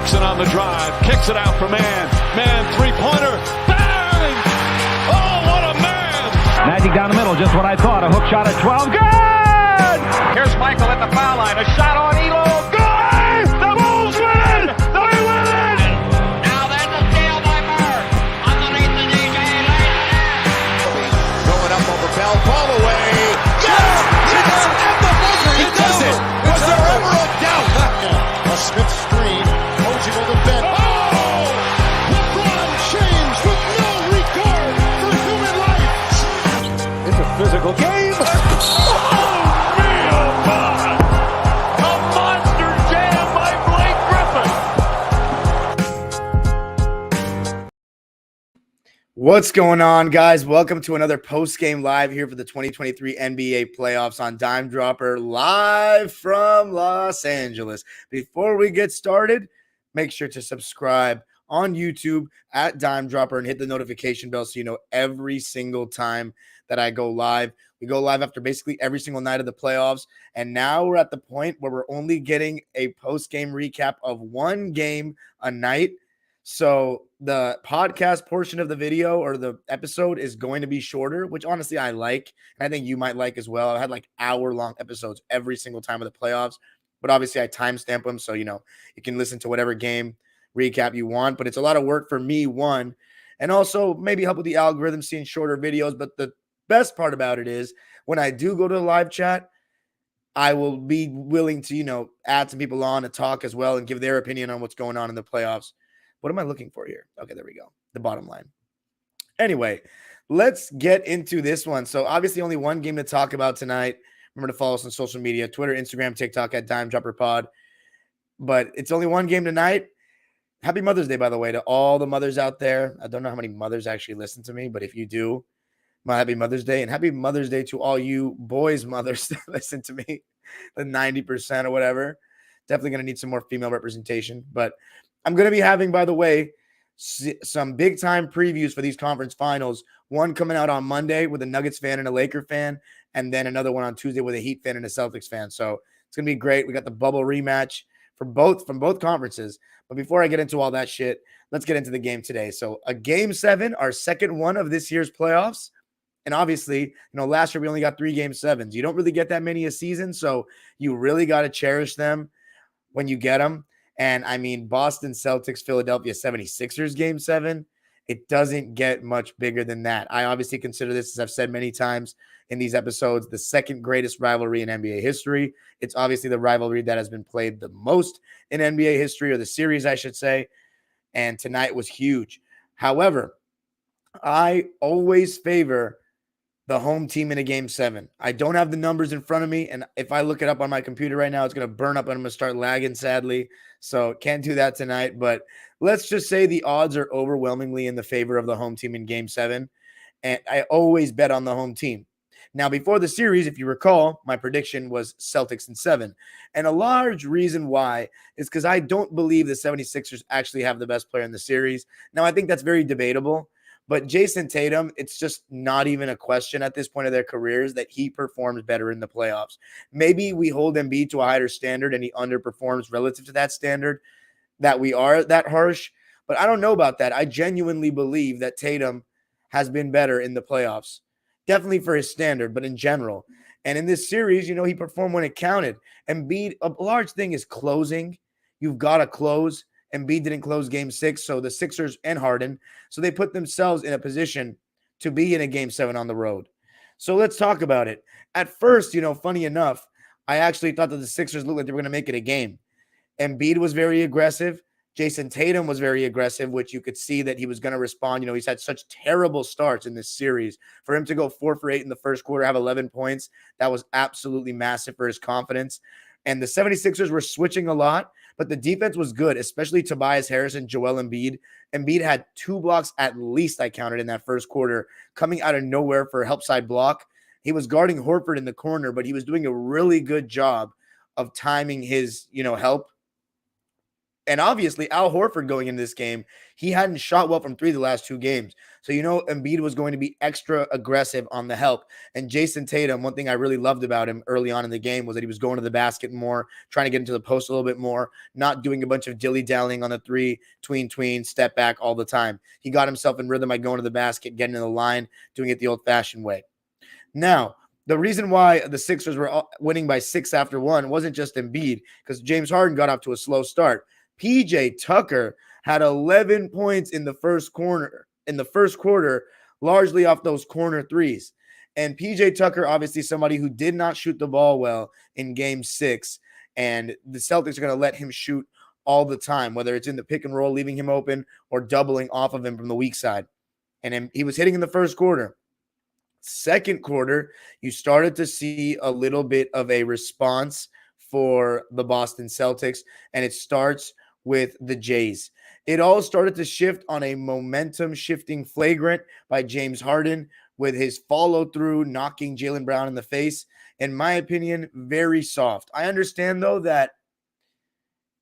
Jackson on the drive, kicks it out for man. Man, three-pointer, bang! Oh, what a man! Magic down the middle, just what I thought. A hook shot at 12, good! Here's Michael at the foul line, a shot on Elo, good! The Bulls win! They win it! Now there's a steal by Bird. Underneath the DJ, Going up over Bell, ball away. Yes! Yes! At the buzzer, he does it! Was there ever a doubt? A Smith screen, Mosey will defend. Oh! LeBron James with no regard for human life. It's a physical game. Oh, man! A monster jam by Blake Griffin. What's going on, guys? Welcome to another post-game live here for the 2023 NBA playoffs on Dime Dropper, live from Los Angeles. Before we get started, make sure to subscribe on YouTube at Dime Dropper and hit the notification bell so you know every single time that I go live. We go live after basically every single night of the playoffs, and now we're at the point where we're only getting a post-game recap of one game a night. So the podcast portion of the video or the episode is going to be shorter, which honestly I like, and I think you might like as well. I had like hour-long episodes every single time of the playoffs, but obviously I timestamp them so, you know, you can listen to whatever game recap you want, but it's a lot of work for me, one, and also maybe help with the algorithm seeing shorter videos. But the best part about it is when I do go to the live chat, I will be willing to, you know, add some people on and talk as well and give their opinion on what's going on in the playoffs. What am I looking for here? Okay, there we go. The bottom line. Anyway, let's get into this one. So obviously only one game to talk about tonight. Remember to follow us on social media, Twitter, Instagram, TikTok at Dime Dropper Pod. But it's only one game tonight. Happy Mother's Day, by the way, to all the mothers out there. I don't know how many mothers actually listen to me, but if you do, my happy Mother's Day. And happy Mother's Day to all you boys' mothers that listen to me, the 90% or whatever. Definitely going to need some more female representation. But I'm going to be having, by the way, some big-time previews for these conference finals. One coming out on Monday with a Nuggets fan and a Laker fan, and then another one on Tuesday with a Heat fan and a Celtics fan. So it's going to be great. We got the bubble rematch from both conferences. But before I get into all that shit, let's get into the game today. So a Game 7, our second one of this year's playoffs. And obviously, you know, last year we only got 3 Game 7s. You don't really get that many a season, so you really got to cherish them when you get them. And I mean, Boston Celtics, Philadelphia 76ers Game 7, it doesn't get much bigger than that. I obviously consider this, as I've said many times in these episodes, the second greatest rivalry in NBA history. It's obviously the rivalry that has been played the most in NBA history, or the series, I should say. And tonight was huge. However, I always favor the home team in a Game 7. I don't have the numbers in front of me, and if I look it up on my computer right now, it's going to burn up and I'm going to start lagging, sadly. So can't do that tonight, but let's just say the odds are overwhelmingly in the favor of the home team in Game 7, and I always bet on the home team. Now, before the series, if you recall, my prediction was Celtics in 7, and a large reason why is because I don't believe the 76ers actually have the best player in the series. Now, I think that's very debatable. But Jayson Tatum, it's just not even a question at this point of their careers that he performs better in the playoffs. Maybe we hold Embiid to a higher standard and he underperforms relative to that standard, that we are that harsh. But I don't know about that. I genuinely believe that Tatum has been better in the playoffs. Definitely for his standard, but in general. And in this series, you know, he performed when it counted. Embiid, a large thing is closing. You've got to close. Embiid didn't close Game 6, so the Sixers and Harden, so they put themselves in a position to be in a Game 7 on the road. So let's talk about it. At first, you know, funny enough, I actually thought that the Sixers looked like they were going to make it a game. Embiid was very aggressive. Jayson Tatum was very aggressive, which you could see that he was going to respond. You know, he's had such terrible starts in this series. For him to go 4 for 8 in the first quarter, have 11 points, that was absolutely massive for his confidence. And the 76ers were switching a lot, but the defense was good, especially Tobias Harris and Joel Embiid. Embiid had 2 blocks at least, I counted, in that first quarter, coming out of nowhere for a help side block. He was guarding Horford in the corner, but he was doing a really good job of timing his, you know, help And obviously, Al Horford going into this game, he hadn't shot well from three the last 2 games. So, Embiid was going to be extra aggressive on the help. And Jayson Tatum, one thing I really loved about him early on in the game was that he was going to the basket more, trying to get into the post a little bit more, not doing a bunch of dilly-dallying on the three, tween, step back all the time. He got himself in rhythm by going to the basket, getting in the line, doing it the old-fashioned way. Now, the reason why the Sixers were winning by 6 after 1 wasn't just Embiid, because James Harden got off to a slow start. PJ Tucker had 11 points in the first quarter, largely off those corner threes. And PJ Tucker, obviously somebody who did not shoot the ball well in game 6, and the Celtics are going to let him shoot all the time, whether it's in the pick and roll, leaving him open, or doubling off of him from the weak side. And he was hitting in the first quarter. Second quarter, you started to see a little bit of a response for the Boston Celtics, and it starts with the Jays. It all started to shift on a momentum-shifting flagrant by James Harden with his follow-through, knocking Jaylen Brown in the face. In my opinion, very soft. I understand, though, that,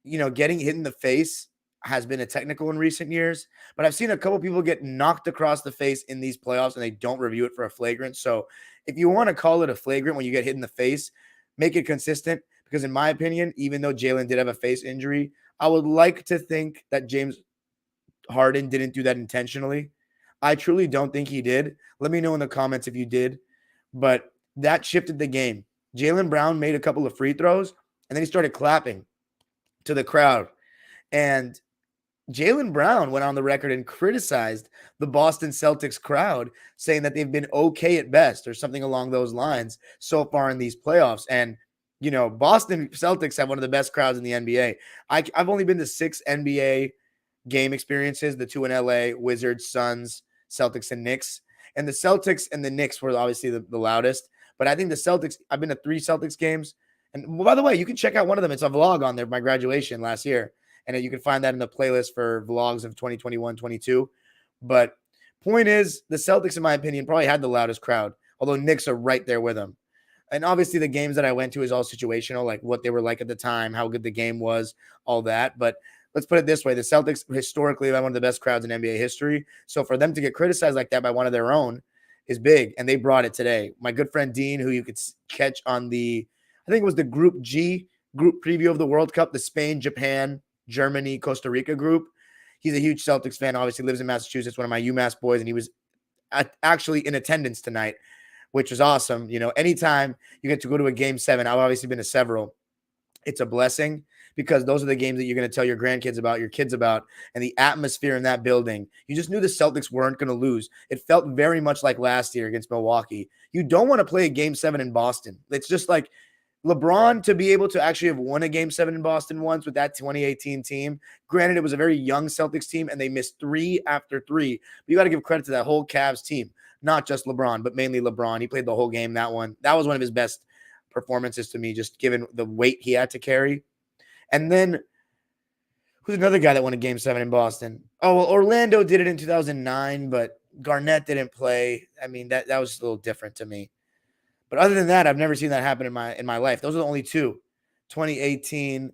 getting hit in the face has been a technical in recent years, but I've seen a couple people get knocked across the face in these playoffs, and they don't review it for a flagrant. So if you want to call it a flagrant when you get hit in the face, make it consistent, because in my opinion, even though Jaylen did have a face injury, I would like to think that James Harden didn't do that intentionally. I truly don't think he did. Let me know in the comments if you did. But that shifted the game. Jaylen Brown made a couple of free throws, and then he started clapping to the crowd. And Jaylen Brown went on the record and criticized the Boston Celtics crowd, saying that they've been okay at best or something along those lines so far in these playoffs. And Boston Celtics have one of the best crowds in the NBA. I've only been to 6 NBA game experiences, the 2 in LA, Wizards, Suns, Celtics, and Knicks. And the Celtics and the Knicks were obviously the loudest. But I think the Celtics, I've been to 3 Celtics games. And by the way, you can check out one of them. It's a vlog on there, my graduation last year. And you can find that in the playlist for vlogs of 2021-22. But point is, the Celtics, in my opinion, probably had the loudest crowd, although Knicks are right there with them. And obviously the games that I went to is all situational, like what they were like at the time, how good the game was, all that. But let's put it this way. The Celtics historically have one of the best crowds in NBA history. So for them to get criticized like that by one of their own is big, and they brought it today. My good friend Dean, who you could catch on I think it was the Group G group preview of the World Cup, the Spain, Japan, Germany, Costa Rica group. He's a huge Celtics fan, obviously lives in Massachusetts, one of my UMass boys, and he was actually in attendance tonight, which was awesome. Anytime you get to go to a game 7, I've obviously been to several. It's a blessing, because those are the games that you're going to tell your grandkids about, your kids about, and the atmosphere in that building. You just knew the Celtics weren't going to lose. It felt very much like last year against Milwaukee. You don't want to play a game 7 in Boston. It's just like LeBron to be able to actually have won a game 7 in Boston once with that 2018 team. Granted, it was a very young Celtics team, and they missed 3 after 3. But you got to give credit to that whole Cavs team. Not just LeBron, but mainly LeBron. He played the whole game, that one. That was one of his best performances to me, just given the weight he had to carry. And then, who's another guy that won a game 7 in Boston? Oh, well, Orlando did it in 2009, but Garnett didn't play. I mean, that was a little different to me. But other than that, I've never seen that happen in my life. Those are the only 2. 2018,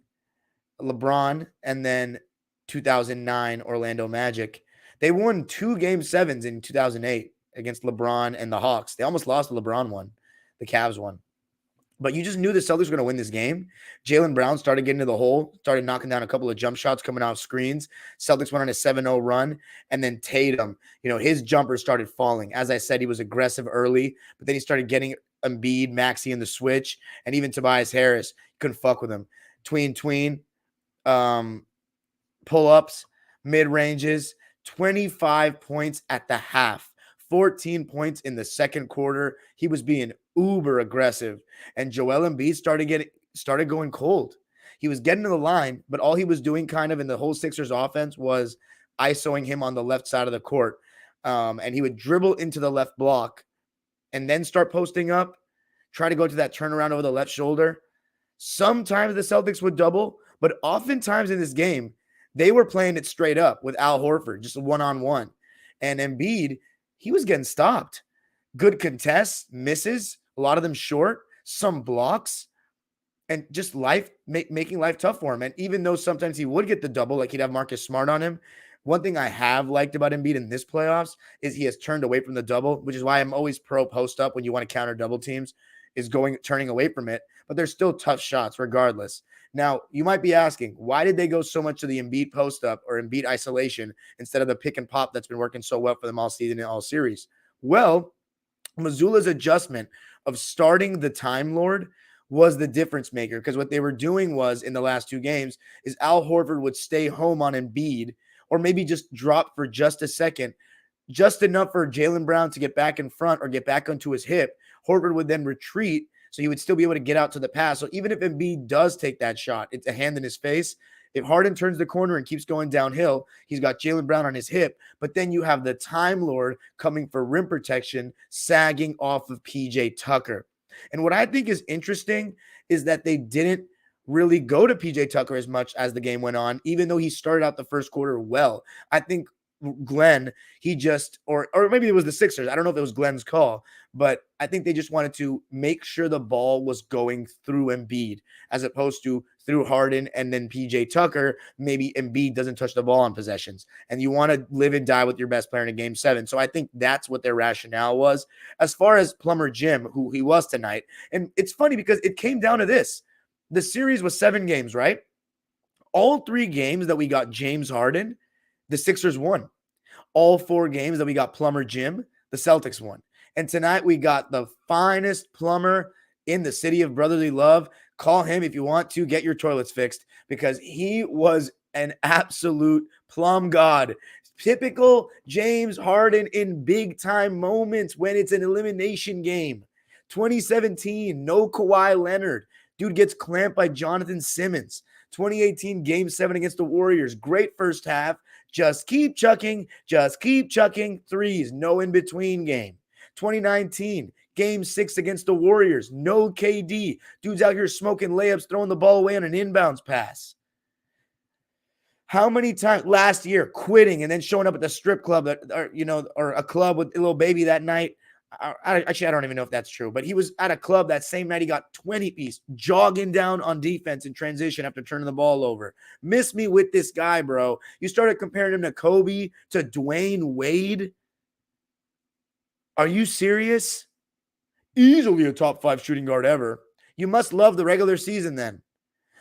LeBron, and then 2009, Orlando Magic. They won 2 game 7s in 2008 against LeBron and the Hawks. They almost lost. The LeBron one. The Cavs won. But you just knew the Celtics were going to win this game. Jaylen Brown started getting to the hole, started knocking down a couple of jump shots coming off screens. Celtics went on a 7-0 run. And then Tatum, his jumper started falling. As I said, he was aggressive early, but then he started getting Embiid, Maxey in the switch, and even Tobias Harris. Couldn't fuck with him. Tween, pull-ups, mid-ranges, 25 points at the half, 14 points in the second quarter. He was being uber aggressive, and Joel Embiid started going cold. He was getting to the line, but all he was doing kind of in the whole Sixers offense was isoing him on the left side of the court. And he would dribble into the left block and then start posting up, try to go to that turnaround over the left shoulder. Sometimes the Celtics would double, but oftentimes in this game, they were playing it straight up with Al Horford, just one-on-one. And Embiid, he was getting stopped. Good contests, misses, a lot of them short, some blocks. and just making life tough for him. And even though sometimes he would get the double, like he'd have Marcus Smart on him, one thing I have liked about Embiid in this playoffs is he has turned away from the double, which is why I'm always pro post up when you want to counter double teams, is turning away from it. But they're still tough shots regardless. Now, you might be asking, why did they go so much to the Embiid post up or Embiid isolation instead of the pick and pop that's been working so well for them all season and all series? Well, Missoula's adjustment of starting the Time Lord was the difference maker, because what they were doing was in the last two games is Al Horford would stay home on Embiid or maybe just drop for just a second, just enough for Jaylen Brown to get back in front or get back onto his hip. Horford would then retreat, so he would still be able to get out to the pass. So even if Embiid does take that shot, it's a hand in his face. If Harden turns the corner and keeps going downhill, he's got Jaylen Brown on his hip, but then you have the Time Lord coming for rim protection, sagging off of PJ Tucker. And what I think is interesting is that they didn't really go to PJ Tucker as much as the game went on, even though he started out the first quarter well. I think Glenn, he just, or maybe it was the Sixers. I don't know if it was Glenn's call, but I think they just wanted to make sure the ball was going through Embiid as opposed to through Harden and then PJ Tucker. Maybe Embiid doesn't touch the ball on possessions, and you want to live and die with your best player in a game 7. So I think that's what their rationale was. As far as Plumber Jim, who he was tonight, and it's funny because it came down to this. The series was 7 games, right? All 3 games that we got James Harden, the Sixers won. All 4 games that we got Plumber Jim, the Celtics won. And tonight we got the finest plumber in the city of brotherly love. Call him if you want to get your toilets fixed, because he was an absolute plum god. Typical James Harden in big time moments when it's an elimination game. 2017, no Kawhi Leonard. Dude gets clamped by Jonathan Simmons. 2018 Game 7 against the Warriors. Great first half. Just keep chucking threes. No in-between game. 2019 Game 6 against the Warriors. No KD. Dude's out here smoking layups, throwing the ball away on an inbounds pass. How many times last year quitting and then showing up at the strip club or a club with a little baby that night? Actually, I don't even know if that's true, but he was at a club that same night. He got 20-piece, jogging down on defense in transition after turning the ball over. Miss me with this guy, bro. You started comparing him to Kobe, to Dwayne Wade. Are you serious? Easily a top 5 shooting guard ever. You must love the regular season then,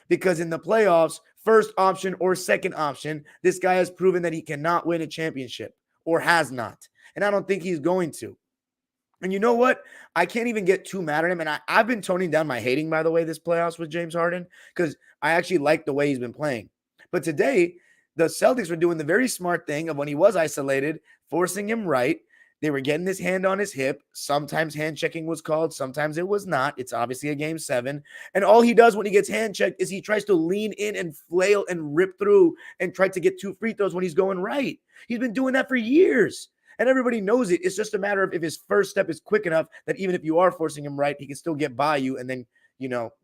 because in the playoffs, first option or second option, this guy has proven that he cannot win a championship, or has not. And I don't think he's going to. And you know what? I can't even get too mad at him. And I've been toning down my hating, by the way, this playoffs with James Harden, because I actually like the way he's been playing. But today, the Celtics were doing the very smart thing of when he was isolated, forcing him right. They were getting his hand on his hip. Sometimes hand checking was called. Sometimes it was not. It's obviously a game 7. And all he does when he gets hand checked is he tries to lean in and flail and rip through and try to get 2 free throws when he's going right. He's been doing that for years. And everybody knows it. It's just a matter of if his first step is quick enough that even if you are forcing him right, he can still get by you and then,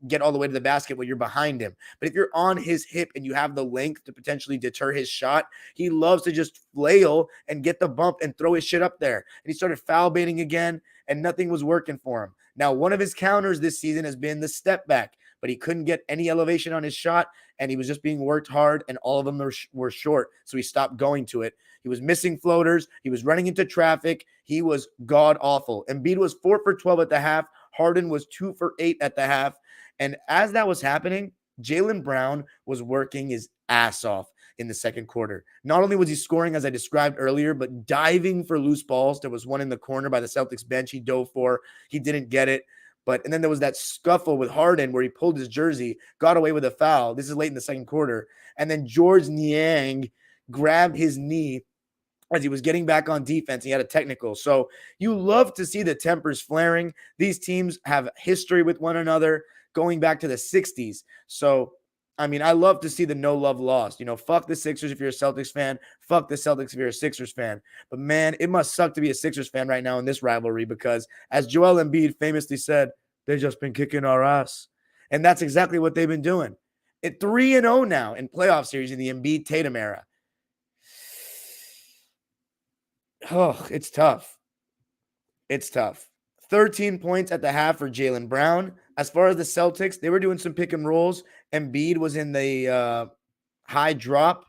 get all the way to the basket when you're behind him. But if you're on his hip and you have the length to potentially deter his shot, he loves to just flail and get the bump and throw his shit up there. And he started foul baiting again, and nothing was working for him. Now, one of his counters this season has been the step back, but he couldn't get any elevation on his shot, and he was just being worked hard, and all of them were short, so he stopped going to it. He was missing floaters. He was running into traffic. He was god-awful. Embiid was 4 for 12 at the half. Harden was 2 for 8 at the half. And as that was happening, Jaylen Brown was working his ass off in the second quarter. Not only was he scoring, as I described earlier, but diving for loose balls. There was one in the corner by the Celtics bench he dove for. He didn't get it. And then there was that scuffle with Harden where he pulled his jersey, got away with a foul. This is late in the second quarter. And then George Niang grabbed his knee as he was getting back on defense. He had a technical. So you love to see the tempers flaring. These teams have history with one another going back to the 60s. So, I love to see the no love lost. Fuck the Sixers if you're a Celtics fan. Fuck the Celtics if you're a Sixers fan. But, man, it must suck to be a Sixers fan right now in this rivalry because, as Joel Embiid famously said, they've just been kicking our ass. And that's exactly what they've been doing. At 3-0 now in playoff series in the Embiid-Tatum era. Oh, it's tough. It's tough. 13 points at the half for Jaylen Brown. As far as the Celtics, they were doing some pick and rolls. Embiid was in the high drop,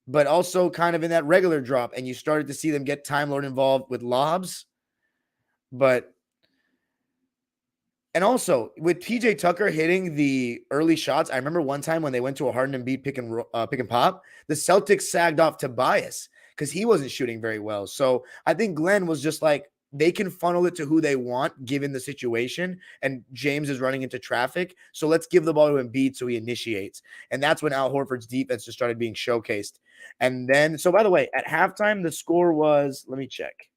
but also kind of in that regular drop. And you started to see them get Time Lord involved with lobs. And also with PJ Tucker hitting the early shots, I remember one time when they went to a Harden and Embiid pick and pop, the Celtics sagged off Tobias because he wasn't shooting very well. So I think Glenn was just like, they can funnel it to who they want given the situation, and James is running into traffic. So let's give the ball to Embiid so he initiates. And that's when Al Horford's defense just started being showcased. And then, so by the way, at halftime, the score was, let me check,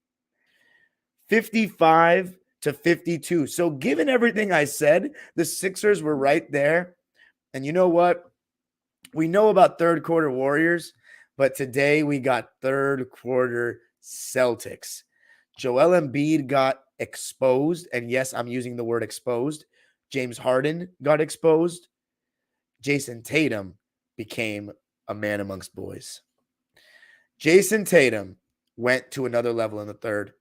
55-52. So given everything I said, the Sixers were right there. And you know what? We know about third quarter Warriors, but today we got third quarter Celtics. Joel Embiid got exposed. And yes, I'm using the word exposed. James Harden got exposed. Jayson Tatum became a man amongst boys. Jayson Tatum went to another level in the third.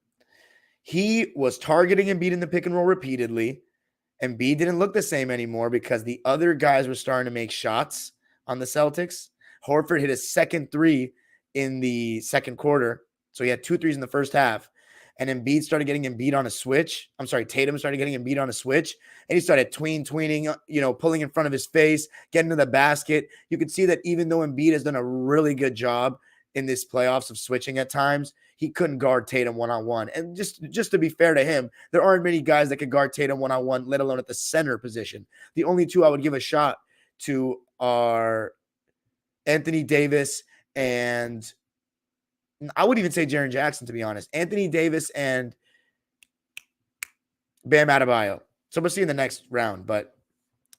He was targeting Embiid in the pick and roll repeatedly. Embiid didn't look the same anymore because the other guys were starting to make shots on the Celtics. Horford hit his second three in the second quarter. So he had 2 threes in the first half. And Embiid started getting Embiid on a switch. Tatum started getting Embiid on a switch. And he started tweening, pulling in front of his face, getting to the basket. You could see that even though Embiid has done a really good job in this playoffs of switching at times, he couldn't guard Tatum one-on-one. And just to be fair to him, there aren't many guys that could guard Tatum one-on-one, let alone at the center position. The only two I would give a shot to are Anthony Davis and I would even say Jaren Jackson, to be honest. Anthony Davis and Bam Adebayo. So we'll see in the next round, but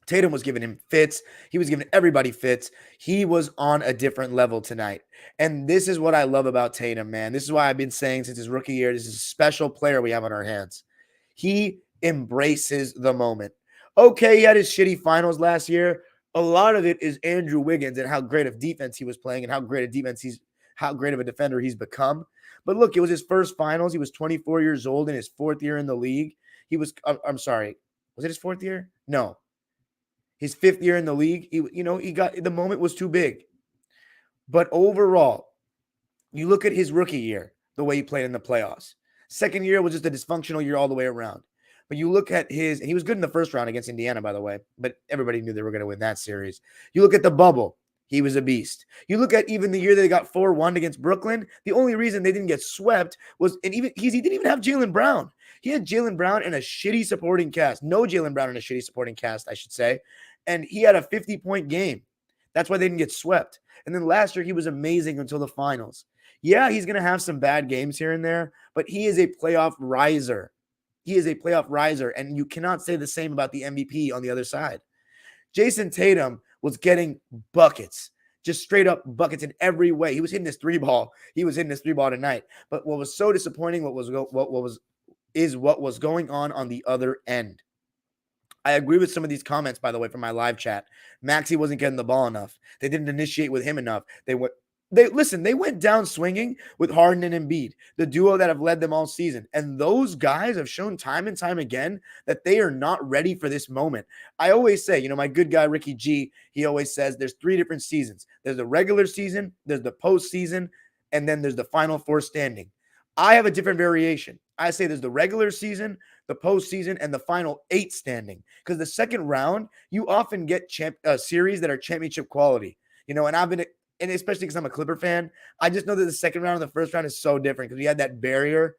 Tatum was giving him fits. He was giving everybody fits. He was on a different level tonight. And this is what I love about Tatum, man. This is why I've been saying since his rookie year, this is a special player we have on our hands. He embraces the moment. Okay, he had his shitty finals last year. A lot of it is Andrew Wiggins and how great of defense he was playing and how great of a defender he's become. But look, it was his first finals. He was 24 years old in his fourth year in the league. I'm sorry. Was it his fourth year? No. His fifth year in the league. The moment was too big. But overall, you look at his rookie year, the way he played in the playoffs. Second year was just a dysfunctional year all the way around. But you look at and he was good in the first round against Indiana, by the way, but everybody knew they were going to win that series. You look at the bubble. He was a beast. You look at even the year that they got 4-1 against Brooklyn, the only reason they didn't get swept was, he didn't even have Jaylen Brown. He had Jaylen Brown in a shitty supporting cast. No Jaylen Brown in a shitty supporting cast, I should say. And he had a 50-point game. That's why they didn't get swept. And then last year, he was amazing until the finals. Yeah, he's going to have some bad games here and there, but he is a playoff riser. He is a playoff riser, and you cannot say the same about the MVP on the other side. Jayson Tatum was getting buckets, just straight up buckets in every way. He was hitting this three ball. He was hitting this three ball tonight. But what was so disappointing, what was going on the other end. I agree with some of these comments, by the way, from my live chat. Maxey wasn't getting the ball enough. They didn't initiate with him enough. They went down swinging with Harden and Embiid, the duo that have led them all season. And those guys have shown time and time again that they are not ready for this moment. I always say, my good guy, Ricky G, he always says there's 3 different seasons. There's the regular season, there's the postseason, and then there's the Final Four standing. I have a different variation. I say there's the regular season, the postseason, and the final 8 standing. Because the second round, you often get series that are championship quality. And especially because I'm a Clipper fan, I just know that the second round and the first round is so different because we had that barrier.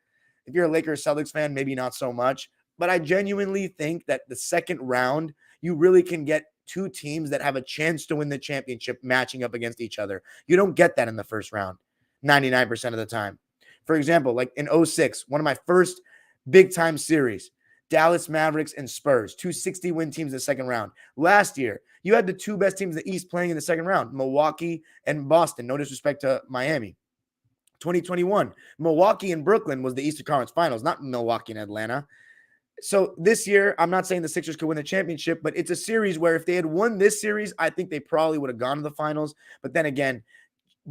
If you're a Lakers Celtics fan, maybe not so much. But I genuinely think that the second round, you really can get 2 teams that have a chance to win the championship matching up against each other. You don't get that in the first round 99% of the time. For example, like in 2006, one of my first big-time series, Dallas Mavericks and Spurs, 2 60-win teams in the second round. Last year, you had the 2 best teams in the East playing in the second round, Milwaukee and Boston. No disrespect to Miami. 2021, Milwaukee and Brooklyn was the Eastern Conference Finals, not Milwaukee and Atlanta. So this year, I'm not saying the Sixers could win the championship, but it's a series where if they had won this series, I think they probably would have gone to the finals. But then again,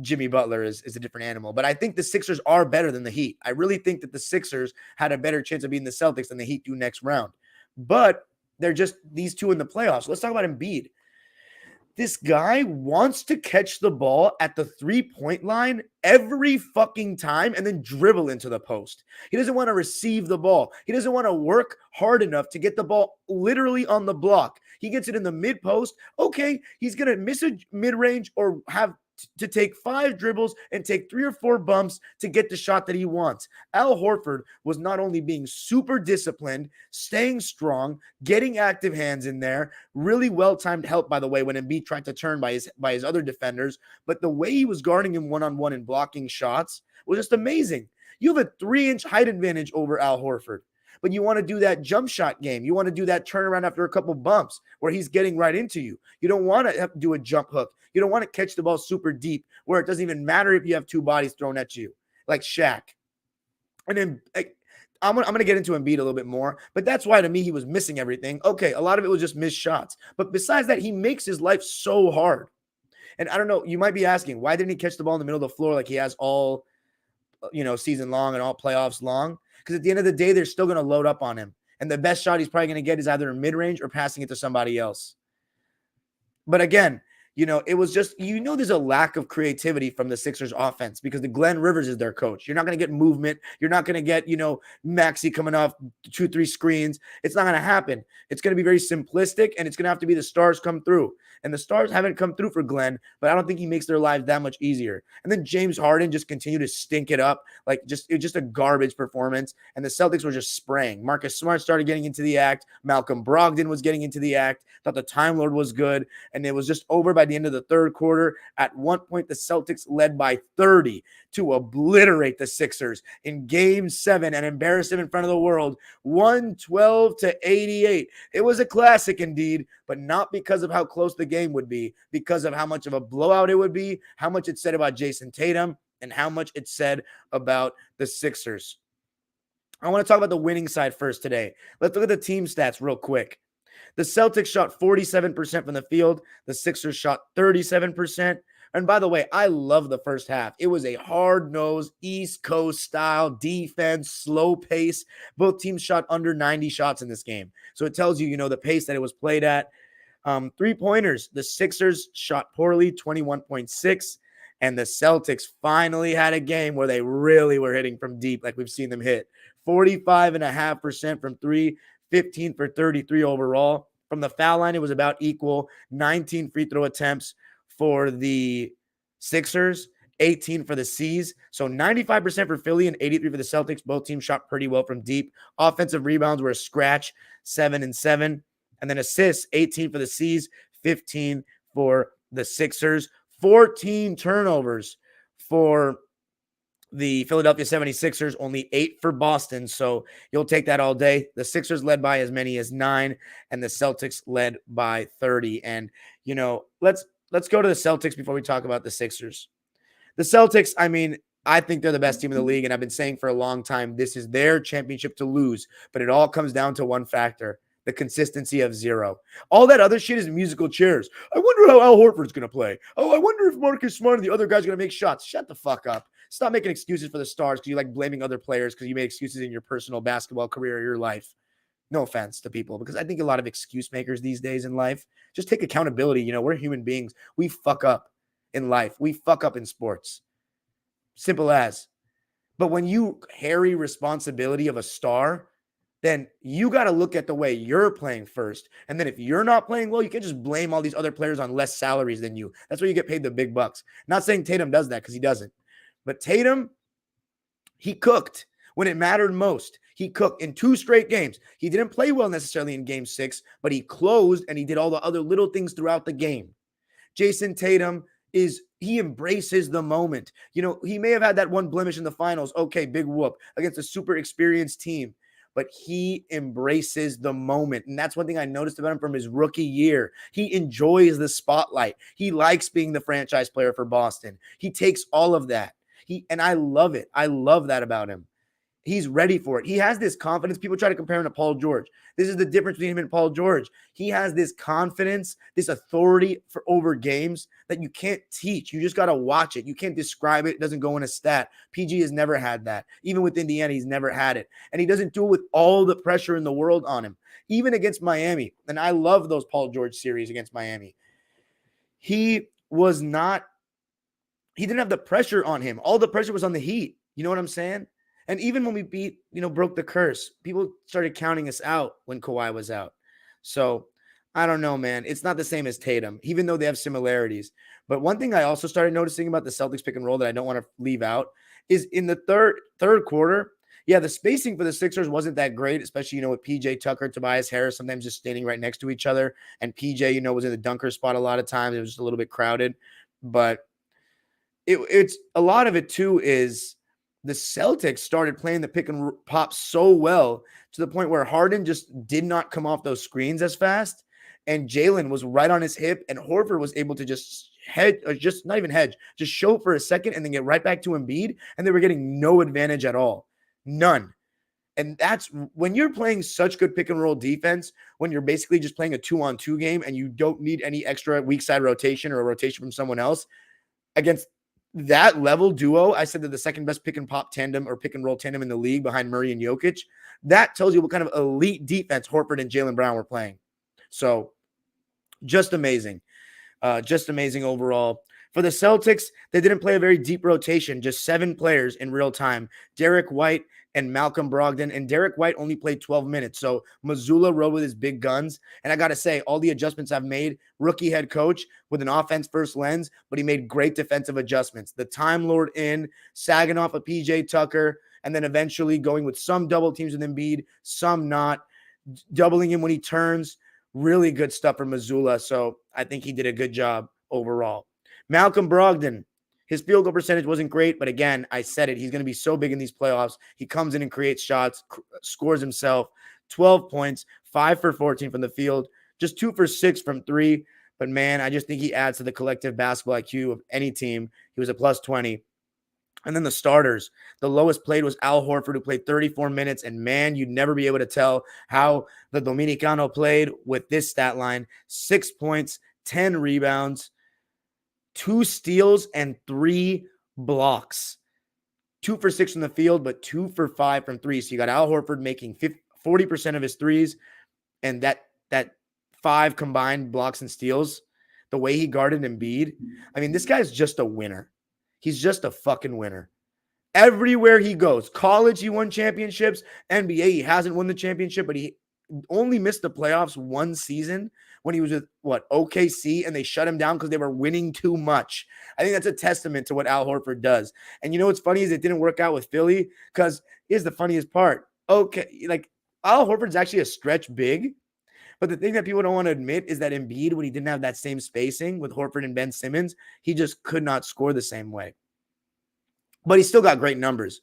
Jimmy Butler is a different animal. But I think the Sixers are better than the Heat. I really think that the Sixers had a better chance of beating the Celtics than the Heat do next round. But They're just these two in the playoffs. Let's talk about Embiid. This guy wants to catch the ball at the 3-point line every fucking time and then dribble into the post. He doesn't want to receive the ball. He doesn't want to work hard enough to get the ball literally on the block. He gets it in the mid post. Okay, he's going to miss a mid-range or have to take 5 dribbles and take 3 or 4 bumps to get the shot that he wants. Al Horford was not only being super disciplined, staying strong, getting active hands in there, really well-timed help, by the way, when Embiid tried to turn by his other defenders, but the way he was guarding him one-on-one and blocking shots was just amazing. You have a 3-inch height advantage over Al Horford. But you want to do that jump shot game. You want to do that turnaround after a couple bumps where he's getting right into you. You don't want to do a jump hook. You don't want to catch the ball super deep where it doesn't even matter if you have 2 bodies thrown at you, like Shaq. And then I'm going to get into Embiid a little bit more, but that's why to me he was missing everything. Okay, a lot of it was just missed shots. But besides that, he makes his life so hard. And I don't know, you might be asking, why didn't he catch the ball in the middle of the floor like he has all season long and all playoffs long? Because at the end of the day, they're still going to load up on him. And the best shot he's probably going to get is either in mid-range or passing it to somebody else. But again, it was just, there's a lack of creativity from the Sixers offense because the Glenn Rivers is their coach. You're not going to get movement. You're not going to get, Maxey coming off 2-3 screens. It's not going to happen. It's going to be very simplistic, and it's going to have to be the stars come through. And the stars haven't come through for Glenn, but I don't think he makes their lives that much easier. And then James Harden just continued to stink it up. It was just a garbage performance. And the Celtics were just spraying. Marcus Smart started getting into the act. Malcolm Brogdon was getting into the act. Thought the Time Lord was good. And it was just over by the end of the third quarter. At one point, the Celtics led by 30 to obliterate the Sixers in Game 7 and embarrass them in front of the world, 112-88. It was a classic indeed, but not because of how close the game would be, because of how much of a blowout it would be, how much it said about Jayson Tatum, and how much it said about the Sixers. I want to talk about the winning side first today. Let's look at the team stats real quick. The Celtics shot 47% from the field. The Sixers shot 37%. And by the way, I love the first half. It was a hard-nosed, East Coast style defense, slow pace. Both teams shot under 90 shots in this game. So it tells you, the pace that it was played at. 3-pointers. The Sixers shot poorly, 21.6. And the Celtics finally had a game where they really were hitting from deep like we've seen them hit. 45.5% from 3, 15 for 33 overall. From the foul line, it was about equal. 19 free throw attempts for the Sixers, 18 for the C's. So 95% for Philly and 83 for the Celtics. Both teams shot pretty well from deep. Offensive rebounds were a scratch, 7 and 7. And then assists, 18 for the C's, 15 for the Sixers. 14 turnovers for the Philadelphia 76ers, only 8 for Boston. So you'll take that all day. The Sixers led by as many as 9, and the Celtics led by 30. And, let's go to the Celtics before we talk about the Sixers. The Celtics, I think they're the best team in the league, and I've been saying for a long time, this is their championship to lose. But it all comes down to one factor: the consistency of 0. All that other shit is musical chairs. I wonder how Al Horford's going to play. Oh, I wonder if Marcus Smart and the other guys are going to make shots. Shut the fuck up. Stop making excuses for the stars because you like blaming other players because you made excuses in your personal basketball career or your life. No offense to people, because I think a lot of excuse makers these days in life just take accountability. We're human beings. We fuck up in life. We fuck up in sports. Simple as. But when you carry responsibility of a star, then you got to look at the way you're playing first. And then if you're not playing well, you can't just blame all these other players on less salaries than you. That's where you get paid the big bucks. Not saying Tatum does that, because he doesn't. But Tatum, he cooked when it mattered most. He cooked in 2 straight games. He didn't play well necessarily in Game 6, but he closed and he did all the other little things throughout the game. Jayson Tatum he embraces the moment. He may have had that one blemish in the finals. Okay, big whoop against a super experienced team. But he embraces the moment. And that's one thing I noticed about him from his rookie year. He enjoys the spotlight. He likes being the franchise player for Boston. He takes all of that. And I love it. I love that about him. He's ready for it. He has this confidence. People try to compare him to Paul George. This is the difference between him and Paul George. He has this confidence, this authority for over games that you can't teach. You just got to watch it. You can't describe it. It doesn't go in a stat. PG has never had that. Even with Indiana, he's never had it. And he doesn't do it with all the pressure in the world on him. Even against Miami, and I love those Paul George series against Miami, he didn't have the pressure on him. All the pressure was on the Heat. You know what I'm saying? And even when we broke the curse, people started counting us out when Kawhi was out. So I don't know, man. It's not the same as Tatum, even though they have similarities. But one thing I also started noticing about the Celtics pick and roll that I don't want to leave out is in the third quarter, yeah, the spacing for the Sixers wasn't that great, especially, with PJ Tucker, Tobias Harris, sometimes just standing right next to each other. And PJ, was in the dunker spot a lot of times. It was just a little bit crowded. But it's a lot of it, too, is the Celtics started playing the pick and pop so well to the point where Harden just did not come off those screens as fast. And Jaylen was right on his hip, and Horford was able to just not even hedge, just show for a second and then get right back to Embiid. And they were getting no advantage at all. None. And that's when you're playing such good pick and roll defense, when you're basically just playing a 2-on-2 game and you don't need any extra weak side rotation or a rotation from someone else against that level duo. I said that the second best pick and pop tandem or pick and roll tandem in the league behind Murray and Jokic. That tells you what kind of elite defense Horford and Jaylen Brown were playing. So just amazing. Just amazing overall. For the Celtics, they didn't play a very deep rotation, just 7 players in real time. Derek White and Malcolm Brogdon, and Derek White only played 12 minutes. So Mazzulla rode with his big guns. And I got to say, all the adjustments I've made, rookie head coach with an offense first lens, but he made great defensive adjustments. The Time Lord in, sagging off of PJ Tucker, and then eventually going with some double teams with Embiid, some not, doubling him when he turns. Really good stuff for Mazzulla. So I think he did a good job overall. Malcolm Brogdon, his field goal percentage wasn't great, but again, I said it. He's going to be so big in these playoffs. He comes in and creates shots, scores himself. 12 points, 5 for 14 from the field, just 2 for 6 from 3. But man, I just think he adds to the collective basketball IQ of any team. He was a plus 20. And then the starters, the lowest played was Al Horford, who played 34 minutes. And man, you'd never be able to tell how the Dominicano played with this stat line: 6 points, 10 rebounds, 2 steals, and 3 blocks. 2 for 6 from the field, but 2 for 5 from 3. So you got Al Horford making 40% of his threes, and that 5 combined blocks and steals. The way he guarded Embiid, I mean, this guy's just a winner. He's just a fucking winner. Everywhere he goes, college, he won championships. NBA, he hasn't won the championship, but he only missed the playoffs one season when he was with, OKC, and they shut him down because they were winning too much. I think that's a testament to what Al Horford does. And you know what's funny is it didn't work out with Philly, because here's the funniest part. Okay, Al Horford's actually a stretch big, but the thing that people don't want to admit is that Embiid, when he didn't have that same spacing with Horford and Ben Simmons, he just could not score the same way. But he still got great numbers.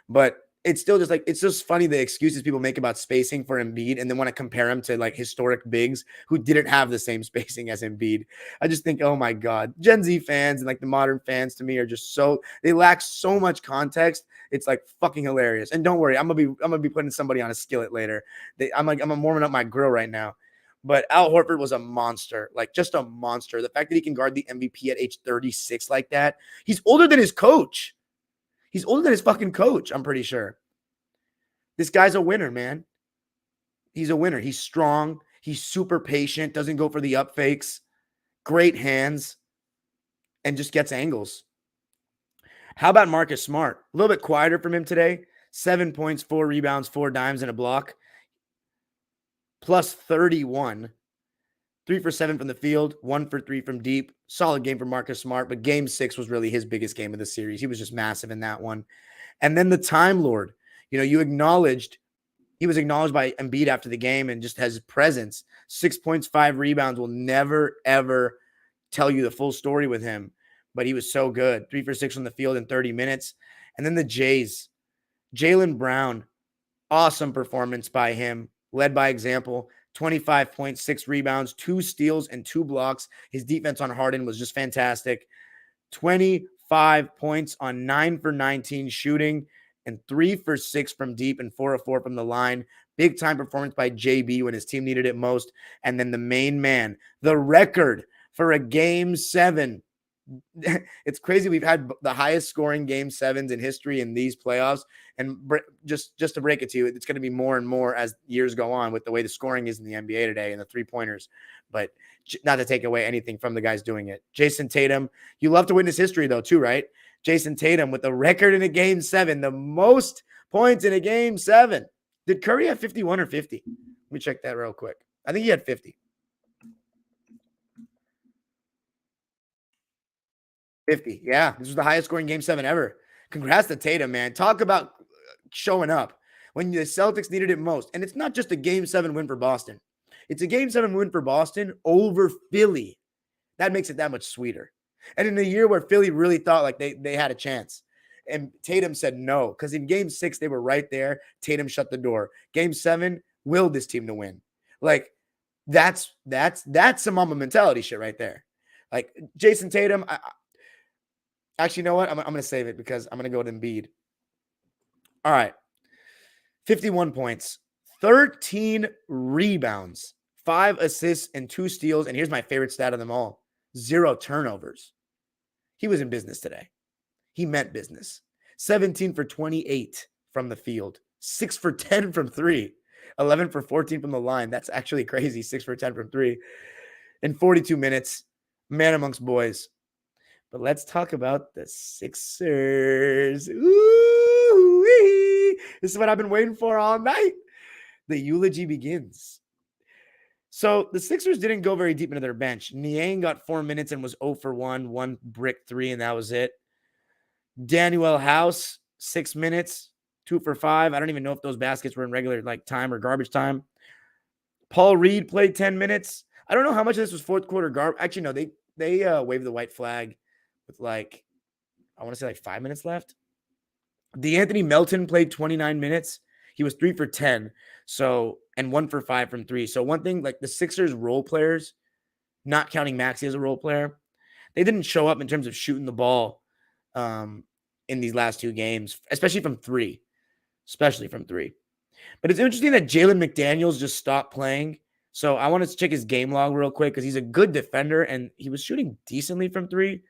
But it's still just it's just funny the excuses people make about spacing for Embiid and then want to compare him to historic bigs who didn't have the same spacing as Embiid. I just think, oh my God, Gen Z fans and the modern fans to me are just they lack so much context. It's fucking hilarious. And don't worry, I'm gonna be putting somebody on a skillet later. I'm warming up my grill right now. But Al Horford was a monster, just a monster. The fact that he can guard the MVP at age 36 like that, he's older than his coach. He's older than his fucking coach, I'm pretty sure. This guy's a winner, man. He's a winner. He's strong. He's super patient, doesn't go for the up fakes, great hands, and just gets angles. How about Marcus Smart? A little bit quieter from him today. 7 points, 4 rebounds, 4 dimes, and a block. Plus 31. 3 for 7 from the field, 1 for 3 from deep. Solid game for Marcus Smart, but game 6 was really his biggest game of the series. He was just massive in that one. And then the Time Lord, he was acknowledged by Embiid after the game and just has his presence. 6 points, 5 rebounds. Will never, ever tell you the full story with him, but he was so good. 3 for 6 on the field in 30 minutes. And then the Jays, Jaylen Brown, awesome performance by him, led by example. 25 points, 6 rebounds, 2 steals, and 2 blocks. His defense on Harden was just fantastic. 25 points on 9 for 19 shooting and 3 for 6 from deep and 4 of 4 from the line. Big time performance by JB when his team needed it most. And then the main man, the record for a game 7. It's crazy. We've had the highest scoring game 7s in history in these playoffs. And just to break it to you, it's going to be more and more as years go on with the way the scoring is in the NBA today and the 3-pointers. But not to take away anything from the guys doing it. Jayson Tatum, you love to witness history though too, right? Jayson Tatum with the record in a game 7, the most points in a game 7. Did Curry have 51 or 50? Let me check that real quick. I think he had 50. 50. Yeah, this was the highest scoring game 7 ever. Congrats to Tatum, man. Talk about showing up when the Celtics needed it most. And it's not just a game 7 win for Boston. It's a game 7 win for Boston over Philly. That makes it that much sweeter. And in a year where Philly really thought like they had a chance. And Tatum said no, because in game 6, they were right there. Tatum shut the door. Game 7 willed this team to win. Like, that's some Mamba mentality shit right there. Like, Jayson Tatum, actually, you know what? I'm going to save it because I'm going to go to Embiid. All right. 51 points, 13 rebounds, 5 assists, and 2 steals. And here's my favorite stat of them all: 0 turnovers. He was in business today. He meant business. 17 for 28 from the field, 6 for 10 from 3, 11 for 14 from the line. That's actually crazy. 6 for 10 from 3 in 42 minutes. Man amongst boys. But let's talk about the Sixers. Ooh-wee. This is what I've been waiting for all night. The eulogy begins. So the Sixers didn't go very deep into their bench. Niang got 4 minutes and was 0 for 1 brick 3, and that was it. Daniel House, 6 minutes, 2 for 5. I don't even know if those baskets were in regular time or garbage time. Paul Reed played 10 minutes. I don't know how much of this was fourth quarter garbage. Actually, no, they waved the white flag with I want to say 5 minutes left. DeAnthony Melton played 29 minutes. He was 3 for 10. And 1 for 5 from 3. So one thing, the Sixers role players, not counting Maxey as a role player, they didn't show up in terms of shooting the ball in these last 2 games, especially from 3. But it's interesting that Jalen McDaniels just stopped playing. So I wanted to check his game log real quick because he's a good defender and he was shooting decently from 3.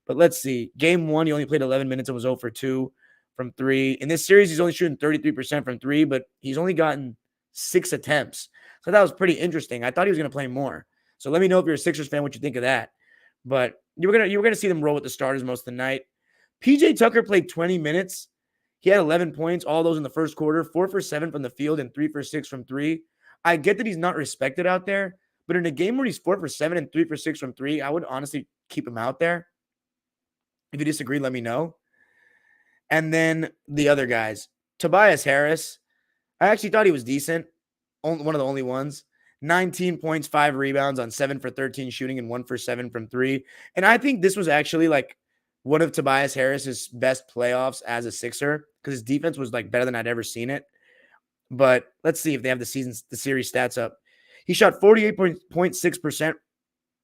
But let's see. Game 1, he only played 11 minutes and was 0 for 2 from 3. In this series, he's only shooting 33% from 3, but he's only gotten 6 attempts. So that was pretty interesting. I thought he was going to play more. So let me know if you're a Sixers fan what you think of that. But you were gonna see them roll with the starters most of the night. PJ Tucker played 20 minutes. He had 11 points, all those in the first quarter, 4 for 7 from the field and 3 for 6 from 3. I get that he's not respected out there, but in a game where he's 4 for 7 and 3 for 6 from 3, I would honestly keep him out there. If you disagree, let me know. And then the other guys, Tobias Harris, I actually thought he was decent. One of the only ones. 19 points, 5 rebounds on 7 for 13 shooting and 1 for 7 from 3. And I think this was actually one of Tobias Harris's best playoffs as a Sixer because his defense was better than I'd ever seen it. But let's see if they have the series stats up. He shot 48.6%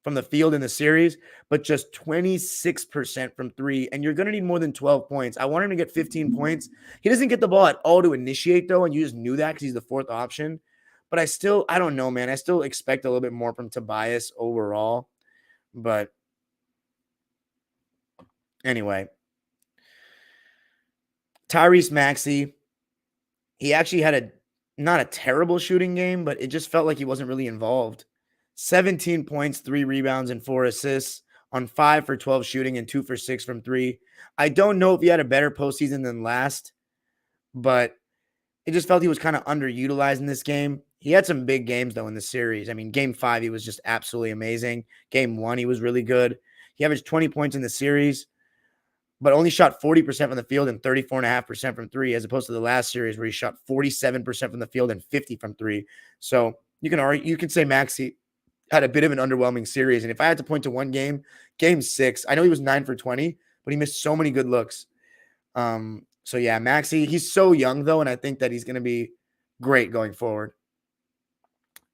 from the field in the series, but just 26% from 3. And you're going to need more than 12 points. I want him to get 15 points. He doesn't get the ball at all to initiate, though, and you just knew that because he's the 4th option. But I don't know, man. I still expect a little bit more from Tobias overall. But anyway, Tyrese Maxey, he actually had not a terrible shooting game, but it just felt like he wasn't really involved. 17 points, 3 rebounds, and 4 assists on 5 for 12 shooting and 2 for 6 from 3. I don't know if he had a better postseason than last, but it just felt he was kind of underutilized in this game. He had some big games, though, in the series. I mean, game 5, he was just absolutely amazing. Game 1, he was really good. He averaged 20 points in the series, but only shot 40% from the field and 34.5% from 3, as opposed to the last series where he shot 47% from the field and 50 from 3. So you can say Maxey had a bit of an underwhelming series. And if I had to point to one game, game 6, I know he was 9 for 20, but he missed so many good looks. So yeah, Maxey, he's so young though, and I think that he's going to be great going forward.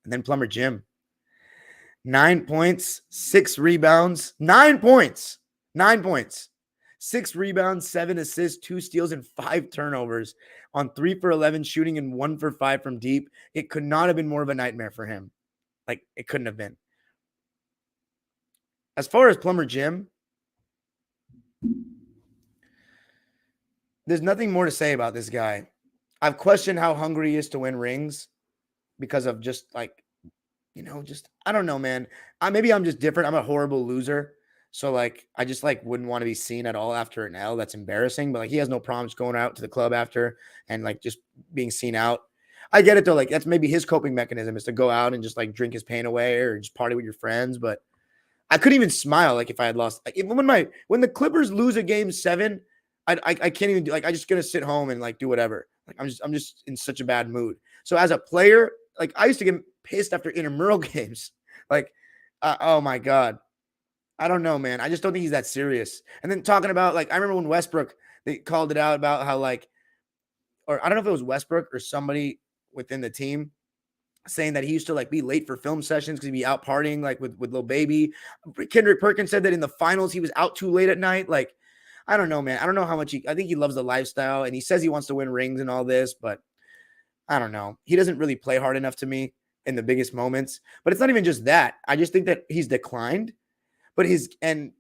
And then Plumber Jim, 9 points, 6 rebounds, 9 points, 6 rebounds, 7 assists, 2 steals, and 5 turnovers on 3 for 11 shooting and 1 for 5 from deep. It could not have been more of a nightmare for him. Like, it couldn't have been. As far as Plumber Jim, there's nothing more to say about this guy. I've questioned how hungry he is to win rings because of just like, I don't know, man. Maybe I'm just different. I'm a horrible loser. So like, I just like wouldn't want to be seen at all after an L. That's embarrassing. But like, he has no problems going out to the club after and like just being seen out. I get it though. Like that's maybe his coping mechanism is to go out and just like drink his pain away or just party with your friends. But I couldn't even smile like if I had lost. Like, when the Clippers lose a game 7, I can't even do like I just gonna sit home and like do whatever. Like I'm just in such a bad mood. So as a player, like I used to get pissed after intramural games. Like, oh my God. I don't know, man. I just don't think he's that serious. And then talking about like, I remember when Westbrook, they called it out about how like, or I don't know if it was Westbrook or somebody within the team saying that he used to like be late for film sessions because he'd be out partying like with Lil Baby. Kendrick Perkins said that in the finals, he was out too late at night. Like, I don't know, man. I don't know how much I think he loves the lifestyle and he says he wants to win rings and all this, but I don't know. He doesn't really play hard enough to me in the biggest moments, but it's not even just that. I just think that he's declined, but he's just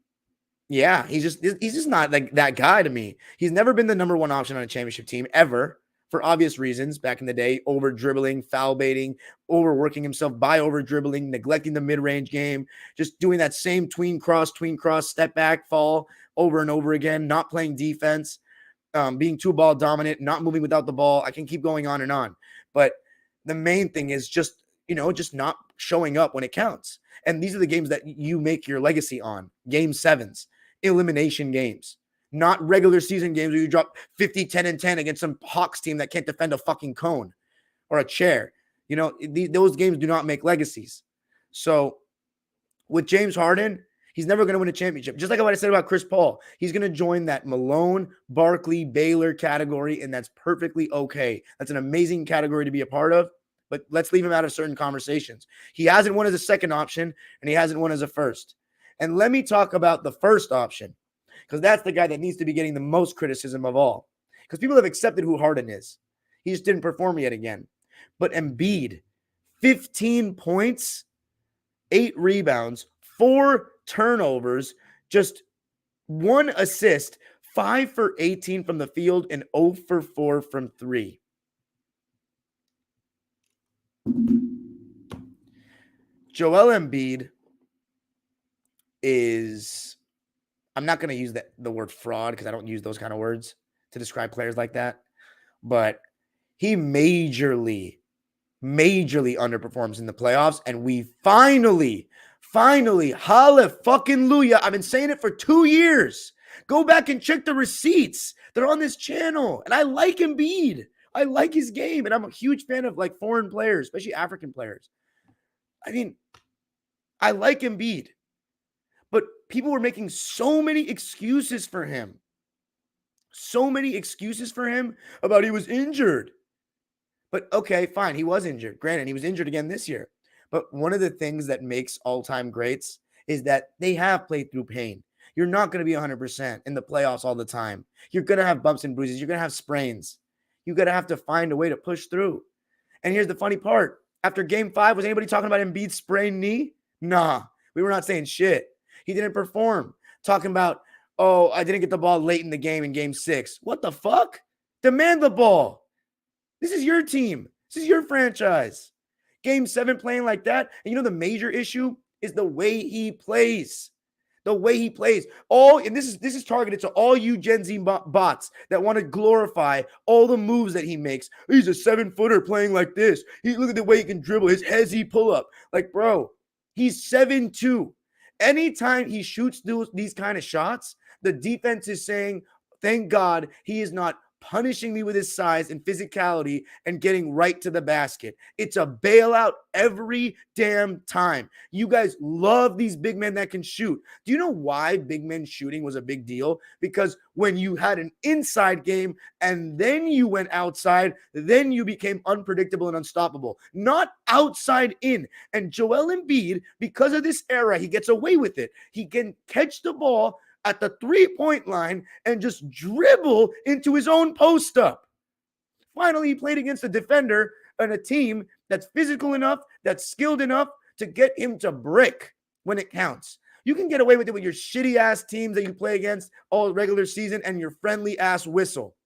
not like that guy to me. He's never been the number one option on a championship team ever for obvious reasons. Back in the day, over dribbling, foul baiting, overworking himself by over dribbling, neglecting the mid-range game, just doing that same tween cross, step back, fall over and over again, not playing defense, being two ball dominant, not moving without the ball. I can keep going on and on, but the main thing is just not showing up when it counts. And these are the games that you make your legacy on. Game 7s, elimination games, not regular season games where you drop 50, 10, and 10 against some Hawks team that can't defend a fucking cone or a chair. Those games do not make legacies. So with James Harden, he's never going to win a championship. Just like what I said about Chris Paul, he's going to join that Malone, Barkley, Baylor category, and that's perfectly okay. That's an amazing category to be a part of. But let's leave him out of certain conversations. He hasn't won as a second option, and he hasn't won as a first. And let me talk about the first option, because that's the guy that needs to be getting the most criticism of all. Because people have accepted who Harden is. He just didn't perform yet again. But Embiid, 15 points, 8 rebounds, 4 turnovers, just 1 assist, 5 for 18 from the field, and 0 for 4 from 3. Joel Embiid is, I'm not going to use the word fraud because I don't use those kind of words to describe players like that, but he majorly underperforms in the playoffs, and we finally, hallelujah, I've been saying it for 2 years. Go back and check the receipts. They're on this channel, and I like Embiid. I like his game, and I'm a huge fan of like foreign players, especially African players. I mean, I like Embiid, but people were making so many excuses for him. About he was injured. But okay, fine, he was injured. Granted, he was injured again this year. But one of the things that makes all-time greats is that they have played through pain. You're not going to be 100% in the playoffs all the time. You're going to have bumps and bruises. You're going to have sprains. You're going to have to find a way to push through. And here's the funny part. After game 5, was anybody talking about Embiid's sprained knee? Nah, we were not saying shit. He didn't perform. Talking about, oh, I didn't get the ball late in the game in game 6. What the fuck? Demand the ball. This is your team. This is your franchise. Game 7 playing like that. And the major issue is the way he plays. The way he plays. And this is targeted to all you Gen Z bots that want to glorify all the moves that he makes. He's a 7-footer playing like this. Look at the way he can dribble, his hezzy pull-up. Like, bro, he's 7'2". Anytime he shoots these kind of shots, the defense is saying, thank God he is not punishing me with his size and physicality and getting right to the basket. It's a bailout every damn time. You guys love these big men that can shoot. Do you know why big men shooting was a big deal? Because when you had an inside game and then you went outside, then you became unpredictable and unstoppable. Not outside in. And Joel Embiid, because of this era, he gets away with it. He can catch the ball at the three-point line and just dribble into his own post-up. Finally, he played against a defender and a team that's physical enough, that's skilled enough to get him to brick when it counts. You can get away with it with your shitty-ass teams that you play against all regular season and your friendly-ass whistle.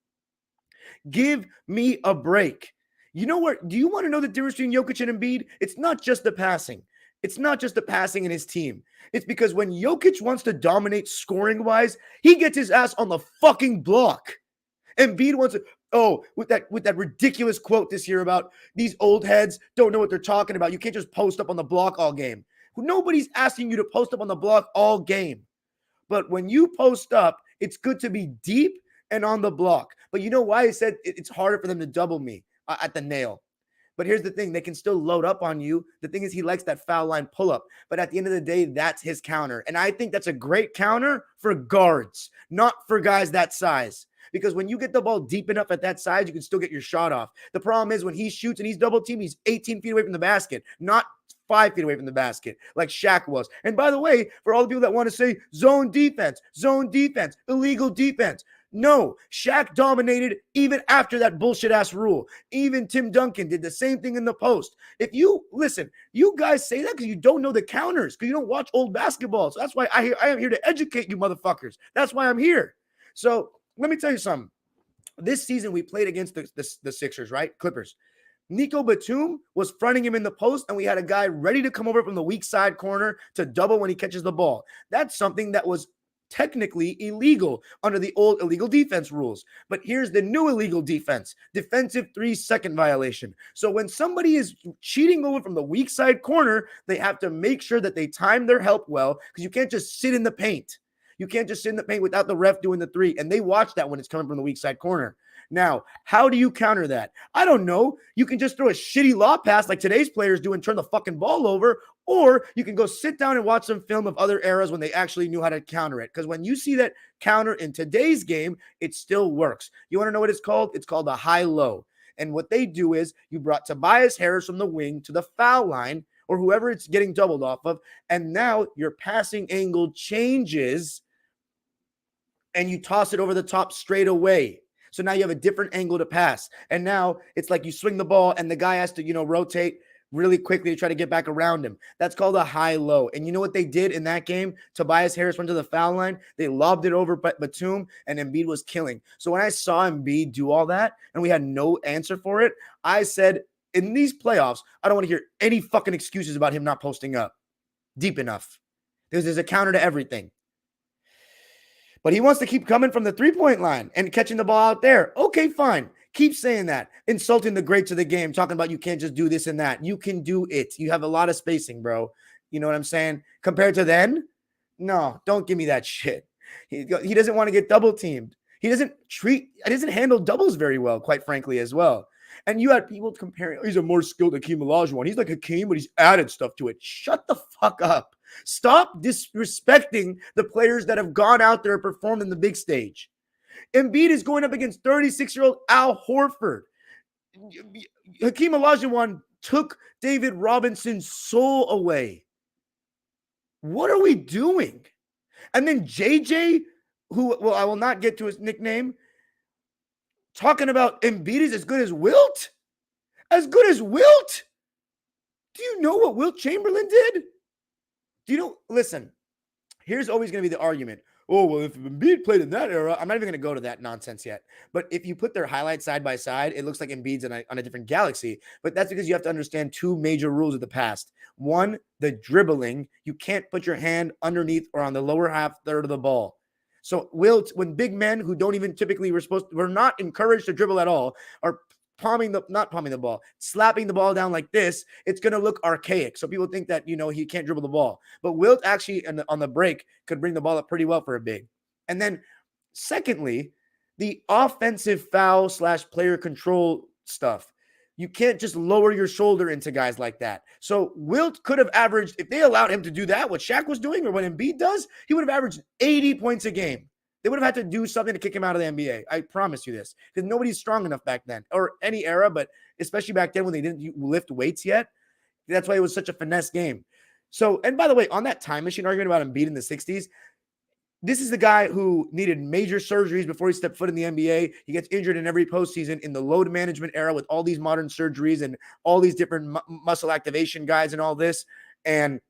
Give me a break. You know what? Do you want to know the difference between Jokic and Embiid? It's not just the passing. It's not just the passing in his team. It's because when Jokic wants to dominate scoring-wise, he gets his ass on the fucking block. Embiid wants to, with that ridiculous quote this year about these old heads don't know what they're talking about. You can't just post up on the block all game. Nobody's asking you to post up on the block all game. But when you post up, it's good to be deep and on the block. But you know why I said it's harder for them to double me at the nail? But here's the thing. They can still load up on you. The thing is, he likes that foul line pull-up. But at the end of the day, that's his counter. And I think that's a great counter for guards, not for guys that size. Because when you get the ball deep enough at that size, you can still get your shot off. The problem is when he shoots and he's double-teamed, he's 18 feet away from the basket, not 5 feet away from the basket like Shaq was. And by the way, for all the people that want to say zone defense, illegal defense, no, Shaq dominated even after that bullshit-ass rule. Even Tim Duncan did the same thing in the post. If you, listen, you guys say that because you don't know the counters, because you don't watch old basketball. So that's why I am here to educate you motherfuckers. That's why I'm here. So let me tell you something. This season we played against the Sixers, right? Clippers. Nico Batum was fronting him in the post, and we had a guy ready to come over from the weak side corner to double when he catches the ball. That's something that was technically illegal under the old illegal defense rules. But here's the new illegal defense, defensive 3-second violation. So when somebody is cheating over from the weak side corner, they have to make sure that they time their help well, because you can't just sit in the paint. You can't just sit in the paint without the ref doing the three. And they watch that when it's coming from the weak side corner. Now, how do you counter that? I don't know. You can just throw a shitty lob pass like today's players do and turn the fucking ball over, or you can go sit down and watch some film of other eras when they actually knew how to counter it. Because when you see that counter in today's game, it still works. You want to know what it's called? It's called a high-low. And what they do is you brought Tobias Harris from the wing to the foul line, or whoever it's getting doubled off of, and now your passing angle changes and you toss it over the top straight away. So now you have a different angle to pass. And now it's like you swing the ball and the guy has to, rotate really quickly to try to get back around him. That's called a high-low. And you know what they did in that game? Tobias Harris went to the foul line. They lobbed it over Batum, and Embiid was killing. So when I saw Embiid do all that and we had no answer for it, I said, in these playoffs, I don't want to hear any fucking excuses about him not posting up deep enough. There's a counter to everything. But he wants to keep coming from the three-point line and catching the ball out there. Okay, fine. Keep saying that. Insulting the greats of the game, talking about you can't just do this and that. You can do it. You have a lot of spacing, bro. You know what I'm saying? Compared to then? No, don't give me that shit. He doesn't want to get double-teamed. He doesn't handle doubles very well, quite frankly, as well. And you had people comparing, he's a more skilled Hakeem Olajuwon. He's like Hakeem, but he's added stuff to it. Shut the fuck up. Stop disrespecting the players that have gone out there and performed in the big stage. Embiid is going up against 36-year-old Al Horford. Hakeem Olajuwon took David Robinson's soul away. What are we doing? And then JJ, I will not get to his nickname, talking about Embiid is as good as Wilt? As good as Wilt? Do you know what Wilt Chamberlain did? Listen, here's always going to be the argument. Oh, well, if Embiid played in that era, I'm not even going to go to that nonsense yet. But if you put their highlights side by side, it looks like Embiid's on a different galaxy. But that's because you have to understand two major rules of the past. One, the dribbling. You can't put your hand underneath or on the lower half third of the ball. So when big men who don't even typically we're not encouraged to dribble at all, are slapping the ball down like this, it's going to look archaic. So people think that, he can't dribble the ball. But Wilt actually on the break could bring the ball up pretty well for a big. And then secondly, the offensive foul / player control stuff. You can't just lower your shoulder into guys like that. So Wilt could have averaged, if they allowed him to do that, what Shaq was doing or what Embiid does, he would have averaged 80 points a game. They would have had to do something to kick him out of the NBA. I promise you this. Because nobody's strong enough back then. Or any era, but especially back then when they didn't lift weights yet. That's why it was such a finesse game. So, and by the way, on that time machine argument about Embiid in the 60s, This is the guy who needed major surgeries before he stepped foot in the NBA. He gets injured in every postseason in the load management era with all these modern surgeries and all these different muscle activation guys and all this. And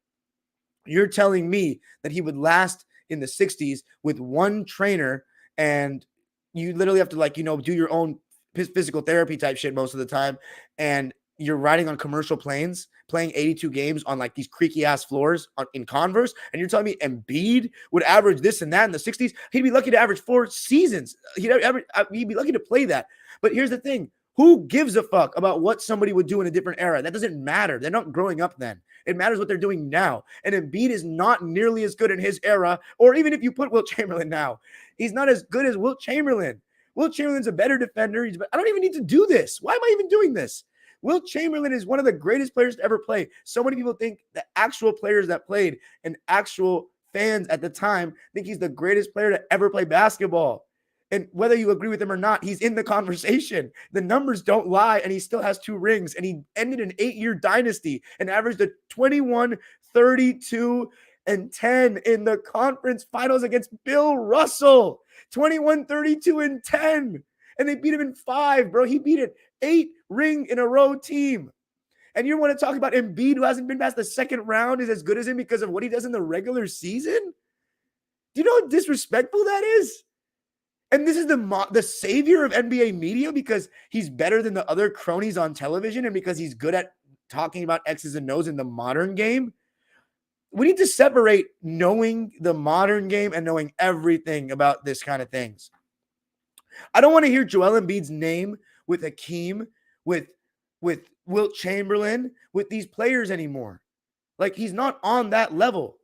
you're telling me that he would last in the 60s with one trainer, and you literally have to do your own physical therapy type shit most of the time, and you're riding on commercial planes, playing 82 games on like these creaky ass floors in Converse, and you're telling me Embiid would average this and that in the 60s? He'd be lucky to average 4 seasons. He'd be lucky to play that. But here's the thing. Who gives a fuck about what somebody would do in a different era? That doesn't matter. They're not growing up then. It matters what they're doing now. And Embiid is not nearly as good in his era, or even if you put Wilt Chamberlain now, he's not as good as Wilt Chamberlain. Wilt Chamberlain's a better defender. I don't even need to do this. Why am I even doing this? Wilt Chamberlain is one of the greatest players to ever play. So many people think the actual players that played and actual fans at the time think he's the greatest player to ever play basketball. And whether you agree with him or not, he's in the conversation. The numbers don't lie, and he still has 2 rings, and he ended an 8-year dynasty and averaged a 21, 32, and 10 in the conference finals against Bill Russell. 21, 32, and 10. And they beat him in 5, bro. He beat an 8-ring-in-a-row team. And you want to talk about Embiid, who hasn't been past the second round, is as good as him because of what he does in the regular season? Do you know how disrespectful that is? And this is the savior of NBA media because he's better than the other cronies on television and because he's good at talking about X's and O's in the modern game. We need to separate knowing the modern game and knowing everything about this kind of things. I don't want to hear Joel Embiid's name with Hakeem, with Wilt Chamberlain, with these players anymore. Like, he's not on that level.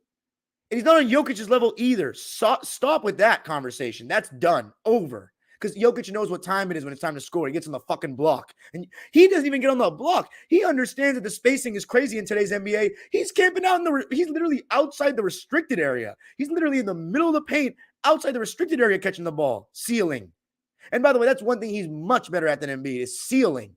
And he's not on Jokic's level either. Stop with that conversation. That's done. Over. Because Jokic knows what time it is when it's time to score. He gets on the fucking block. And he doesn't even get on the block. He understands that the spacing is crazy in today's NBA. He's camping out he's literally outside the restricted area. He's literally in the middle of the paint, outside the restricted area, catching the ball, sealing. And by the way, that's one thing he's much better at than Embiid is sealing.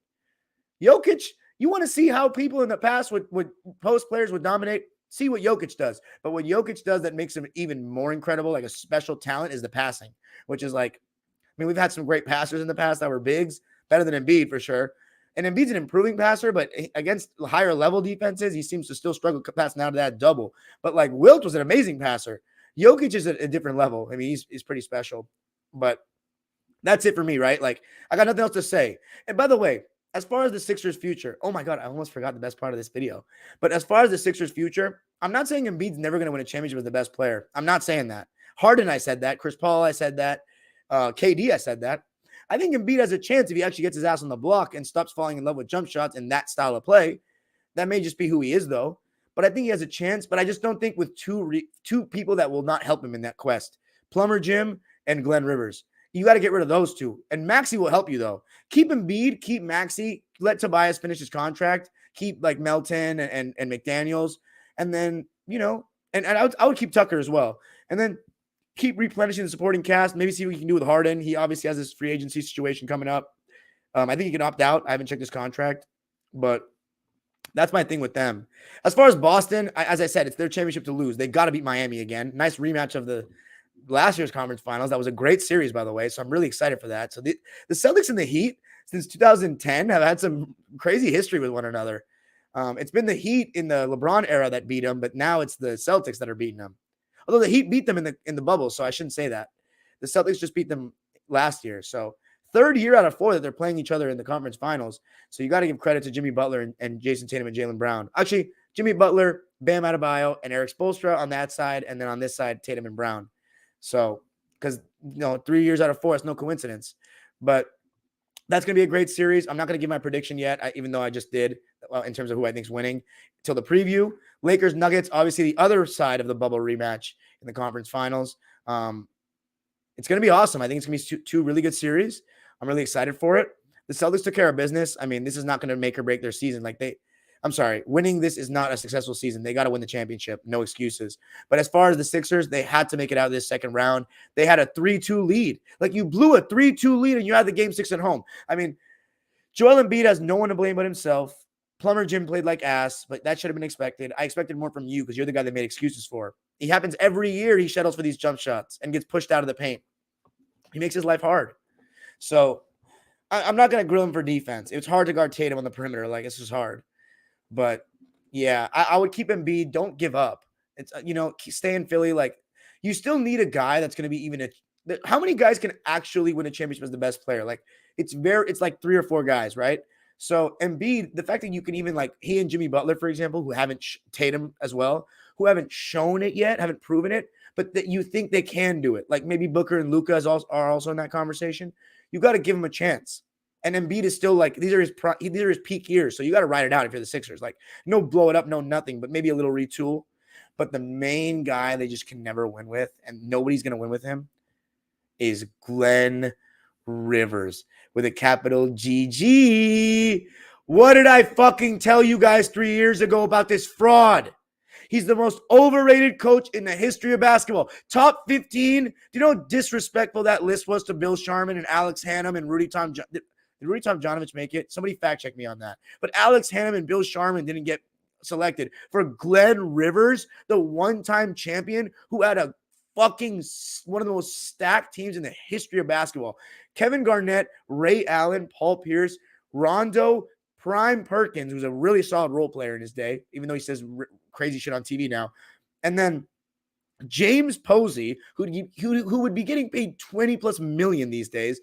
Jokic, you want to see how people in the past would post players would dominate? See what Jokic does. But what Jokic does that makes him even more incredible, like a special talent, is the passing, which is like, I mean, we've had some great passers in the past that were bigs, better than Embiid for sure. And Embiid's an improving passer, but against higher level defenses, he seems to still struggle passing out of that double. But like Wilt was an amazing passer. Jokic is at a different level. I mean, he's pretty special. But that's it for me, right? Like, I got nothing else to say. And by the way, as far as the Sixers' future, oh my God, I almost forgot the best part of this video. But as far as the Sixers' future, I'm not saying Embiid's never going to win a championship as the best player. I'm not saying that. Harden, I said that. Chris Paul, I said that. KD, I said that. I think Embiid has a chance if he actually gets his ass on the block and stops falling in love with jump shots and that style of play. That may just be who he is, though. But I think he has a chance. But I just don't think with two people that will not help him in that quest. Plumber Jim and Glenn Rivers. You got to get rid of those two. And Maxey will help you, though. Keep Embiid, keep Maxey, let Tobias finish his contract, keep like Melton and McDaniels. And then, and I would keep Tucker as well. And then keep replenishing the supporting cast. Maybe see what you can do with Harden. He obviously has this free agency situation coming up. I think he can opt out. I haven't checked his contract. But that's my thing with them. As far as Boston, as I said, it's their championship to lose. They got to beat Miami again. Nice rematch of the last year's conference finals. That was a great series, by the way. So I'm really excited for that. So the Celtics and the Heat since 2010 have had some crazy history with one another. It's been the Heat in the LeBron era that beat them, but now it's the Celtics that are beating them. Although the Heat beat them in the bubble, so I shouldn't say that. The Celtics just beat them last year. So 3rd year out of 4 that they're playing each other in the conference finals. So you got to give credit to Jimmy Butler and Jayson Tatum and Jaylen Brown. Actually, Jimmy Butler, Bam Adebayo, and Eric Spoelstra on that side, and then on this side, Tatum and Brown. So, because 3 years out of 4, it's no coincidence. But that's going to be a great series. I'm not going to give my prediction yet, even though I just did in terms of who I think is winning till the preview. Lakers, Nuggets, obviously the other side of the bubble rematch in the conference finals. It's going to be awesome. I think it's going to be two really good series. I'm really excited for it. The Celtics took care of business. I mean, this is not going to make or break their season. Winning this is not a successful season. They got to win the championship. No excuses. But as far as the Sixers, they had to make it out of this second round. They had a 3-2 lead. Like, you blew a 3-2 lead and you had the game 6 at home. I mean, Joel Embiid has no one to blame but himself. Plumber Jim played like ass, but that should have been expected. I expected more from you because you're the guy that made excuses for. He happens every year. He settles for these jump shots and gets pushed out of the paint. He makes his life hard. So I'm not going to grill him for defense. It's hard to guard Tatum on the perimeter. Like, it's just hard. But, yeah, I would keep Embiid. Don't give up. It's, stay in Philly. Like, you still need a guy that's going to be even how many guys can actually win a championship as the best player? Like, it's like 3 or 4 guys, right? So Embiid, the fact that you can even like he and Jimmy Butler, for example, who haven't Tatum as well, who haven't shown it yet, haven't proven it, but that you think they can do it. Like maybe Booker and Luka are also in that conversation. You got to give them a chance. And Embiid is still like these are his peak years, so you got to ride it out if you're the Sixers. Like no blow it up, no nothing, but maybe a little retool. But the main guy they just can never win with, and nobody's gonna win with him, is Glenn Rivers with a capital GG. What did I fucking tell you guys 3 years ago about this fraud? He's the most overrated coach in the history of basketball. Top 15. Do you know how disrespectful that list was to Bill Sharman and Alex Hannum and Rudy Tom? Did Rudy Tomjanovich make it? Somebody fact check me on that. But Alex Hannum and Bill Sharman didn't get selected for Glenn Rivers, the one-time champion who had a fucking one of the most stacked teams in the history of basketball. Kevin Garnett, Ray Allen, Paul Pierce, Rondo, Prime Perkins, who's a really solid role player in his day, even though he says crazy shit on TV now. And then James Posey, who would be getting paid 20 plus million these days.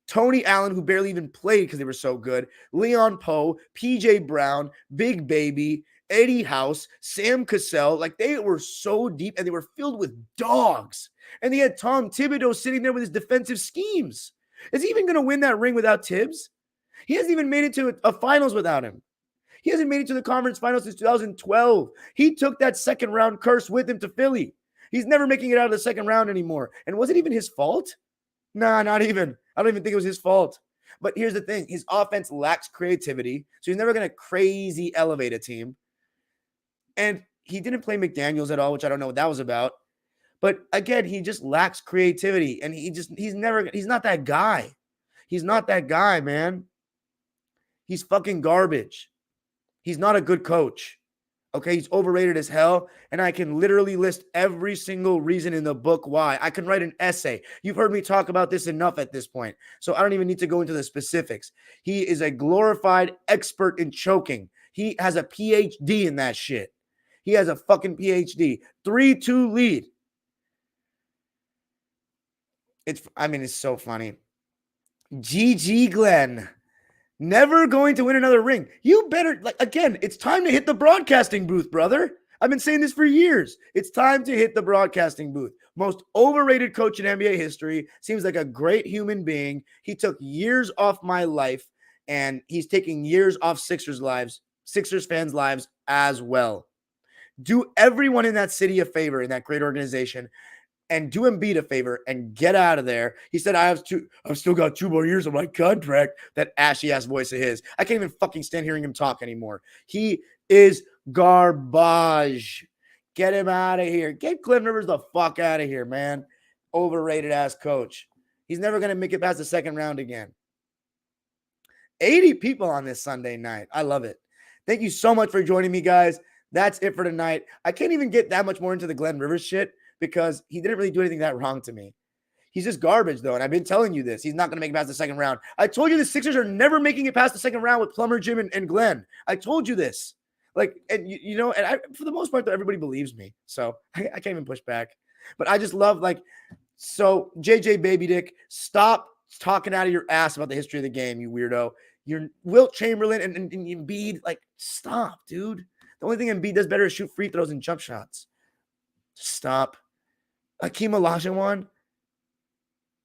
Tony Allen, who barely even played because they were so good. Leon Poe, PJ Brown, Big Baby, Eddie House, Sam Cassell. Like they were so deep and they were filled with dogs. And they had Tom Thibodeau sitting there with his defensive schemes. Is he even going to win that ring without Tibbs? He hasn't even made it to a finals without him. He hasn't made it to the conference finals since 2012. He took that second round curse with him to Philly. He's never making it out of the second round anymore. And was it even his fault? Nah, not even. I don't even think it was his fault. But here's the thing. His offense lacks creativity, so he's never going to crazy elevate a team. And he didn't play McDaniels at all, which I don't know what that was about. But again, he just lacks creativity, and he's not that guy. He's not that guy, man. He's fucking garbage. He's not a good coach. Okay, he's overrated as hell, and I can literally list every single reason in the book why. I can write an essay. You've heard me talk about this enough at this point, so I don't even need to go into the specifics. He is a glorified expert in choking. He has a PhD in that shit. He has a fucking PhD. 3-2 lead. It's so funny. GG Glenn. Never going to win another ring. You better, again, it's time to hit the broadcasting booth, brother. I've been saying this for years. It's time to hit the broadcasting booth. Most overrated coach in NBA history. Seems like a great human being. He took years off my life, and he's taking years off Sixers fans' lives as well. Do everyone in that city a favor, in that great organization, and do Embiid a favor and get out of there. He said, I've still got 2 more years on my contract. That ashy-ass voice of his. I can't even fucking stand hearing him talk anymore. He is garbage. Get him out of here. Get Glenn Rivers the fuck out of here, man. Overrated-ass coach. He's never going to make it past the second round again. 80 people on this Sunday night. I love it. Thank you so much for joining me, guys. That's it for tonight. I can't even get that much more into the Glenn Rivers shit, because he didn't really do anything that wrong to me. He's just garbage, though, and I've been telling you this. He's not going to make it past the second round. I told you the Sixers are never making it past the second round with Plummer, Jim, and Glenn. I told you this. For the most part, though, everybody believes me, so I can't even push back. But I just love, so JJ Baby Dick, stop talking out of your ass about the history of the game, you weirdo. You're Wilt Chamberlain and Embiid, stop, dude. The only thing Embiid does better is shoot free throws and jump shots. Stop. Hakeem Olajuwon.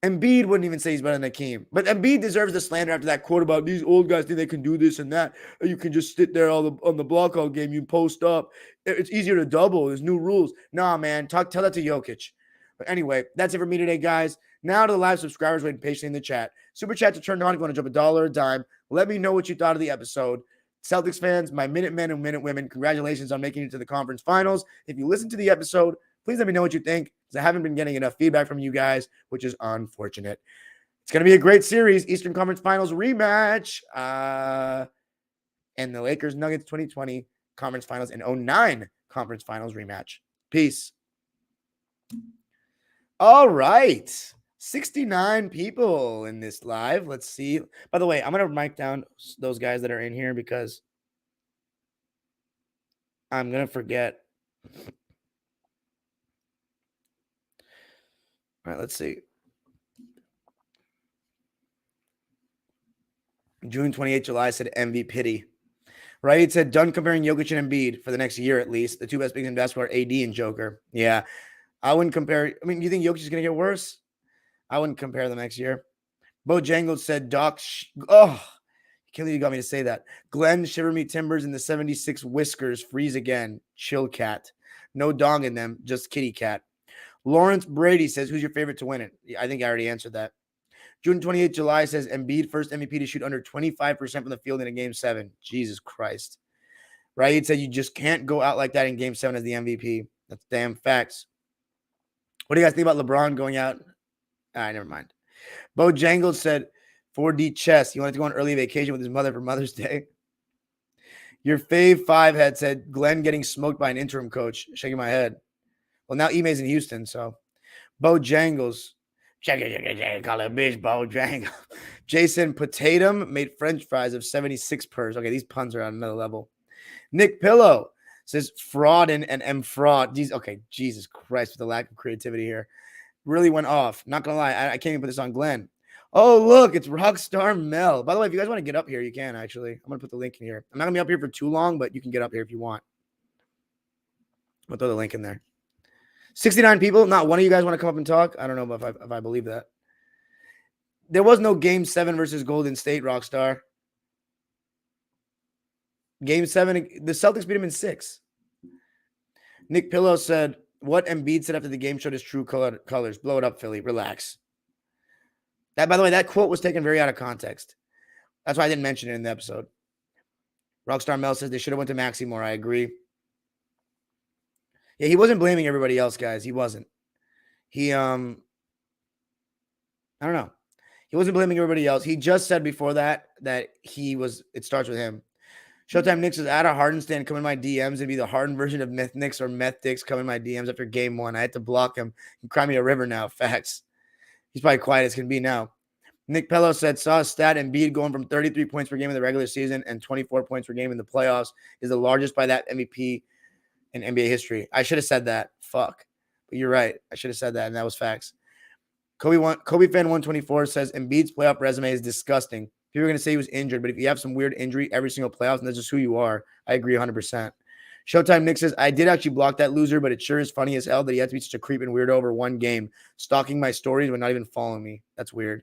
Embiid wouldn't even say he's better than Hakeem. But Embiid deserves the slander after that quote about these old guys think they can do this and that. You can just sit there on the block all game. You post up. It's easier to double. There's new rules. Nah, man. Tell that to Jokic. But anyway, that's it for me today, guys. Now to the live subscribers waiting patiently in the chat. Super chats are turned on if you want to drop $1 or a dime. Let me know what you thought of the episode. Celtics fans, my Minutemen and Minutewomen, congratulations on making it to the conference finals. If you listen to the episode, please let me know what you think, because I haven't been getting enough feedback from you guys, which is unfortunate. It's going to be a great series. Eastern Conference Finals rematch. And the Lakers Nuggets 2020 Conference Finals and 09 Conference Finals rematch. Peace. All right. 69 people in this live. Let's see. By the way, I'm going to mic down those guys that are in here because I'm going to forget. All right, let's see. June 28th, July said MV pity. Right? It said done comparing Jokic and Embiid for the next year at least. The two best bigs in basketball are AD and Joker. Yeah. I wouldn't compare. I mean, you think Jokic is going to get worse? I wouldn't compare them next year. Bojangles said Doc. Kelly got me to say that. Glenn, Shiver Me Timbers, and the 76 Whiskers freeze again. Chill cat. No dong in them, just kitty cat. Lawrence Brady says, who's your favorite to win it? I think I already answered that. June 28th, July says Embiid, first MVP to shoot under 25% from the field in a game 7. Jesus Christ. Right? He said you just can't go out like that in game 7 as the MVP. That's damn facts. What do you guys think about LeBron going out? Never mind. Bojangles said 4D chess. He wanted to go on early vacation with his mother for Mother's Day. Your fave 5 had said Glenn getting smoked by an interim coach. Shaking my head. Well, now Ime's in Houston, so. Bojangles. Call it bitch, Bojangles. Jayson Tatum made French fries of 76 pers. Okay, these puns are on another level. Nick Pillow says fraud and M fraud. Okay, Jesus Christ, with the lack of creativity here. Really went off. Not gonna lie, I can't even put this on Glenn. Oh, look, it's Rockstar Mel. By the way, if you guys want to get up here, you can actually. I'm gonna put the link in here. I'm not gonna be up here for too long, but you can get up here if you want. I'll throw the link in there. 69 people. Not one of you guys want to come up and talk. I don't know if I believe that. There was no game 7 versus Golden State, Rockstar. Game 7, the Celtics beat him in 6. Nick Pillow said, what Embiid said after the game showed his true colors. Blow it up, Philly. Relax. That, by the way, that quote was taken very out of context. That's why I didn't mention it in the episode. Rockstar Mel says they should have went to Maxey more. I agree. Yeah, he wasn't blaming everybody else, guys. He wasn't. I don't know. He wasn't blaming everybody else. He just said before that it starts with him. Showtime Knicks is at a Harden stand, come in my DMs and be the Harden version of Meth Knicks or Meth Dicks come in my DMs after game 1. I had to block him. He cry me a river now. Facts. He's probably quiet as can be now. Nick Pello said, saw a stat Embiid going from 33 points per game in the regular season and 24 points per game in the playoffs is the largest by that MVP in NBA history. I should have said that. Fuck. But you're right. I should have said that, and that was facts. Kobe fan 124 says Embiid's playoff resume is disgusting. People are going to say he was injured, but if you have some weird injury every single playoff, and that's just who you are, I agree 100%. Showtime Nick says, I did actually block that loser, but it sure is funny as hell that he had to be such a creeping weirdo over one game, stalking my stories but not even following me. That's weird.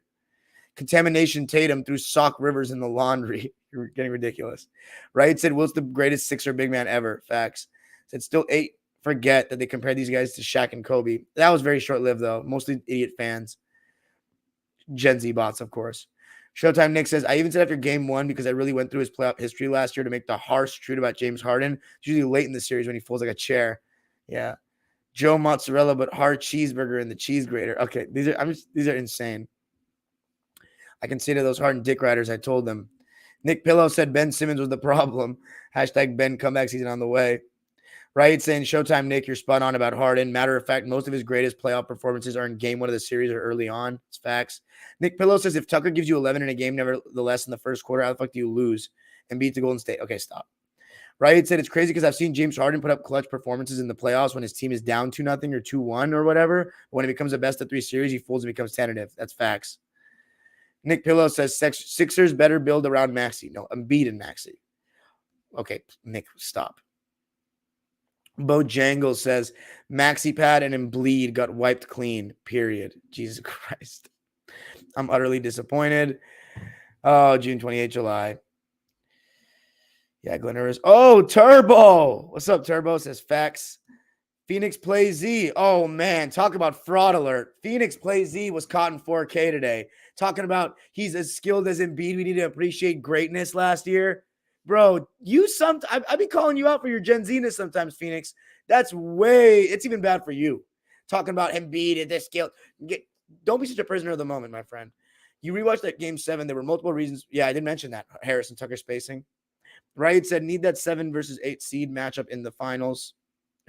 Contamination Tatum threw sock rivers in the laundry. You're getting ridiculous. Right? Said, Will's the greatest Sixer big man ever. Facts. Said, still 8. Forget that they compared these guys to Shaq and Kobe. That was very short-lived, though. Mostly idiot fans. Gen Z bots, of course. Showtime Nick says, I even said after game 1 because I really went through his playoff history last year to make the harsh truth about James Harden. It's usually late in the series when he folds like a chair. Yeah. Joe Mozzarella, but hard cheeseburger in the cheese grater. Okay, these are insane. I can say to those Harden dick riders, I told them. Nick Pillow said Ben Simmons was the problem. Hashtag Ben comeback season on the way. Right, saying Showtime Nick, you're spot on about Harden. Matter of fact, most of his greatest playoff performances are in game 1 of the series or early on. It's facts. Nick Pillow says if Tucker gives you 11 in a game, nevertheless in the first quarter, how the fuck do you lose and beat the Golden State? Okay, stop. Right, said it's crazy because I've seen James Harden put up clutch performances in the playoffs when his team is down 2-0 or 2-1 or whatever. But when it becomes a best of 3 series, he folds and becomes tentative. That's facts. Nick Pillow says Sixers better build around Maxey. No, Embiid and Maxey. Okay, Nick, stop. Bojangles says Maxi Pad and Embiid got wiped clean. Period. Jesus Christ. I'm utterly disappointed. Oh, June 28th, July. Yeah, Glenn Harris. Oh, Turbo. What's up, Turbo? Says facts. Phoenix Play Z. Oh, man. Talk about fraud alert. Phoenix Play Z was caught in 4K today. Talking about he's as skilled as Embiid. We need to appreciate greatness last year. Bro, I be calling you out for your Gen Z-ness sometimes, Phoenix. It's even bad for you. Talking about Embiid and this skill. Don't be such a prisoner of the moment, my friend. You rewatched that game 7. There were multiple reasons. Yeah, I didn't mention that. Harris and Tucker spacing. Right? Said need that 7 versus 8 seed matchup in the finals.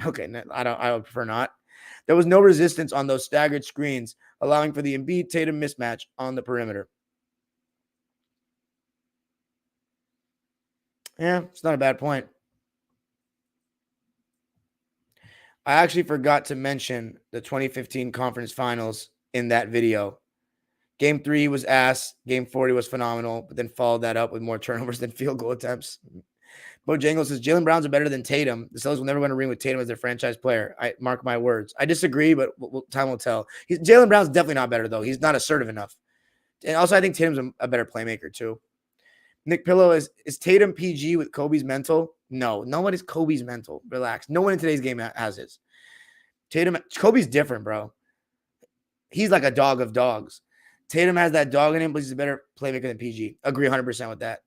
Okay, I would prefer not. There was no resistance on those staggered screens, allowing for the Embiid-Tatum mismatch on the perimeter. Yeah, it's not a bad point. I actually forgot to mention the 2015 conference finals in that video. Game 3 was ass. Game 40 was phenomenal, but then followed that up with more turnovers than field goal attempts. Bojangles says Jaylen Browns are better than Tatum. The Celtics will never win a ring with Tatum as their franchise player. I mark my words. I disagree, but time will tell. Jaylen Brown's definitely not better, though. He's not assertive enough. And also, I think Tatum's a better playmaker, too. Nick Pillow is Tatum PG with Kobe's mental? No, nobody's Kobe's mental. Relax. No one in today's game has his. Kobe's different, bro. He's like a dog of dogs. Tatum has that dog in him, but he's a better playmaker than PG. Agree 100% with that.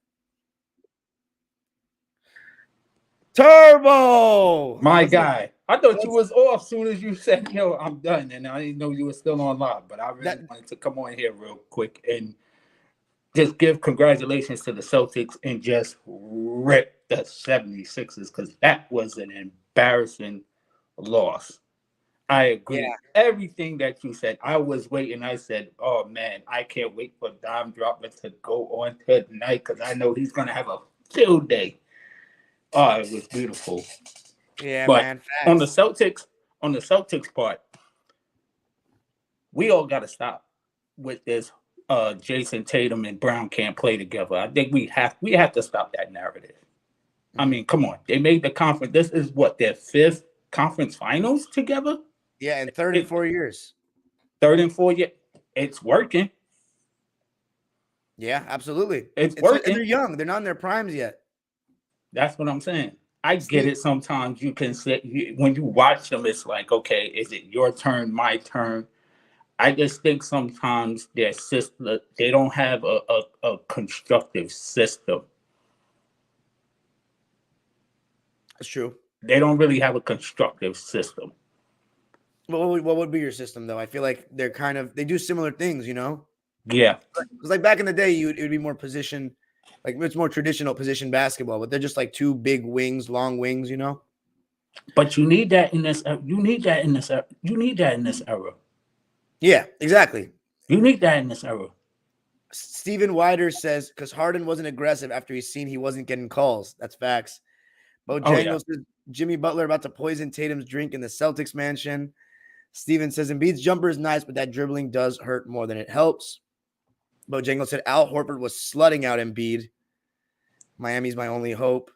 Turbo! My guy. I thought you was off as soon as you said, yo, I'm done. And I didn't know you were still on live, but I really wanted to come on here real quick and just give congratulations to the Celtics and just rip the 76ers because that was an embarrassing loss. I agree. Yeah. Everything that you said. I was waiting. I said, oh, man, I can't wait for Dime Dropper to go on tonight because I know he's going to have a field day. Oh, it was beautiful. Yeah, but man. On the Celtics part, we all got to stop with this. Jayson, Tatum, and Brown can't play together. I think we have to stop that narrative. Mm-hmm. I mean, come on. They made the conference. This is what, their 5th conference finals together? Yeah, in 3rd and 4 years. 3rd and 4 years. It's working. Yeah, absolutely. It's working. And they're young. They're not in their primes yet. That's what I'm saying. I get it. Sometimes you can say, when you watch them, it's like, okay, is it your turn, my turn? I just think sometimes their system, they don't have a constructive system. That's true. They don't really have a constructive system. What would be your system, though? I feel like they do similar things, you know? Yeah. Because like back in the day, it would be more position, like it's more traditional position basketball, but they're just like 2 big wings, long wings, you know? But you need that in this. You need that in this era. Yeah, exactly. You need that in this era. Steven Wider says, because Harden wasn't aggressive after he's seen he wasn't getting calls. That's facts. Bojangles says, Jimmy Butler about to poison Tatum's drink in the Celtics mansion. Steven says, Embiid's jumper is nice, but that dribbling does hurt more than it helps. Bojangles said, Al Horford was slutting out Embiid. Miami's my only hope.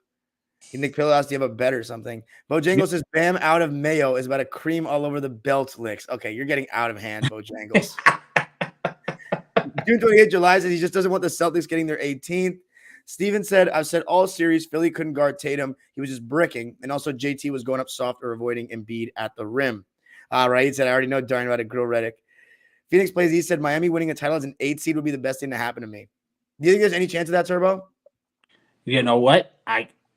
Nick Pillow asked, do you have a bet or something? Bojangles says, Bam out of Mayo is about to cream all over the belt licks. Okay, you're getting out of hand, Bojangles. June 28th, July says he just doesn't want the Celtics getting their 18th. Steven said, I've said all series, Philly couldn't guard Tatum. He was just bricking. And also JT was going up soft or avoiding Embiid at the rim. Right. He said, I already know Darren about to grill Reddick. Phoenix plays. He said, Miami winning a title as an 8 seed would be the best thing to happen to me. Do you think there's any chance of that, Turbo? You know what?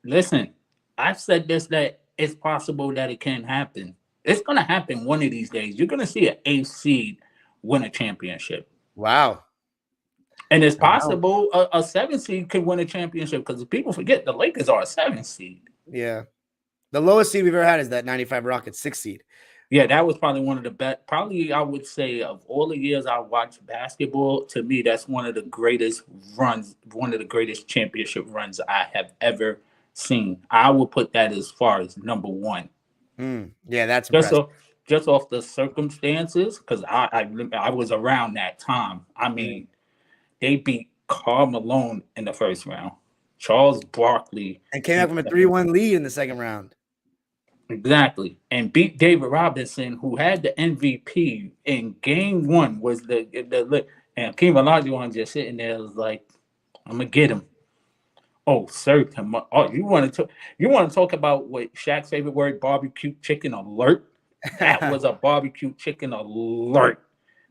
Listen, I've said this, that it's possible that it can happen. It's going to happen one of these days. You're going to see an 8 seed win a championship. Wow. And it's possible a 7 seed could win a championship because people forget the Lakers are a 7 seed. Yeah. The lowest seed we've ever had is that 95 Rockets 6 seed. Yeah, that was probably one of the best. Probably, I would say, of all the years I watched basketball, to me, that's one of the greatest runs, one of the greatest championship runs I have ever seen. I would put that as far as number 1. Yeah, that's impressive. Just off the circumstances, because I was around that time. I mean, they beat Karl Malone in the first round, Charles Barkley, and came out from a 3-1 lead in the second round. Exactly, and beat David Robinson, who had the MVP in Game 1. Was the and Hakeem Olajuwon just sitting there was like, "I'm gonna get him." Oh, served him. Oh, you want to talk about what Shaq's favorite word, barbecue chicken alert? That was a barbecue chicken alert,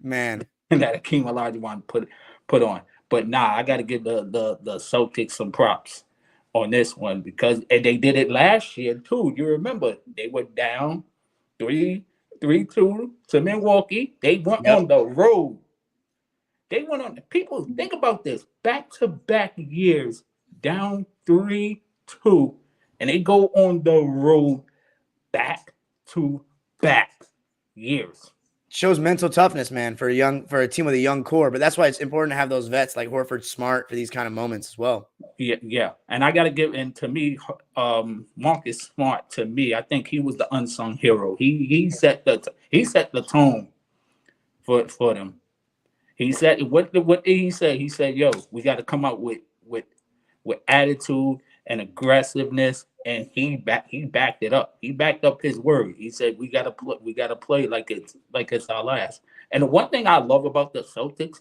man. That Hakeem Olajuwon put on. But nah, I got to give the Celtics some props on this one because they did it last year too. You remember they were down 3-2 to Milwaukee. They went on the road. They went on. People think about this: back-to-back years down 3-2, and they go on the road back-to-back years. Shows mental toughness, man, for a team with a young core. But that's why it's important to have those vets like Horford, Smart for these kind of moments as well. Yeah. And I got to give, and to me, Marcus Smart, to me, I think he was the unsung hero. He set the tone for them. He said what did he say? He said, "Yo, we got to come out with attitude and aggressiveness," and he backed it up. He backed up his word. He said, "We got to play like it's our last." And the one thing I love about the Celtics,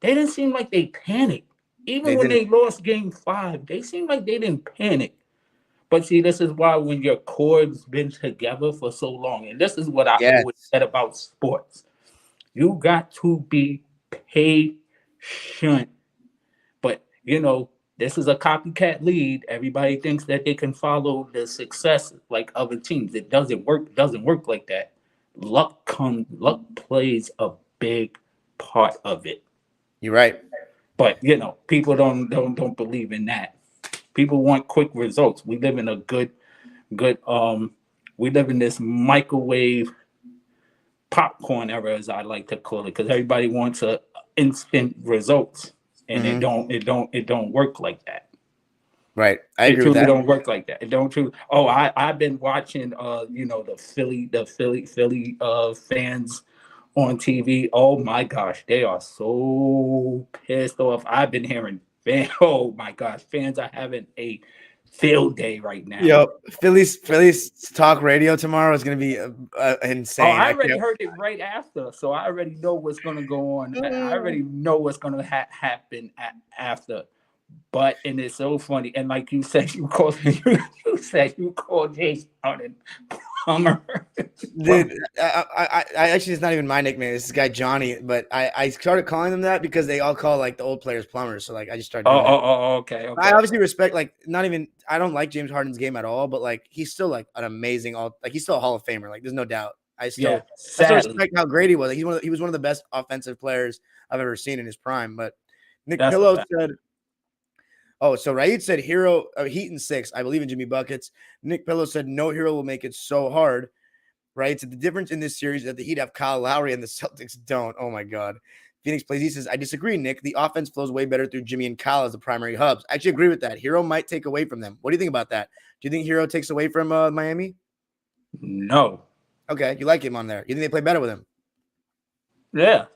they didn't seem like they panicked. Even when they lost Game 5, they seemed like they didn't panic. But see, this is why when your core's been together for so long, and this is what I always said about sports. You got to be patient. But, this is a copycat league. Everybody thinks that they can follow the success like other teams. It doesn't work like that. Luck plays a big part of it. You're right. But, people don't believe in that. People want quick results. We live in a good we live in this microwave popcorn era, as I like to call it, because everybody wants instant results, and it don't work like that. Right, I agree with that. It don't work like that. It don't truly. Oh, I've been watching, the Philly fans on TV. Oh my gosh, they are so pissed off. I've been hearing, oh my gosh, fans are having a field day right now. Yep, Philly's talk radio tomorrow is going to be insane. Oh, I already heard it right after, so I already know what's going to go on. I already know what's going to happen after. But and it's so funny, and like you said, you called Jayson Harden Plumber. Dude, I actually, it's not even my nickname. It's this guy Johnny, but I started calling them that because they all call like the old players plumbers. So like I just started. Okay. I obviously respect I don't like James Harden's game at all, but like he's still like an amazing he's still a Hall of Famer. Like there's no doubt. I still respect how great he was. Like, he was one of the best offensive players I've ever seen in his prime. But Nick Pillow said. Oh, so Raid said Hero Heat in 6. I believe in Jimmy Buckets. Nick Pillow said no hero will make it so hard. Right? So the difference in this series is that the Heat have Kyle Lowry and the Celtics don't. Oh my God. Phoenix plays. He says, I disagree, Nick. The offense flows way better through Jimmy and Kyle as the primary hubs. I actually agree with that. Hero might take away from them. What do you think about that? Do you think Hero takes away from Miami? No. Okay, you like him on there. You think they play better with him? Yeah,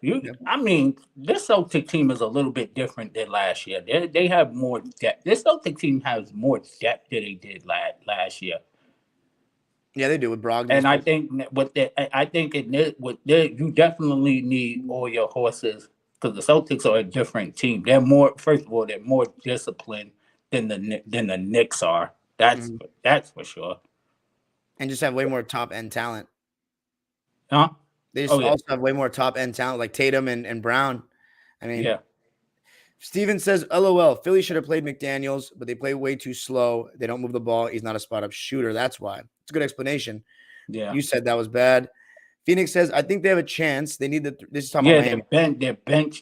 I mean, this Celtic team is a little bit different than last year. They have more depth. This Celtic team has more depth than they did last year. Yeah, they do with Brogdon. And I think you definitely need all your horses because the Celtics are a different team. They're more disciplined than the Knicks are. That's for sure. And just have way more top end talent. Huh? They just also have way more top-end talent like Tatum and Brown. I mean, yeah. Steven says, LOL, Philly should have played McDaniels, but they play way too slow. They don't move the ball. He's not a spot-up shooter. That's why. It's a good explanation. Yeah. You said that was bad. Phoenix says, I think they have a chance. They need this is talking about Miami.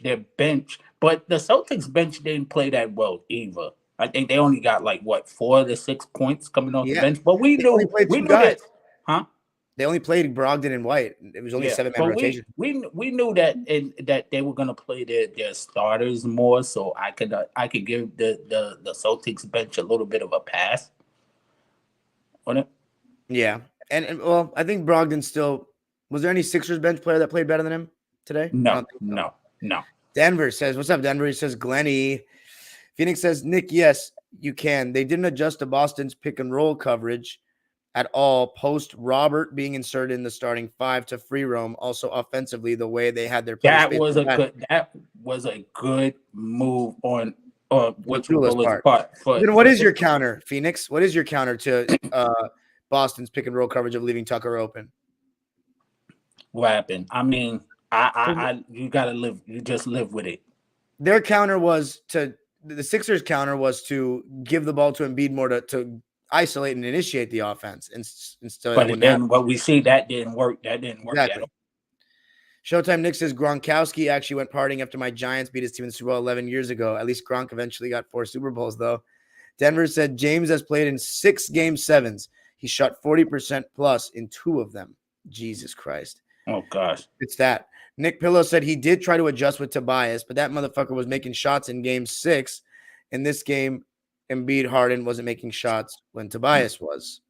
Their bench. But the Celtics bench didn't play that well either. I think they only got 4 to 6 points coming off the bench. But we knew that. Huh? They only played Brogdon and White. It was only 7-man rotation. We knew that they were gonna play their starters more, so I could give the Celtics bench a little bit of a pass on it. Yeah, and well, I think Brogdon still. Was there any Sixers bench player that played better than him today? No. Denver says, "What's up, Denver?" He says, "Glenny." Phoenix says, "Nick, yes, you can. They didn't adjust to Boston's pick and roll coverage at all post Robert being inserted in the starting 5 to free roam. Also offensively, the way they had their that was a good move on which part. What is your counter, Phoenix? What is your counter to Boston's pick and roll coverage of leaving Tucker open? What happened? I mean, you gotta live. You just live with it. Their counter was the Sixers' counter was to give the ball to Embiid more to isolate and initiate the offense. But then what we see, that didn't work. Exactly. At all. Showtime Nick says Gronkowski actually went partying after my Giants beat his team in the Super Bowl 11 years ago. At least Gronk eventually got 4 Super Bowls, though. Denver said James has played in 6 Game 7s. He shot 40% plus in 2 of them. Jesus Christ. Oh, gosh. It's that. Nick Pillow said he did try to adjust with Tobias, but that motherfucker was making shots in game 6. In this game, Embiid Harden wasn't making shots when Tobias was.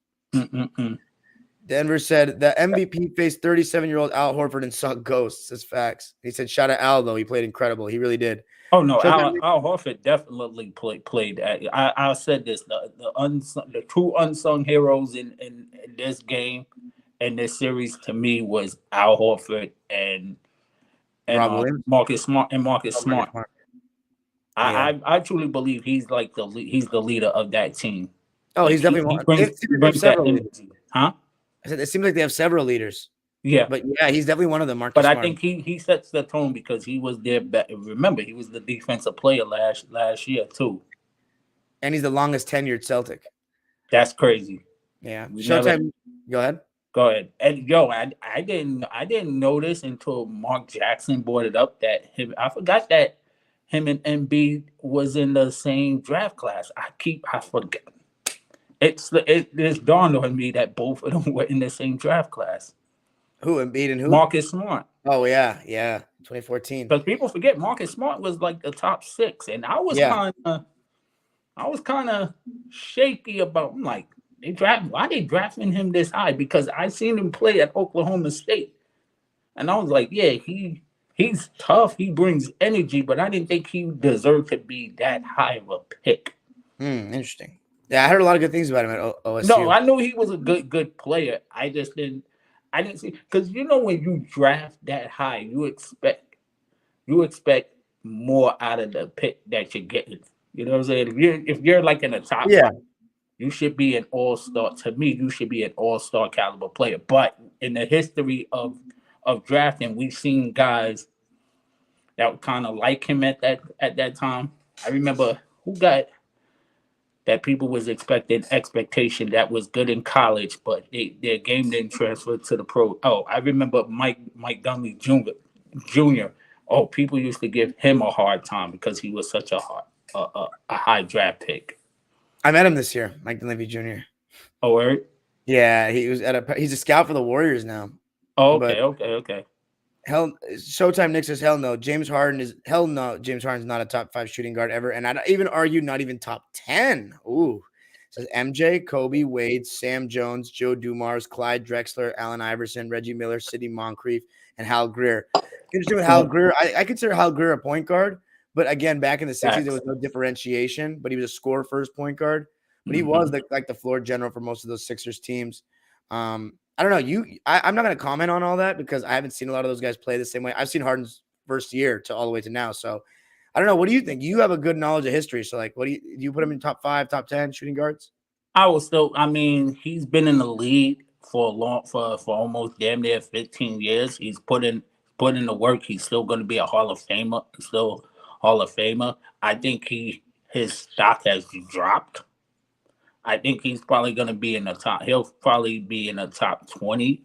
Denver said the MVP faced 37-year-old Al Horford and saw ghosts. That's facts. He said, shout out Al, though. He played incredible. He really did. Oh, no. Al Horford definitely played. I said this. The true unsung heroes in this game and this series to me was Al Horford and Marcus Smart. I truly believe he's like he's the leader of that team. Oh, he's definitely one. He brings several leaders. Huh? I said it seems like they have several leaders. Yeah, but yeah, he's definitely one of them. Marcus but Smart. I think he sets the tone because he was there. Remember, he was the defensive player last year too, and he's the longest tenured Celtic. That's crazy. Yeah. Showtime. Go ahead. Go ahead. And I didn't notice until Mark Jackson brought it up that I forgot that him and Embiid was in the same draft class. I forget. It's dawned on me that both of them were in the same draft class. Who, Embiid and who? Marcus Smart. Oh yeah, 2014. Because people forget Marcus Smart was like the top 6, and I was kind of shaky about. I'm like, why they drafting him this high? Because I seen him play at Oklahoma State, and I was like, yeah, he's tough. He brings energy, but I didn't think he deserved to be that high of a pick. Interesting. Yeah, I heard a lot of good things about him at OSU. No, I knew he was a good player. I didn't see, because when you draft that high, you expect more out of the pick that you're getting. You know what I'm saying? If you're like in the top, you should be an all-star. To me, you should be an all-star caliber player. But in the history of drafting, we've seen guys that were kind of like him at that time. I remember who got that people was expectation that was good in college, but their game didn't transfer to the pro. Oh, I remember Mike Dunleavy Jr. Oh, people used to give him a hard time because he was such a high draft pick. I met him this year, Mike Dunleavy Jr. Oh, word? Yeah, he's a scout for the Warriors now. Oh, okay. Showtime Nick says hell no. James Harden's not a top 5 shooting guard ever, and I'd even argue not even top 10. Ooh, it says MJ, Kobe, Wade, Sam Jones, Joe Dumars, Clyde Drexler, Allen Iverson, Reggie Miller, Sidney Moncrief, and Hal Greer. Interesting with Hal Greer. I consider Hal Greer a point guard, but again, back in the 60s, there was no differentiation. But he was a scorer first point guard. But he was the floor general for most of those Sixers teams. I don't know. I'm not going to comment on all that because I haven't seen a lot of those guys play the same way. I've seen Harden's first year to all the way to now. So I don't know. What do you think? You have a good knowledge of history. So like, do you put him in top 5, top 10 shooting guards? He's been in the league for almost damn near 15 years. He's put in the work. He's still going to be a Hall of Famer. I think his stock has dropped. I think he's probably going to be in the top. He'll probably be in the top 20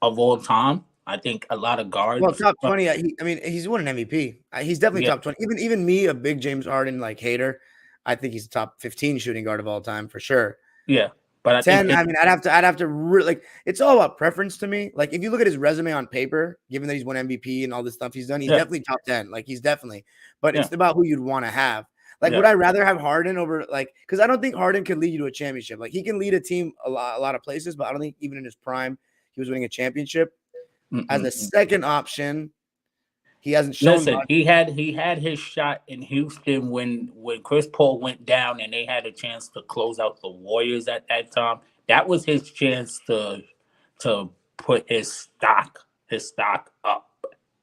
of all time. I think a lot of guards. Well, top 20. He's won an MVP. He's definitely top 20. Even me, a big James Harden hater, I think he's a top 15 shooting guard of all time for sure. Yeah, but 10. I'd have to really it's all about preference to me. Like if you look at his resume on paper, given that he's won MVP and all this stuff he's done, he's definitely top 10. He's definitely. But it's about who you'd want to have. Would I rather have Harden over because I don't think Harden can lead you to a championship. He can lead a team a lot of places, but I don't think even in his prime he was winning a championship. As a second option, he hasn't shown. Listen, he had his shot in Houston when Chris Paul went down and they had a chance to close out the Warriors at that time. That was his chance to put his stock up.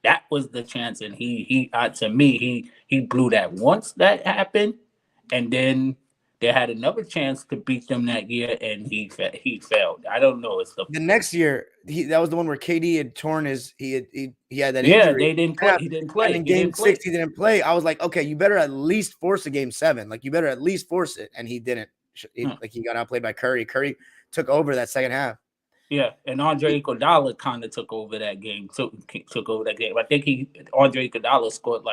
That was the chance, and he to me he blew that once that happened, and then they had another chance to beat them that year, and he failed. I don't know. It's the next year. That was the one where KD had torn his. He had that injury. Yeah, they didn't play. He didn't play. And in game 6, he didn't play. I was like, okay, you better at least force a game 7. You better at least force it, and he didn't. He got outplayed by Curry. Curry took over that second half. Yeah, and Andre Iguodala kind of took over that game. Took over that game. I think Andre Iguodala scored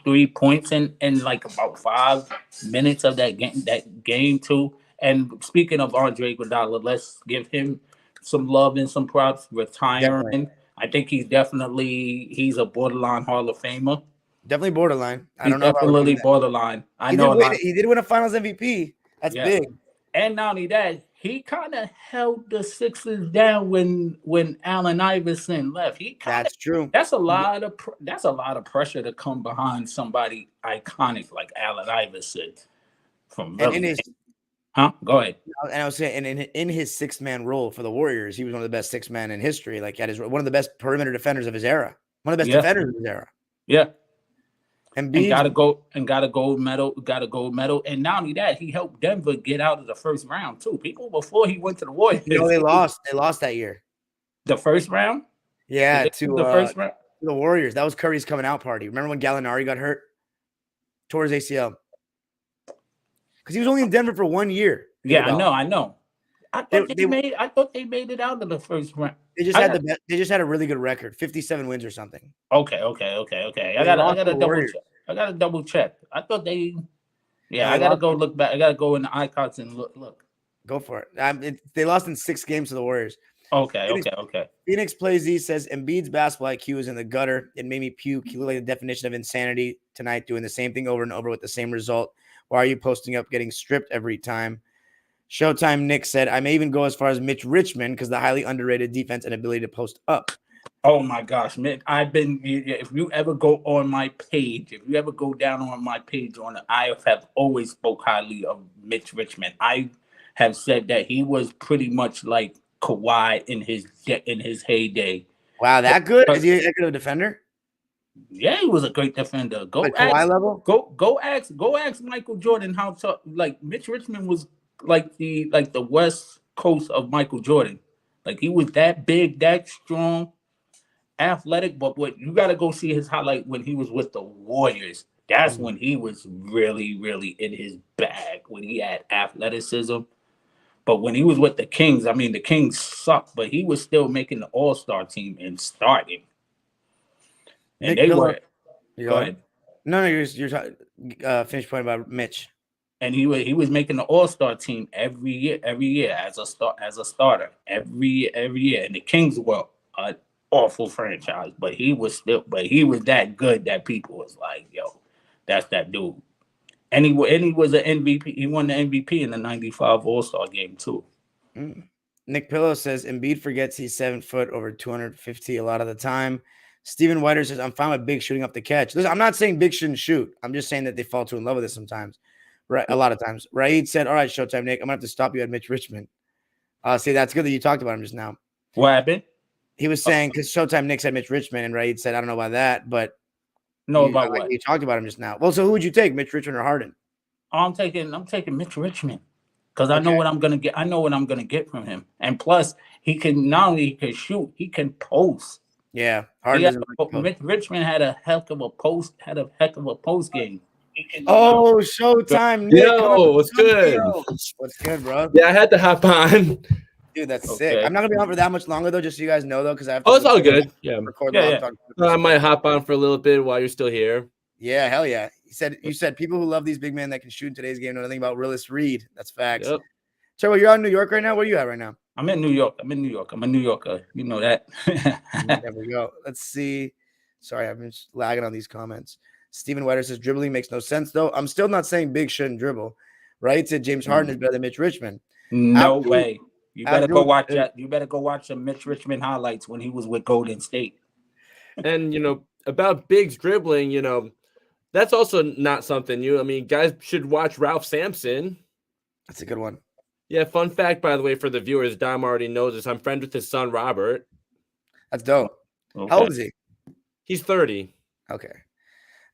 three points in about 5 minutes of that game too. And speaking of Andre Iguodala, let's give him some love and some props. Retiring, Definitely. I think he's a borderline Hall of Famer. Definitely borderline. I He's don't know about definitely borderline. I he know did a win. lot. He did win a Finals MVP. That's Yeah. big. And not only that, he kind of held the Sixers down when Allen Iverson left. That's true. That's a lot of pressure to come behind somebody iconic like Allen Iverson. From And really, Go ahead. and I was saying, and in his 6-man role for the Warriors, he was one of the best 6-man in history. Like one of the best perimeter defenders of his era. One of the best defenders of his era. Yeah. Embiid And got a gold medal. And not only that, he helped Denver get out of the first round too. People before he went to the Warriors. they lost. They lost that year. The first round? Yeah, to the first round. The Warriors. That was Curry's coming out party. Remember when Gallinari got hurt? Tore his ACL. Because he was only in Denver for 1 year. Yeah, I know. I thought they made it out of the first round. They just had a really good record, 57 wins or something. Okay. I gotta double check. I thought they. Yeah, I gotta go look back. I gotta go in the icons and look. Go for it. They lost in 6 games to the Warriors. Okay. Phoenix Plays Z says Embiid's basketball IQ is in the gutter. It made me puke. He looked like the definition of insanity tonight, doing the same thing over and over with the same result. Why are you posting up getting stripped every time? Showtime Nick said, I may even go as far as Mitch Richmond because the highly underrated defense and ability to post up. Oh my gosh, man. If you ever go on my page, if you ever go down on my page I have always spoke highly of Mitch Richmond. I have said that he was pretty much like Kawhi in his heyday. Wow, that good? Is he a good defender? Yeah, he was a great defender. Go ask Michael Jordan how tough. Like Mitch Richmond was like the West Coast of Michael Jordan. Like he was that big, that strong, athletic. But what you got to go see his highlight when he was with the Warriors. That's when he was really, really in his bag. When he had athleticism. But when he was with the Kings, I mean the Kings sucked, but he was still making the All-Star team and starting. And Nick Miller, go ahead. No, you're talking. Finish point about Mitch. And he was making the All-Star team every year as a starter every year. And the Kings were an awful franchise, but he was that good that people was like, yo, that's that dude. And he was an MVP. He won the MVP in the '95 All-Star game too. Nick Pillow says Embiid forgets he's 7 foot over 250 a lot of the time. Stephen Whiter says, I'm fine with Big shooting up the catch. Listen, I'm not saying Big shouldn't shoot. I'm just saying that they fall too in love with it sometimes. Right, a lot of times. Raid said, all right, Showtime Nick, I'm going to have to stop you at Mitch Richmond. See, that's good that you talked about him just now. What happened? He was saying, because Showtime Nick said Mitch Richmond, and Raid said, I don't know about that, but about what? You talked about him just now. Well, so who would you take, Mitch Richmond or Harden? I'm taking Mitch Richmond. Because I know what I'm gonna get. I know what I'm gonna get from him. And plus, he can not only shoot, he can post. Yeah, Mitch Richmond had a heck of a post game. Oh, Showtime, Nick. Yo, what's good? What's good, bro? Yeah, I had to hop on. Dude, that's sick. I'm not gonna be on for that much longer though, just so you guys know though, because I have to. Oh, it's all good. Yeah, I might hop on for a little bit while you're still here. Yeah, hell yeah. You said people who love these big men that can shoot in today's game know nothing about Willis Reed. That's facts. Yep. So you're out in New York right now? Where are you at right now? I'm in New York. I'm a New Yorker. You know that. There we go. Let's see. Sorry, I've been lagging on these comments. Stephen Whiter says dribbling makes no sense, though. I'm still not saying Big shouldn't dribble. Right? Said James Harden is better than Mitch Richmond. No way. You better go watch that. You better go watch some Mitch Richmond highlights when he was with Golden State. And about Big's dribbling, that's also not something new. I mean, guys should watch Ralph Sampson. That's a good one. Yeah, fun fact, by the way, for the viewers, Dom already knows this. I'm friends with his son, Robert. That's dope. Okay. How old is he? He's 30. Okay.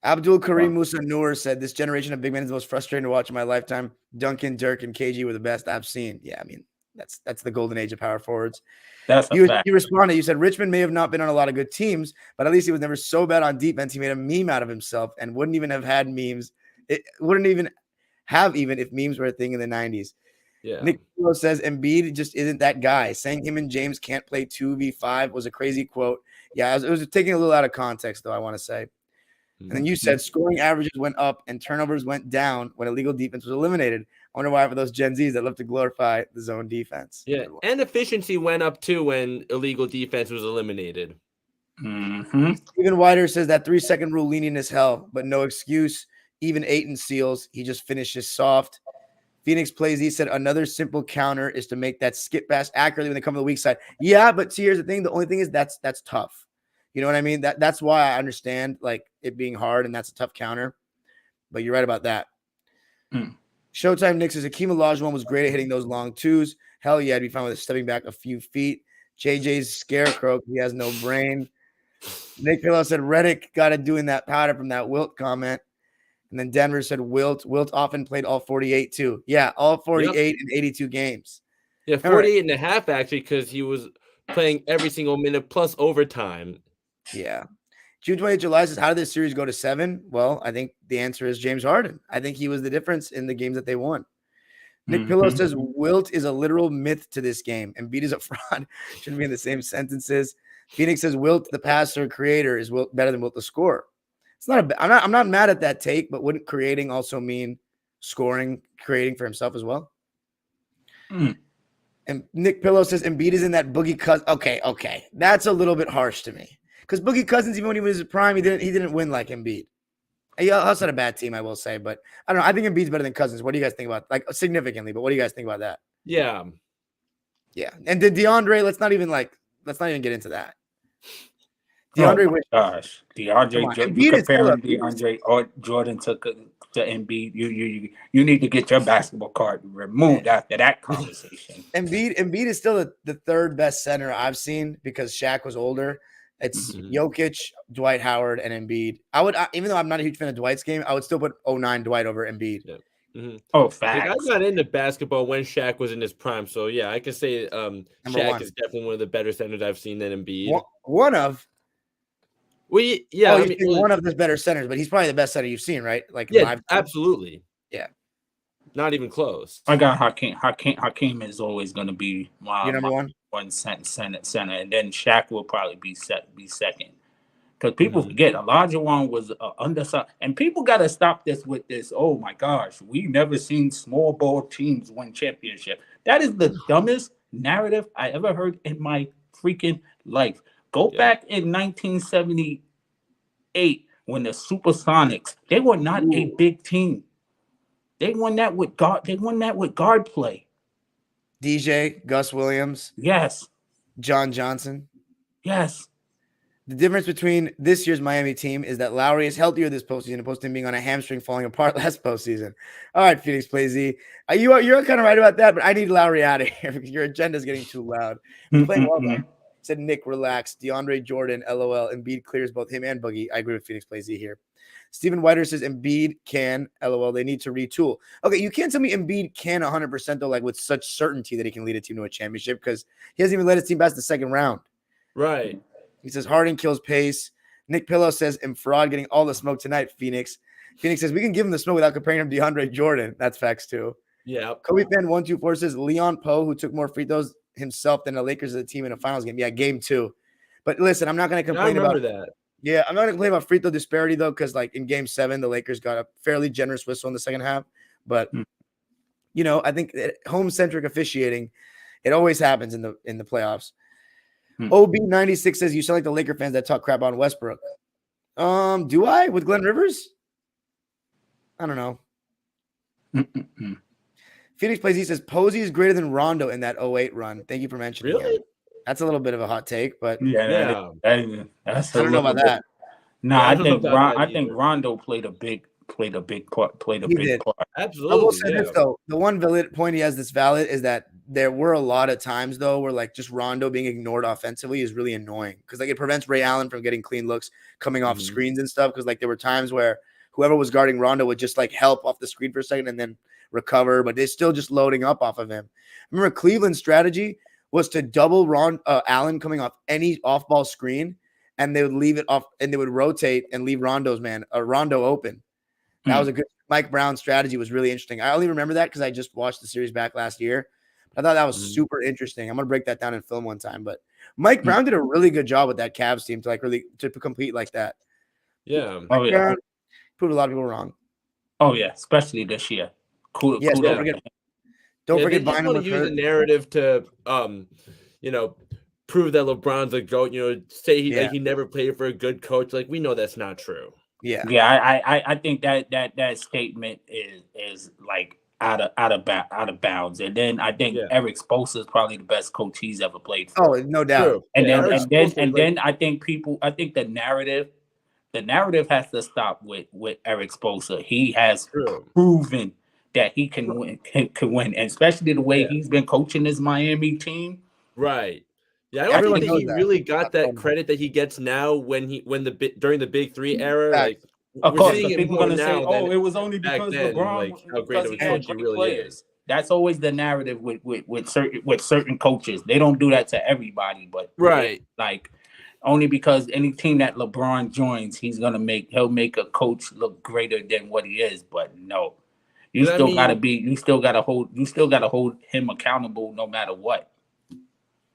Abdul Karim Musa Noor said, this generation of big men is the most frustrating to watch in my lifetime. Duncan, Dirk, and KG were the best I've seen. Yeah, I mean, that's the golden age of power forwards. You responded. You said Richmond may have not been on a lot of good teams, but at least he was never so bad on defense. He made a meme out of himself and wouldn't even have had memes. It wouldn't even have if memes were a thing in the 90s. Yeah. Nick Kilo says Embiid just isn't that guy. Saying him and James can't play 2v5 was a crazy quote. Yeah, it was taking a little out of context, though, I want to say. And then you said scoring averages went up and turnovers went down when illegal defense was eliminated. I wonder why for those Gen Zs that love to glorify the zone defense. Yeah, and efficiency went up too when illegal defense was eliminated. Stephen Wider says that 3-second rule lenient as hell, but no excuse. Even Ayton seals. He just finishes soft. Phoenix plays. He said another simple counter is to make that skip pass accurately when they come to the weak side. Yeah, but see, here's the thing. The only thing is that's tough. You know what I mean? That's why I understand like it being hard and that's a tough counter. But you're right about that. Showtime Nick says Akeem Olajuwon was great at hitting those long twos. Hell yeah, I'd be fine with stepping back a few feet. JJ's scarecrow. He has no brain. Nick Pillow said Reddick got it doing that powder from that Wilt comment. And then Denver said Wilt often played all 48 too. Yeah, all 48 in 82 games. Yeah, 48 and a half actually because he was playing every single minute plus overtime. Yeah. June 28th, July says, how did this series go to 7? Well, I think the answer is James Harden. I think he was the difference in the games that they won. Nick Pillow says Wilt is a literal myth to this game. Embiid is a fraud. Shouldn't be in the same sentences. Phoenix says Wilt, the passer creator, is Wilt better than Wilt the scorer. It's not I'm not mad at that take, but wouldn't creating also mean creating for himself as well? And Nick Pillow says Embiid is in that Boogie Cousins. Okay. That's a little bit harsh to me. Because Boogie Cousins, even when he was his prime, he didn't win like Embiid. He also had a bad team, I will say, but I don't know. I think Embiid's better than Cousins. What do you guys think about like significantly? But what do you guys think about that? Yeah. And did DeAndre? Let's not even get into that. DeAndre, DeAndre or Jordan to Embiid. You need to get your basketball card removed after that conversation. Embiid is still the third best center I've seen because Shaq was older. It's Jokic, Dwight Howard, and Embiid. Even though I'm not a huge fan of Dwight's game, I would still put 09 Dwight over Embiid. Yeah. Oh, facts. I got into basketball when Shaq was in his prime, so yeah, I can say Shaq is definitely one of the better centers I've seen than Embiid. One of. Well, yeah, I mean, one of the better centers, but he's probably the best center you've seen, right? Like, yeah, absolutely. Yeah, not even close. I got Hakeem. Hakeem is always going to be your number one center, and then Shaq will probably be second. Because people forget Olajuwon was undersized, and people got to stop this with this. Oh my gosh, we never seen small ball teams win championship. That is the dumbest narrative I ever heard in my freaking life. Go back in 1978 when the Supersonics, they were not a big team. They won that with guard. They won that with guard play. DJ, Gus Williams, yes. John Johnson, yes. The difference between this year's Miami team is that Lowry is healthier this postseason, opposed to him being on a hamstring falling apart last postseason. All right, Phoenix Play Z. You're kind of right about that, but I need Lowry out of here because your agenda is getting too loud. Playing well, said Nick, relax. DeAndre Jordan, LOL. Embiid clears both him and Boogie. I agree with Phoenix Play Z here. Stephen Whiter says Embiid can, LOL. They need to retool. Okay, you can't tell me Embiid can 100% though, like with such certainty that he can lead a team to a championship because he hasn't even led his team past the second round. Right. He says Harden kills pace. Nick Pillow says Fraud getting all the smoke tonight, Phoenix. Phoenix says we can give him the smoke without comparing him to DeAndre Jordan. That's facts too. Yeah. Kobe Fan 124 says Leon Poe, who took more free throws himself than the Lakers as a team in a finals game. Yeah, game 2. But listen, I'm not going to complain about that. Yeah, I'm not going to complain about free throw disparity though, because like in game 7, the Lakers got a fairly generous whistle in the second half. But you know, I think home centric officiating, it always happens in the playoffs. OB96 says you sound like the Laker fans that talk crap on Westbrook. Do I with Glenn Rivers? I don't know. Phoenix Plays, he says Posey is greater than Rondo in that 08 run. Thank you for mentioning him. That's a little bit of a hot take, but that's I don't know about that. No, I think Rondo played a big part. Absolutely. I will say this though: the one valid point he has that's valid is that there were a lot of times though where like just Rondo being ignored offensively is really annoying because like it prevents Ray Allen from getting clean looks coming off screens and stuff. Because like there were times where whoever was guarding Rondo would just like help off the screen for a second and then recover, but they're still just loading up off of him. I remember Cleveland's strategy was to double Allen coming off any off-ball screen, and they would leave it off, and they would rotate and leave Rondo open. That was a good Mike Brown strategy. Was really interesting. I only remember that because I just watched the series back last year. I thought that was super interesting. I'm gonna break that down in film one time. But Mike Brown did a really good job with that Cavs team to compete like that. Yeah. Brown proved a lot of people wrong. Oh yeah, especially this year. Yes, don't forget. Don't Yeah, forget they just Bynum want was to use hurt. the narrative to, prove that LeBron's a GOAT. Say he never played for a good coach. Like, we know that's not true. Yeah. I think that statement is like out of bounds. And then I think Eric Spoelstra is probably the best coach he's ever played for. Oh, no doubt. True. And Yeah, then Eric and then Spoelstra, and then I think the narrative has to stop with Eric Spoelstra. He has proven that he can win, and especially the way he's been coaching this Miami team. Right. Yeah, I don't Everyone think that knows he that. really got that credit that he gets now during the Big Three era. Fact. Like, Of we're course, seeing it people more going to say, now "Oh, than it was only back because then, LeBron, like how great because of he a had coach he great really players." is. That's always the narrative with certain coaches. They don't do that to everybody, but Right. like only because any team that LeBron joins, he'll make a coach look greater than what he is. But no, you still gotta hold him accountable no matter what.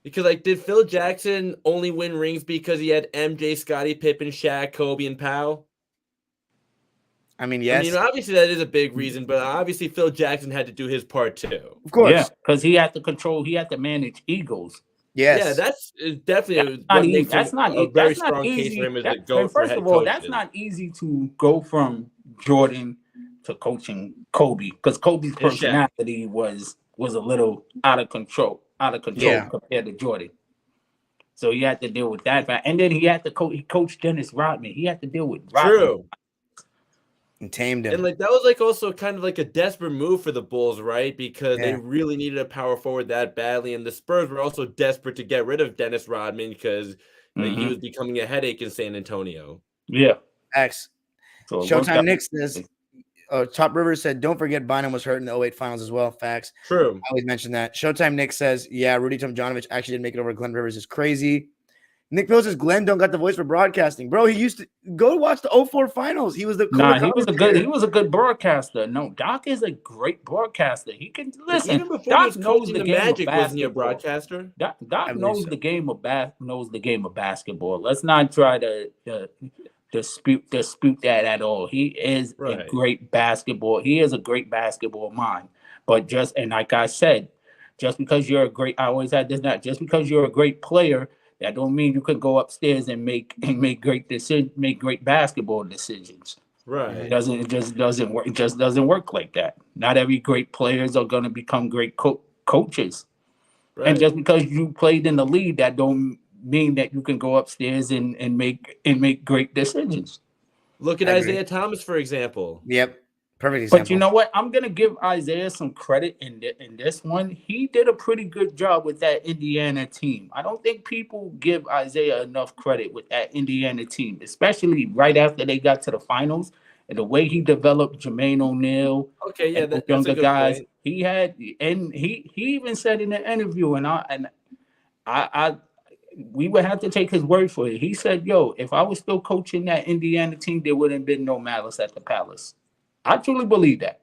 Because, like, did Phil Jackson only win rings because he had MJ, Scottie Pippen, Shaq, Kobe, and Powell? I mean, yes. I mean, obviously that is a big reason, but obviously Phil Jackson had to do his part too. Of course. Yeah, because he had to manage egos. Yes. Yeah, that's definitely what makes him a very strong case for him as a GOAT for head coaches. That's not easy to go from Jordan to coaching Kobe, because Kobe's personality was a little out of control compared to Jordan. So he had to deal with that. And then he had to coach Dennis Rodman. He had to deal with Rodman. True. And tamed him. And like that was like also kind of like a desperate move for the Bulls, right? Because they really needed a power forward that badly, and the Spurs were also desperate to get rid of Dennis Rodman because he was becoming a headache in San Antonio. Yeah. X. So Showtime Nick says, Top River said, don't forget Bynum was hurt in the 08 finals as well. Facts. True. I always mention that. Showtime Nick says, yeah, Rudy Tomjanovich actually didn't make it over Glenn Rivers is crazy. Nick Bill says Glenn don't got the voice for broadcasting. Bro, he used to go watch the 04 finals. He was the he was a good broadcaster. No, Doc is a great broadcaster. He can listen. Even before Doc he was knows coaching the the game Magic, of wasn't he a basketball. broadcaster? Doc knows the game of basketball. Let's not try to dispute that at all. He is a great basketball. He is a great basketball mind. But like I said, just because you're a great, I always had this. Not just because you're a great player, that don't mean you could go upstairs and make great basketball decisions. Right. It just doesn't work. It just doesn't work like that. Not every great players are going to become great coaches. Right. And just because you played in the league, that don't mean that you can go upstairs and make great decisions. Look at Isaiah Thomas, for example. Yep. Perfect example. But you know what? I'm going to give Isaiah some credit in this one. He did a pretty good job with that Indiana team. I don't think people give Isaiah enough credit with that Indiana team, especially right after they got to the finals. And the way he developed Jermaine O'Neal, that's younger a good guys, point. he even said in the interview, we would have to take his word for it. He said, "Yo, if I was still coaching that Indiana team, there wouldn't have been no malice at the Palace." I truly believe that.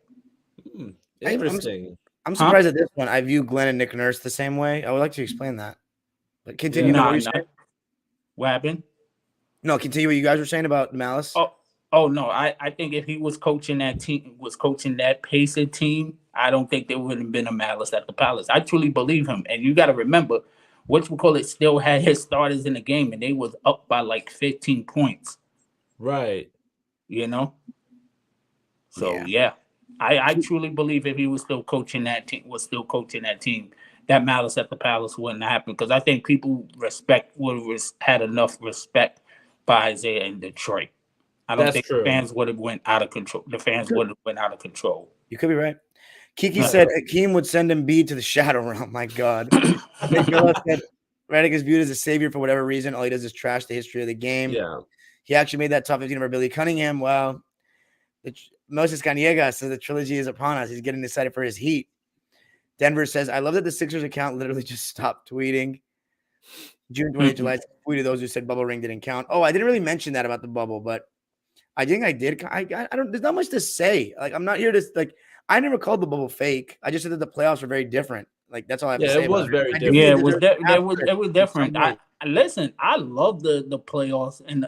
Interesting. I'm surprised at this one. I view Glenn and Nick Nurse the same way. I would like to explain that. But continue. What happened? No, continue what you guys were saying about malice. Oh no. I think if he was coaching that Pacer team, I don't think there would have been a malice at the Palace. I truly believe him. And you got to remember, still had his starters in the game, and they was up by like 15 points. Right. You know? So I truly believe if he was still coaching that team, that malice at the Palace wouldn't happen, because I think people would have had enough respect for Isaiah in Detroit. I don't think the fans would have went out of control. The fans would have went out of control. You could be right. Kiki said Hakeem would send Embiid to the Shadow Realm. My God. Nick Miller said Redick is viewed as a savior for whatever reason. All he does is trash the history of the game. Yeah. He actually made that top 15 over Billy Cunningham. Wow. Moses Canega says the trilogy is upon us. He's getting excited for his Heat. Denver says, I love that the Sixers account literally just stopped tweeting. June 20th, July, tweeted those who said bubble ring didn't count. Oh, I didn't really mention that about the bubble, but I think I did. I don't, there's not much to say. Like, I'm not here to, I never called the bubble fake. I just said that the playoffs were very different. Like, that's all I have to say. It was very different. Yeah, it was different. listen, I love the playoffs in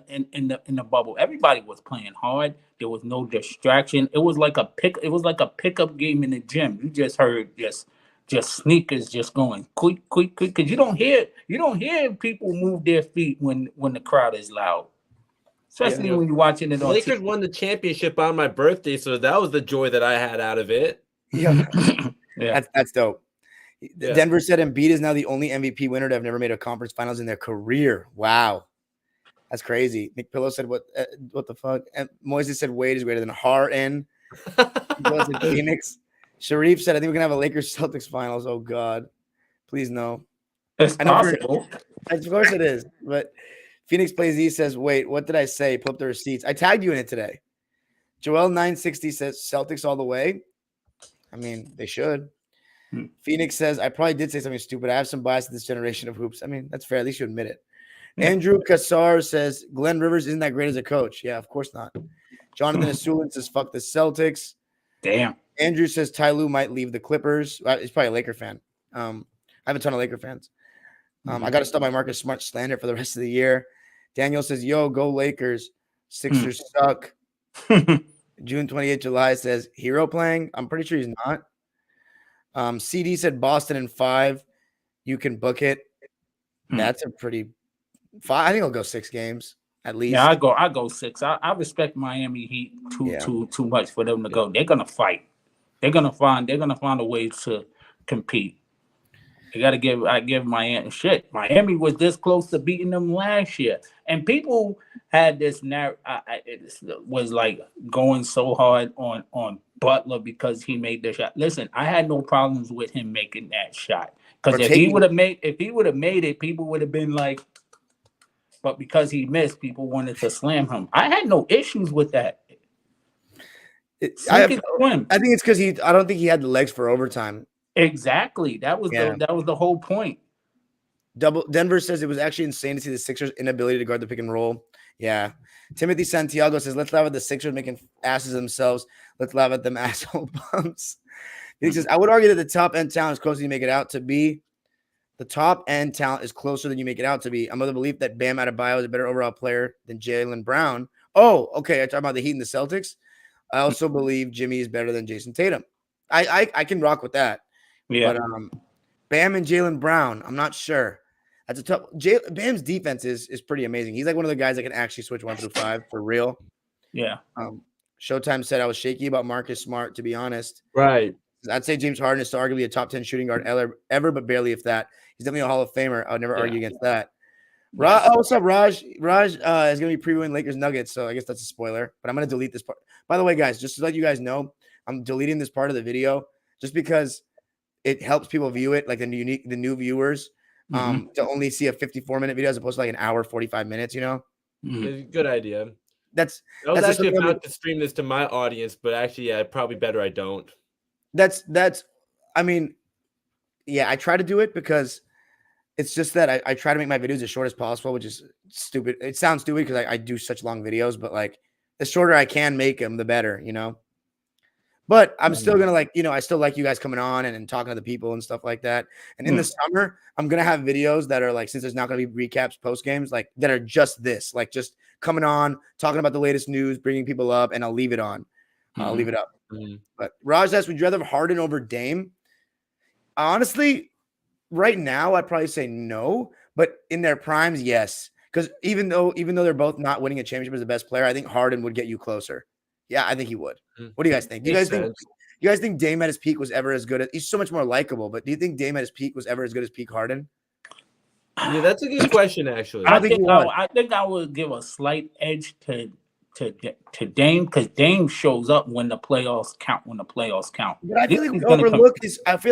the bubble. Everybody was playing hard. There was no distraction. It was like a pickup game in the gym. You just heard just sneakers just going quick, because you don't hear people move their feet when the crowd is loud. Especially when you're watching it on Lakers TV. won the championship on my birthday, so that was the joy that I had out of it. Yeah. Yeah. That's dope. Yeah. Denver said Embiid is now the only MVP winner to have never made a conference finals in their career. Wow. That's crazy. Nick Pillow said, what the fuck? And Moises said Wade is greater than Harden. Phoenix. Sharif said, I think we're going to have a Lakers-Celtics finals. Oh, God. Please, no. It's possible. Of course it is. But Phoenix Plays E says, wait, what did I say? Pull up the receipts. I tagged you in it today. Joel 960 says Celtics all the way. I mean, they should. Phoenix says, I probably did say something stupid. I have some bias in this generation of hoops. I mean, that's fair. At least you admit it. Andrew Kassar says, Glenn Rivers isn't that great as a coach. Yeah, of course not. Jonathan Asulin says, fuck the Celtics. Damn. Andrew says, Ty Lue might leave the Clippers. He's probably a Laker fan. I have a ton of Laker fans. I got to stop my Marcus Smart slander for the rest of the year. Daniel says, yo, go Lakers. Sixers suck. June 28th, July says, Hero playing? I'm pretty sure he's not. CD said Boston in 5. You can book it. That's a pretty 5. I think I'll go 6 games at least. Yeah, I go 6. I respect Miami Heat too much for them to go. They're gonna fight. They're gonna find a way to compete. I give Miami shit. Miami was this close to beating them last year, and people had this narrative. It was like going so hard on Butler because he made the shot. Listen, I had no problems with him making that shot because if he would have made it, people would have been like. But because he missed, people wanted to slam him. I had no issues with that. I think it's because I don't think he had the legs for overtime. Exactly. That was the whole point. Denver says it was actually insane to see the Sixers' inability to guard the pick and roll. Yeah. Timothy Santiago says, let's laugh at the Sixers making asses themselves. Let's laugh at them asshole bumps. He says, I would argue that the top end talent is closer than you make it out to be. The top end talent is closer than you make it out to be. I'm of the belief that Bam Adebayo is a better overall player than Jaylen Brown. Oh, okay. I'm talking about the Heat and the Celtics. I also believe Jimmy is better than Jayson Tatum. I can rock with that. Yeah. But Bam and Jaylen Brown, I'm not sure. That's a tough. Bam's defense is pretty amazing. He's like one of the guys that can actually switch 1 through 5 for real. Yeah. Showtime said I was shaky about Marcus Smart, to be honest. Right. I'd say James Harden is still arguably a top 10 shooting guard ever, but barely if that. He's definitely a Hall of Famer. I would never argue against that. What's up, Raj? Raj is going to be previewing Lakers Nuggets, so I guess that's a spoiler. But I'm going to delete this part. By the way, guys, just to let you guys know, I'm deleting this part of the video just because it helps people view it, like the new viewers, to only see a 54-minute video as opposed to like an hour, 45 minutes, you know? Good idea. I was actually about to stream this to my audience, but actually, yeah, probably better I don't. I mean, yeah, I try to do it because it's just that I try to make my videos as short as possible, which is stupid. It sounds stupid because I do such long videos, but like the shorter I can make them, the better, you know? But I'm still going to I still like you guys coming on and talking to the people and stuff like that. And in the summer, I'm going to have videos that are like, since there's not going to be recaps post games, like that are just this, like just coming on, talking about the latest news, bringing people up, and I'll leave it on. I'll leave it up. But Raj asks, would you rather have Harden over Dame? Honestly, right now, I'd probably say no. But in their primes, yes. Because even though they're both not winning a championship as the best player, I think Harden would get you closer. Yeah, I think he would. What do you guys think? Do you guys think Dame at his peak was ever as good as he's so much more likable, but do you think Dame at his peak was ever as good as peak Harden? Yeah, that's a good question, actually. I think I would give a slight edge to Dame because Dame shows up when the playoffs count. But I feel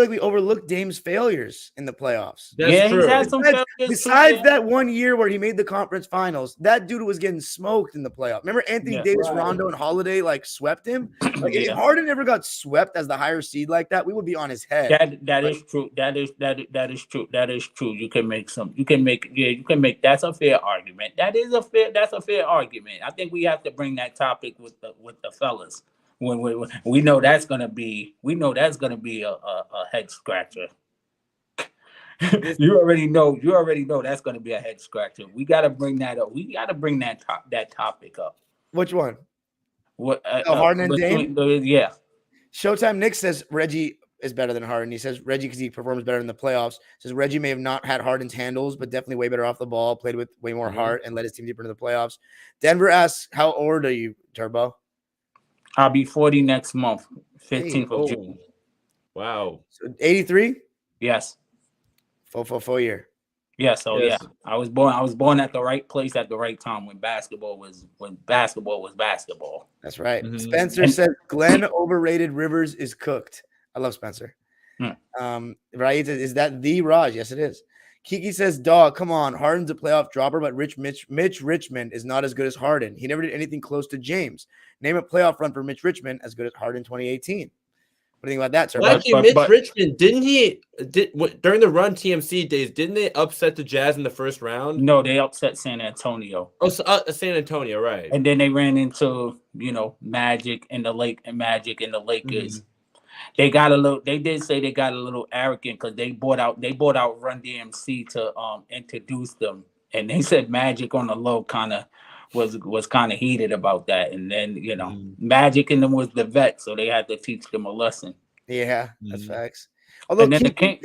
like we overlooked Dame's failures in the playoffs. That's true. He's had some failures. Besides that 1 year where he made the conference finals, that dude was getting smoked in the playoff. Remember Anthony Davis, Rondo, and Holiday like swept him? Like if Harden ever got swept as the higher seed like that, we would be on his head. That is true. That is true. You can make that's a fair argument. That's a fair argument. I think we have to bring that topic with the fellas when we know that's gonna be a head scratcher. You already know. You already know that's going to be a head scratcher. We got to bring that up. We got to bring that topic up. Which one? What? Harden and Dame? Yeah. Showtime Nick says Reggie is better than Harden. He says Reggie because he performs better in the playoffs. Says Reggie may have not had Harden's handles, but definitely way better off the ball. Played with way more heart and led his team deeper into the playoffs. Denver asks, "How old are you, Turbo?" I'll be 40 next month, 15th of June. Wow. So 83. Yes. Full year. Yeah. So yes. Yeah, I was born at the right place at the right time when basketball was basketball. That's right. Spencer said Glenn overrated. Rivers is cooked. I love Spencer. Right? Is that the Raj? Yes, it is. Kiki says, "Dog, come on. Harden's a playoff dropper, but Mitch Richmond is not as good as Harden. He never did anything close to James. Name a playoff run for Mitch Richmond as good as Harden 2018." What do you think about that, sir? Well, actually, Mitch Richmond, during the run TMC days, didn't they upset the Jazz in the first round? No, they upset San Antonio. Oh, San Antonio, right. And then they ran into, Magic and the Lakers. They got a little. They did say they got a little arrogant because they bought out Run DMC to introduce them, and they said Magic on the low kind of was kind of heated about that, and then Magic and them was the vet, so they had to teach them a lesson. Yeah, that's facts. Although and then the Kings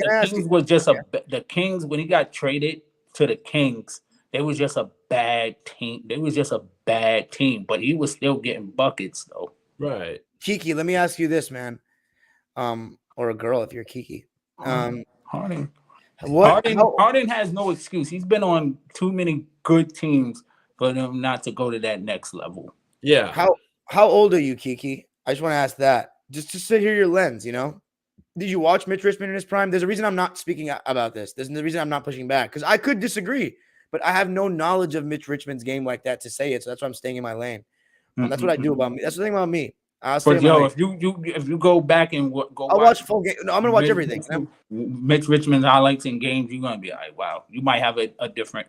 was just the Kings when he got traded to the Kings, they was just a bad team. They was just a bad team, but he was still getting buckets though. Right, Kiki. Let me ask you this, man. Or a girl if you're Kiki. Harden has no excuse. He's been on too many good teams for them not to go to that next level. Yeah. How old are you, Kiki? I just want to ask that. Just to hear your lens, Did you watch Mitch Richmond in his prime? There's a reason I'm not speaking about this. There's the reason I'm not pushing back because I could disagree, but I have no knowledge of Mitch Richmond's game like that to say it. So that's why I'm staying in my lane. That's what I do about me. That's the thing about me. But if you go back and I'll watch full game. No, I'm gonna watch everything. Mitch Richmond's highlights in games, you're gonna be like, wow, you might have a different.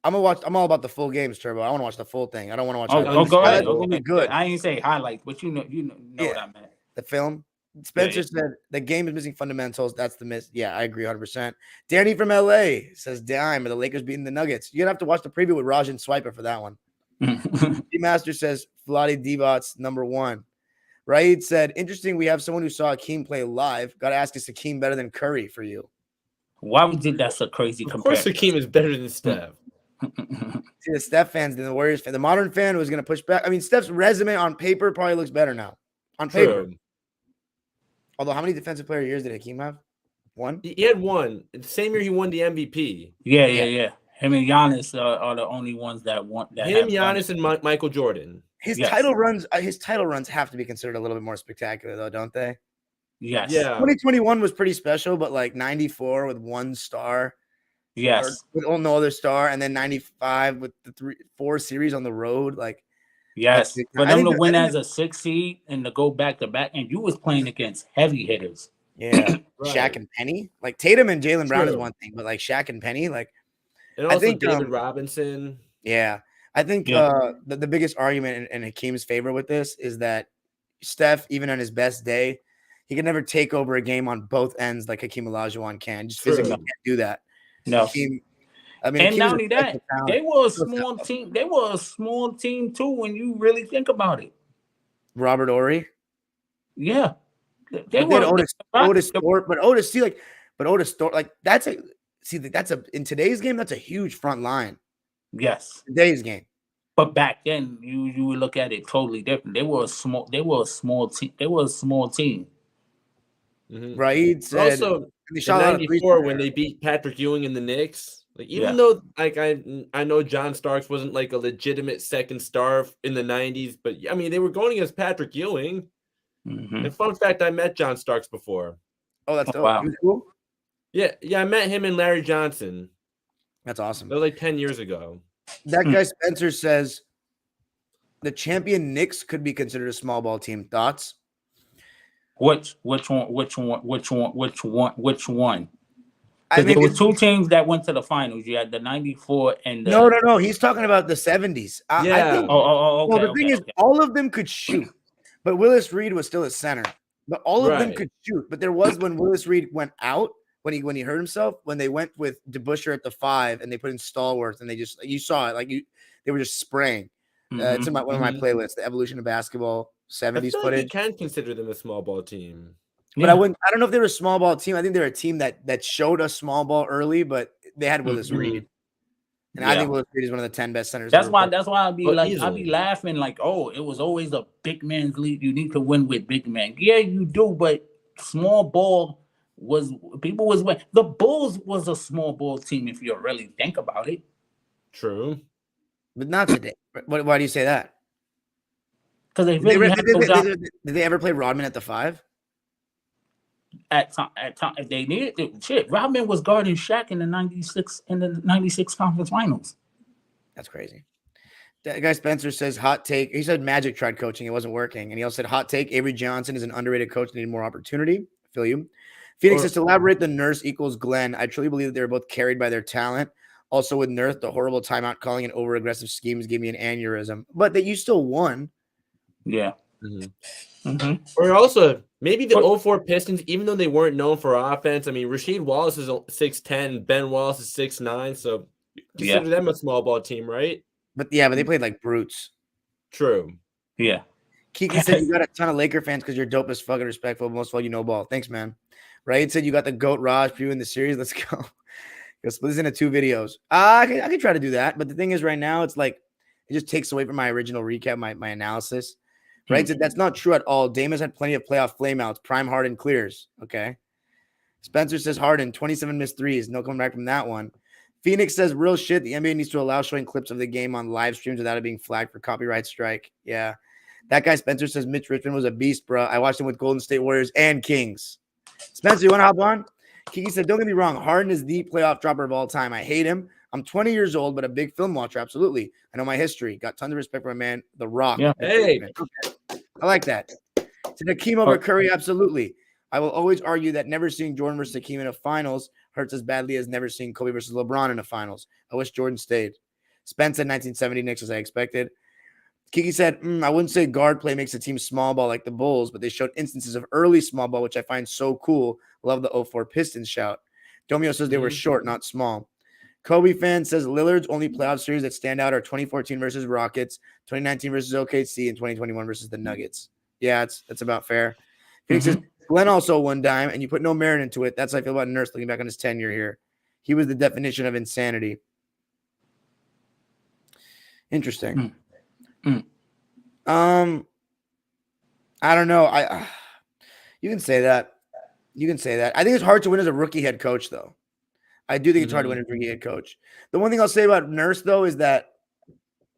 I'm all about the full games, Turbo. I want to watch the full thing. I don't want to watch. Go ahead. It'll be good. I ain't say highlights, but you know what I meant. The film. Spencer said the game is missing fundamentals. That's the miss. Yeah, I agree 100%. Danny from LA says, "Damn, are the Lakers beating the Nuggets?" You're gonna have to watch the preview with Raj and Swiper for that one. D-Master says Vlade Divac's number one. Raid said, "Interesting. We have someone who saw Hakeem play live. Got to ask, is Hakeem better than Curry for you?" Why would you? That's a crazy comparison. Of course, Hakeem is better than Steph. See, the Steph fans than the Warriors fan. The modern fan was going to push back. I mean, Steph's resume on paper probably looks better now. On paper. True. Although, how many defensive player years did Hakeem have? One? He had one. The same year he won the MVP. Yeah. Him and Giannis are the only ones that want that. Him, Giannis, and Michael Jordan. His title runs have to be considered a little bit more spectacular, though, don't they? Yes. Yeah. 2021 was pretty special, but like 94 with one star. Yes. With no other star, and then 95 with the 4 series on the road. Like, yes. For them to win as a 6 seed and to go back to back, and you was playing against heavy hitters. Yeah. Right. Shaq and Penny. Like Tatum and Jaylen Brown is one thing, but like Shaq and Penny, like. And also I think, David Robinson. Yeah. I think the biggest argument in Hakeem's favor with this is that Steph, even on his best day, he can never take over a game on both ends like Hakeem Olajuwon can. Just physically can't do that. No. Hakeem, and not only that, they were a small team. They were a small team too when you really think about it. Robert Horry? Yeah. They were Otis Thorpe, but Otis Thorpe, like that's in today's game, that's a huge front line. Yes. Today's game. But back then, you would look at it totally different. They were a small team. Mm-hmm. Right. Also, in '94 when they beat Patrick Ewing in the Knicks, like even though like I know John Starks wasn't like a legitimate second star in the '90s, but I mean they were going against Patrick Ewing. Mm-hmm. And fun fact, I met John Starks before. Oh, that's dope. Wow. Cool. Yeah, I met him and Larry Johnson. That's awesome. That was like 10 years ago. That guy Spencer says the champion Knicks could be considered a small ball team. Thoughts? Which one? Because there were 2 teams that went to the finals. You had the '94 and the... No. He's talking about the '70s. Okay. Well, the thing is, all of them could shoot, but Willis Reed was still a center. But all of them Right. could shoot. But there was when Willis Reed went out, when he hurt himself, when they went with DeBusschere at the 5 and they put in Stallworth and you saw it they were just spraying. It's in one of my playlists, the Evolution of Basketball I 70s feel like you footage. can consider them a small ball team. But I don't know if they were a small ball team. I think they're a team that showed us small ball early, but they had Willis Reed. And I think Willis Reed is one of the 10 best centers. That's why I'd be easily. I'd be laughing like, oh, it was always a big man's league. You need to win with big men. Yeah, you do, but small ball was the Bulls was a small ball team if you really think about it. True. But not today. Why do you say that? Because they Did they really ever play Rodman at the 5? at time if they needed it. Shit, Rodman was guarding Shaq in the 96 conference finals. That's crazy. That guy Spencer says hot take. He said Magic tried coaching. It wasn't working. And he also said hot take. Avery Johnson is an underrated coach. Needed more opportunity. I feel you. Phoenix says to elaborate the Nurse equals Glenn. I truly believe that they were both carried by their talent. Also with Nurse, the horrible timeout calling and over aggressive schemes gave me an aneurysm. But that you still won. Yeah. Or also maybe the 04 Pistons, even though they weren't known for offense. I mean, Rasheed Wallace is 6'10", Ben Wallace is 6'9", so consider them a small ball team, right? But they played like brutes. True. Yeah. Kiki said you got a ton of Laker fans because you're dope as fucking respectful. Most of all, you know ball. Thanks, man. Right? Said you got the GOAT Raj preview in the series. Let's go. Go split this into 2 videos. I can try to do that. But the thing is right now, it's like it just takes away from my original recap, my analysis. Right? So that's not true at all. Dame has had plenty of playoff flameouts. Prime Harden clears. Okay. Spencer says Harden, 27 missed threes. No coming back from that one. Phoenix says real shit. The NBA needs to allow showing clips of the game on live streams without it being flagged for copyright strike. Yeah. That guy Spencer says Mitch Richmond was a beast, bro. I watched him with Golden State Warriors and Kings. Spencer, you want to hop on? Kiki said, don't get me wrong. Harden is the playoff dropper of all time. I hate him. I'm 20 years old, but a big film watcher. Absolutely. I know my history. Got tons of respect for my man, The Rock. Yeah. Hey. Okay. I like that. To Hakeem over Curry, absolutely. I will always argue that never seeing Jordan versus Hakeem in a finals hurts as badly as never seeing Kobe versus LeBron in a finals. I wish Jordan stayed. Spence said 1970 Knicks as I expected. Kiki said, I wouldn't say guard play makes a team small ball like the Bulls, but they showed instances of early small ball, which I find so cool. Love the 04 Pistons shout. Domio says they were short, not small. Kobe fan says Lillard's only playoff series that stand out are 2014 versus Rockets, 2019 versus OKC, and 2021 versus the Nuggets. Yeah, that's about fair. Phoenix says Glenn also one dime, and you put no merit into it. That's how I feel about Nurse looking back on his tenure here. He was the definition of insanity. Interesting. I don't know. You can say that. I think it's hard to win as a rookie head coach, though. I do think it's hard to win as a rookie head coach. The one thing I'll say about Nurse, though, is that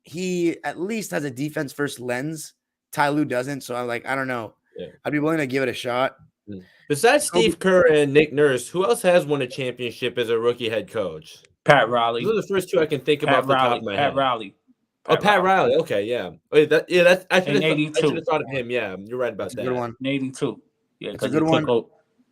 he at least has a defense first lens. Ty Lue doesn't, so I don't know. Yeah. I'd be willing to give it a shot. Besides Steve Kerr and Nick Nurse, who else has won a championship as a rookie head coach? Pat Riley. Those are the first 2 I can think of off the top of my head. Pat Riley. Pat Riley. Okay, yeah. Wait, I should have thought of him. Yeah, you're right about that. Good one. 82. Yeah, it's a good one.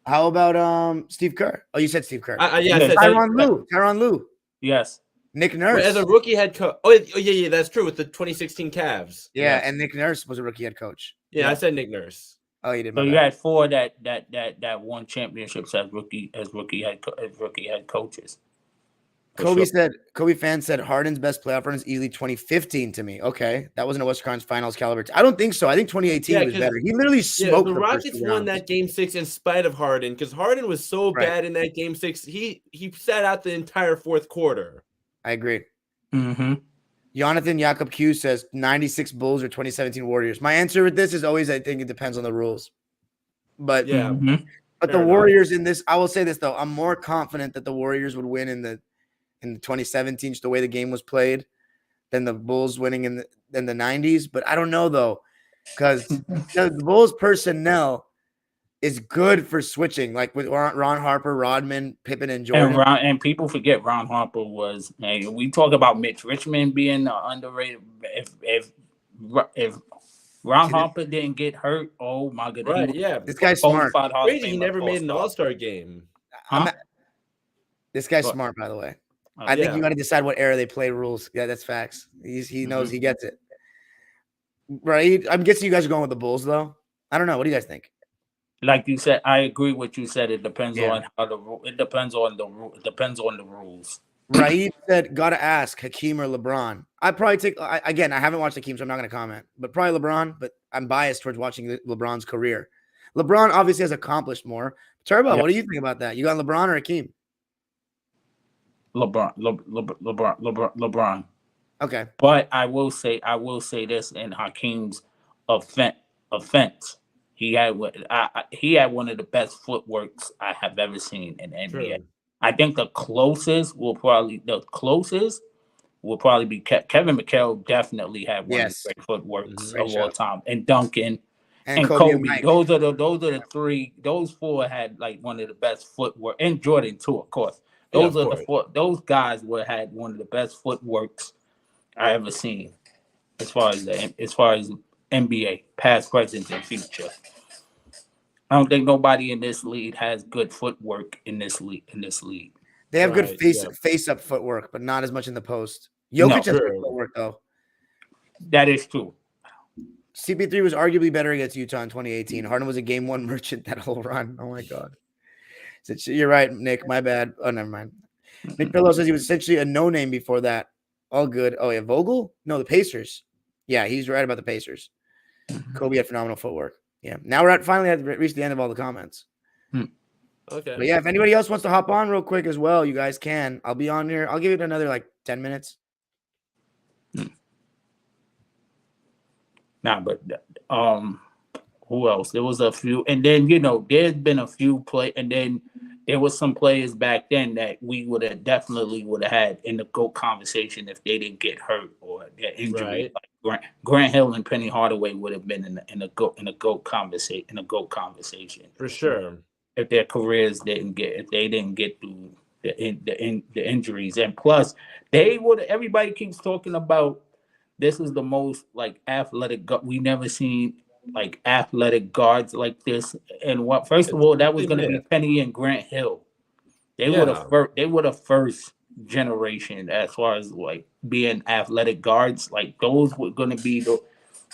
How about Steve Kerr? Oh, you said Steve Kerr. I said Tyronn Lue. Yes. Nick Nurse. As a rookie head coach. Oh, yeah, that's true. With the 2016 Cavs. Yeah, and Nick Nurse was a rookie head coach. Yeah, I said Nick Nurse. Oh, you did. So you had 4 that won championships as rookie head coaches. Kobe fan said Harden's best playoff run is easily 2015 to me. Okay, that wasn't a Western Conference Finals caliber. I don't think so. I think 2018 was better. He literally smoked. The Rockets won that Game 6 in spite of Harden because Harden was so bad in that Game 6. He sat out the entire fourth quarter. I agree. Jonathan Jakob Q says 96 Bulls or 2017 Warriors. My answer with this is always I think it depends on the rules. But but the Warriors in this, I will say this though, I'm more confident that the Warriors would win in the 2017, just the way the game was played, than the Bulls winning in the 90s. But I don't know though, because the Bulls personnel is good for switching, like with Ron Harper, Rodman, Pippen, and Jordan. And people forget Ron Harper was. We talk about Mitch Richmond being underrated. If Ron Harper didn't get hurt, oh my goodness! Right, yeah, this guy's smart. Crazy, he never made an All-Star game. This guy's smart, by the way. I think you got to decide what era they play rules. Yeah, that's facts. He knows, he gets it. Right? I'm guessing you guys are going with the Bulls, though. I don't know. What do you guys think? like you said, I agree with what you said. It depends Yeah. on it depends on the rules. Raheem said, "Gotta ask Hakeem or LeBron." I probably take again. I haven't watched Hakeem, so I'm not going to comment. But probably LeBron. But I'm biased towards watching LeBron's career. LeBron obviously has accomplished more. Turbo, Yeah. what do you think about that? You got LeBron or Hakeem? LeBron. Okay. But I will say this in Hakeem's offense. He had one of the best footworks I have ever seen in the NBA. True. I think the closest will probably be Kevin McHale. Definitely had one Yes. of the great footworks Great of all shot. time, and Duncan and Kobe. Kobe. And Those are the three. Those four had like one of the best footwork, and Jordan too, of course. Those Yeah, are of the course. four. Those guys had one of the best footworks I ever seen, as far as NBA, past, present, and future. I don't think nobody in this league has good footwork in this league. They have good Right, face up footwork, but not as much in the post. No. Jokic has good True. footwork though. That is true. CP3 was arguably better against Utah in 2018. Harden was a game one merchant that whole run. Oh my god. You're right, Nick. My bad. Oh, never mind. Nick Pillow says he was essentially a no-name before that. All good. Oh, yeah. Vogel? No, the Pacers. Yeah, he's right about the Pacers. Kobe had phenomenal footwork. Yeah. Now we're finally reached the end of all the comments. Okay. But yeah, if anybody else wants to hop on real quick as well, you guys can. I'll be on here. I'll give it another like 10 minutes. Nah, but who else? There was a few, and then there's been a few and then there was some players back then that we definitely would have had in the GOAT conversation if they didn't get hurt or their injury. Right. Like Grant Hill and Penny Hardaway would have been in a GOAT conversation For sure. if their careers didn't get through the injuries, and plus they would. Everybody keeps talking about this is the most like athletic. We never seen like athletic guards like this. And first of all, that was going to be Penny and Grant Hill. They were the first generation as far as like being athletic guards. Like those were going to be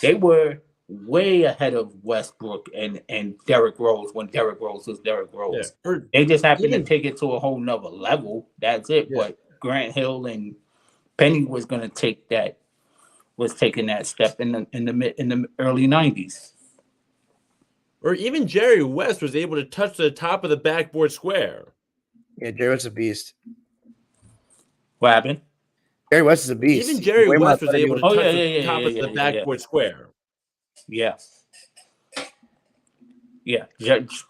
they were way ahead of Westbrook and Derrick Rose when Derrick Rose was Derrick Rose. Yeah. They just happened to take it to a whole nother level. That's it. Yeah. But Grant Hill and Penny was going to take that. Was taking that step in the early 90s. Or even Jerry West was able to touch the top of the backboard square. Yeah, Jerry West is a beast. What happened? Jerry West is a beast. Even Jerry West was able to touch the top of the backboard square. Yeah. Yeah.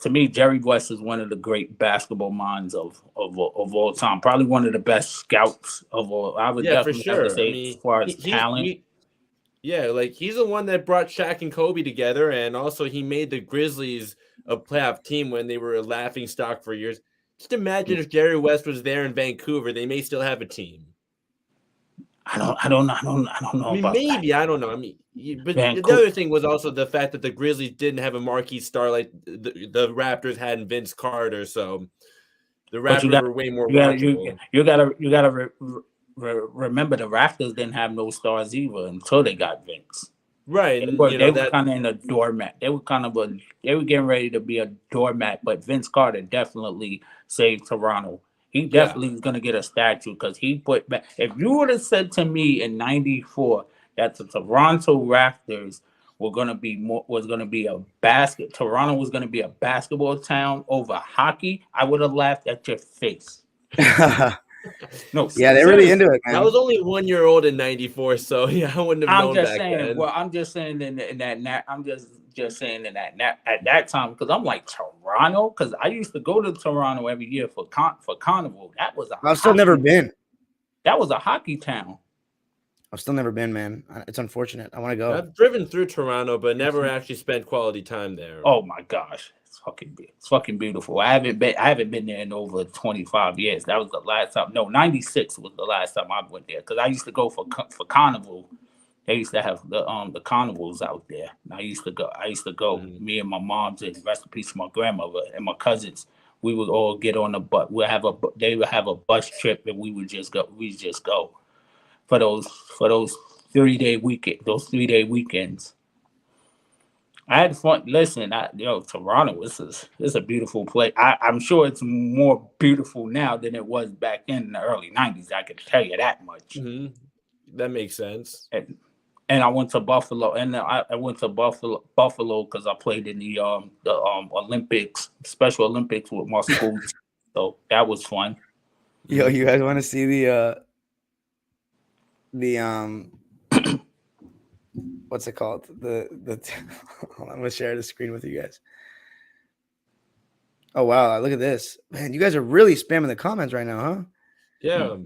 To me, Jerry West is one of the great basketball minds of all time. Probably one of the best scouts of all. I would definitely have to say as far as talent. Like he's the one that brought Shaq and Kobe together, and also he made the Grizzlies a playoff team when they were a laughing stock for years. Just imagine if Jerry West was there in Vancouver, they may still have a team. I don't know. I mean, maybe that. I don't know. I mean, but the other thing was also the fact that the Grizzlies didn't have a marquee star like the Raptors had in Vince Carter, so the Raptors were way more watchable. You gotta remember the Raptors didn't have no stars either until they got Vince. Right. They were kind of in a doormat. They were getting ready to be a doormat, but Vince Carter definitely saved Toronto. He definitely was going to get a statue because he put back. If you would have said to me in '94 that the Toronto Raptors Toronto was going to be a basketball town over hockey, I would have laughed at your face. No, yeah, they're really into it, man. I was only 1 year old in '94, so yeah, I wouldn't have known back then. Well, I'm just saying I'm just saying in that at that time because I'm like Toronto because I used to go to Toronto every year for Carnival. That was I've still never been. That was a hockey town. I've still never been, man. It's unfortunate. I want to go. I've driven through Toronto, but never actually spent quality time there. Oh my gosh. It's fucking beautiful. I haven't been there in over 25 years. That was the last time. No, 96 was the last time I went there because I used to go for Carnival. They used to have the carnivals out there. And I used to go. Mm-hmm. Me and my moms and rest in peace, my grandmother and my cousins. We would all get on the bus. They would have a bus trip, and we would just go. We just go for those 3-day weekend. Those 3-day weekends. I had fun. Listen, Toronto is a beautiful place. I'm sure it's more beautiful now than it was back in the early '90s. I can tell you that much. Mm-hmm. That makes sense. And I went to Buffalo, and I went to Buffalo because I played in the Olympics, Special Olympics with my school. So that was fun. Yo, you guys want to see the what's it called? The hold on, I'm gonna share the screen with you guys. Oh wow, look at this. Man, you guys are really spamming the comments right now, huh? Yeah.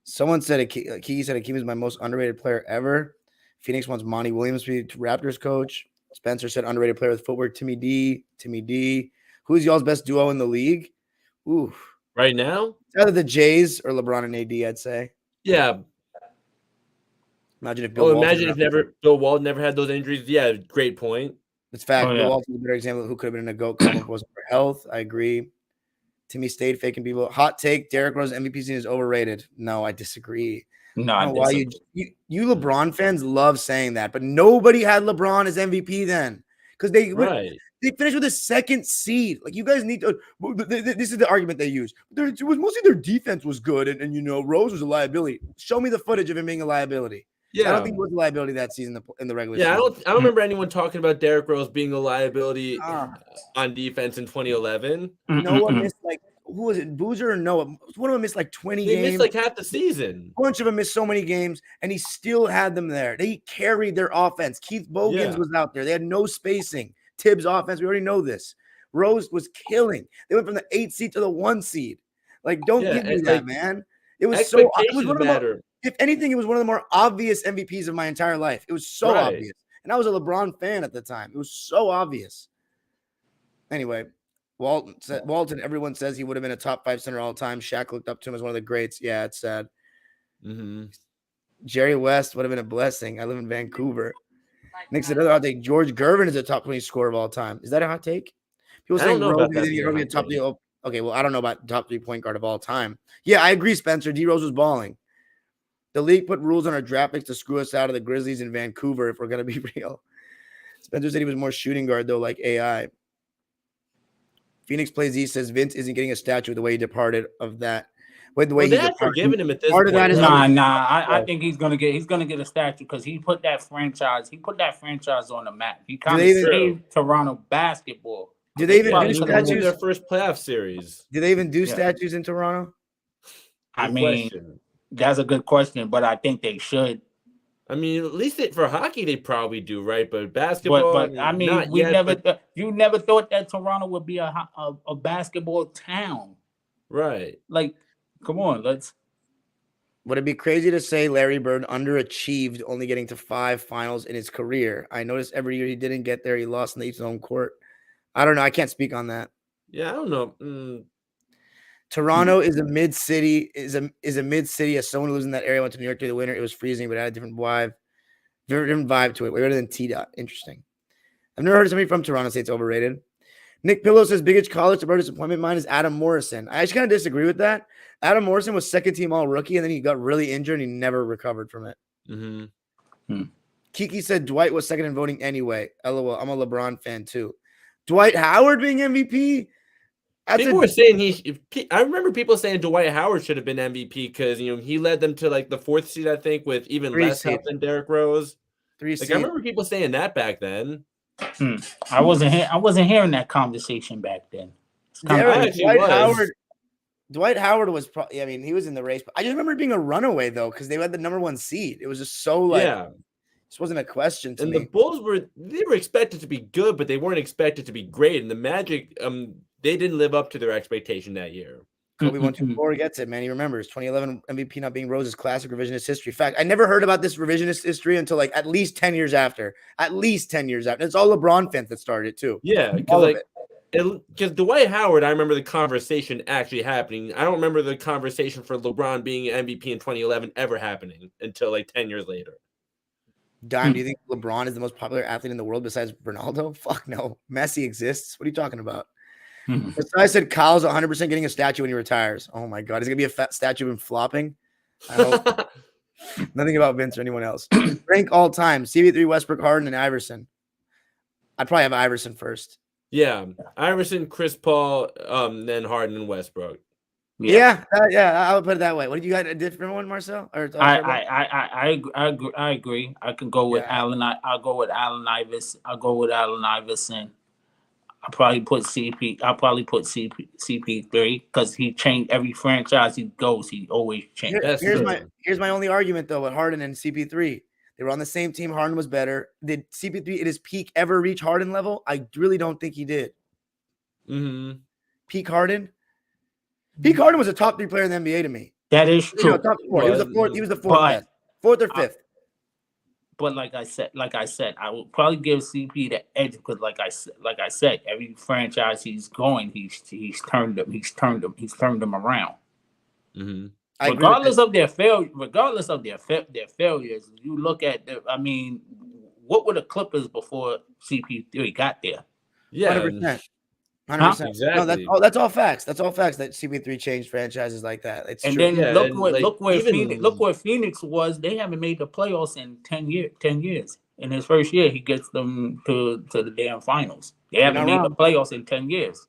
Someone said Kiki said Akeem is my most underrated player ever. Phoenix wants Monty Williams to be Raptors coach. Spencer said underrated player with footwork, Timmy D. Who's y'all's best duo in the league? Ooh. Right now? It's either the Jays or LeBron and AD, I'd say. Yeah. Imagine if Bill Walton never had those injuries. Yeah, great point. It's fact. Bill Walton is a better example of who could have been in a GOAT if it wasn't for health. I agree. Timmy stayed faking people. Hot take: Derrick Rose MVP season is overrated. No, I disagree. No, I don't know why you LeBron fans love saying that, but nobody had LeBron as MVP then because they finished with a second seed. Like you guys need to. This is the argument they use. It was mostly their defense was good, and Rose was a liability. Show me the footage of him being a liability. Yeah, I don't think he was a liability that season in the regular season. I don't remember anyone talking about Derrick Rose being a liability on defense in 2011. Noah missed who was it? Boozer or Noah? One of them missed 20 games. They missed half the season. A bunch of them missed so many games, and he still had them there. They carried their offense. Keith Bogans was out there. They had no spacing. Tibbs' offense, we already know this. Rose was killing. They went from the 8 seed to the 1 seed. Don't give me that, man. It was so. It was one of if anything, it was one of the more obvious MVPs of my entire life. It was so obvious. And I was a LeBron fan at the time. It was so obvious. Anyway, Walton, everyone says he would have been a top 5 center all time. Shaq looked up to him as one of the greats. Yeah, it's sad. Mm-hmm. Jerry West would have been a blessing. I live in Vancouver. Nick said another hot take. George Gervin is a top 20 scorer of all time. Is that a hot take? People saying Rose is a top 3. Okay, well, I don't know about top 3 point guard of all time. Yeah, I agree, Spencer. D Rose was balling. The league put rules on our draft picks to screw us out of the Grizzlies in Vancouver if we're going to be real. Spencer said he was more shooting guard, though, like AI. Phoenix Plays Z says Vince isn't getting a statue the way he departed of that. With the way he departed. Forgiven him at this part point. Of that is I think he's gonna get a statue because he put that franchise on the map. He kind of saved Toronto basketball. Do they even do statues in their first playoff series? Do they even do statues in Toronto? I mean, that's a good question, but I think they should. I mean, at least for hockey, they probably do, right? But basketball, but I mean, you never thought that Toronto would be a basketball town, right? Come on, Would it be crazy to say Larry Bird underachieved, only getting to 5 finals in his career? I noticed every year he didn't get there, he lost in the Eastern home court. I don't know. I can't speak on that. Yeah, I don't know. Toronto is a mid city. Is a mid city. As someone who lives in that area, went to New York during the winter. It was freezing, but it had a different vibe to it. Way better than T-Dot. Interesting. I've never heard of somebody from Toronto say it's overrated. Nick Pillow says biggest college about disappointment mine is Adam Morrison. I actually kind of disagree with that. Adam Morrison was second team all rookie, and then he got really injured and he never recovered from it. Mm-hmm. Kiki said Dwight was second in voting anyway. LOL. I'm a LeBron fan too. Dwight Howard being MVP. People were saying I remember people saying Dwight Howard should have been MVP because he led them to the 4th seed, I think, with even less help than Derrick Rose. 3 seed. I remember people saying that back then. I wasn't hearing that conversation back then. Dwight Howard was probably. I mean, he was in the race, but I just remember it being a runaway though because they had the number 1 seed. It was just so this wasn't a question to me. And the Bulls were expected to be good, but they weren't expected to be great. And the Magic, they didn't live up to their expectation that year. Kobe 124 gets it, man. He remembers 2011 MVP not being Rose's classic revisionist history. In fact, I never heard about this revisionist history until at least 10 years after. At least 10 years after. It's all LeBron fans that started it too. Yeah, because Dwight Howard, I remember the conversation actually happening. I don't remember the conversation for LeBron being MVP in 2011 ever happening until 10 years later. Dime, do you think LeBron is the most popular athlete in the world besides Ronaldo? Fuck no. Messi exists. What are you talking about? I said Kyle's 100% getting a statue when he retires. Oh my God. Is it going to be a fat statue of him flopping? I hope. Nothing about Vince or anyone else. Rank all time. CB3, Westbrook, Harden, and Iverson. I'd probably have Iverson first. Yeah, Iverson, Chris Paul, then Harden and Westbrook. Yeah, I would put it that way. What did you got? A different one, Marcel? Or I agree. I can go with Allen. I'll go with Allen Iverson. I'll go with Allen Iverson. I'll probably put CP3 because he changed every franchise he goes. He always changes. Here's my only argument though with Harden and CP3. They were on the same team. Harden was better. Did CP3 at his peak ever reach Harden level? I really don't think he did. Mm-hmm. Peak Harden? Peak Harden was a top 3 player in the NBA to me. That is true. Top 4. He was the fourth best. Fourth or fifth. But like I said, I would probably give CP the edge because, like I said, every franchise he's going, he's turned them around. Mm-hmm. Regardless of their failures, you look at what were the Clippers before CP3 got there? Yeah, 100%. 100%. Exactly. No, that's all facts. That's all facts that CP3 changed franchises like that. It's and true. then look where Phoenix was. They haven't made the playoffs in 10 years. In his first year, he gets them to the damn finals. They haven't made the playoffs in 10 years.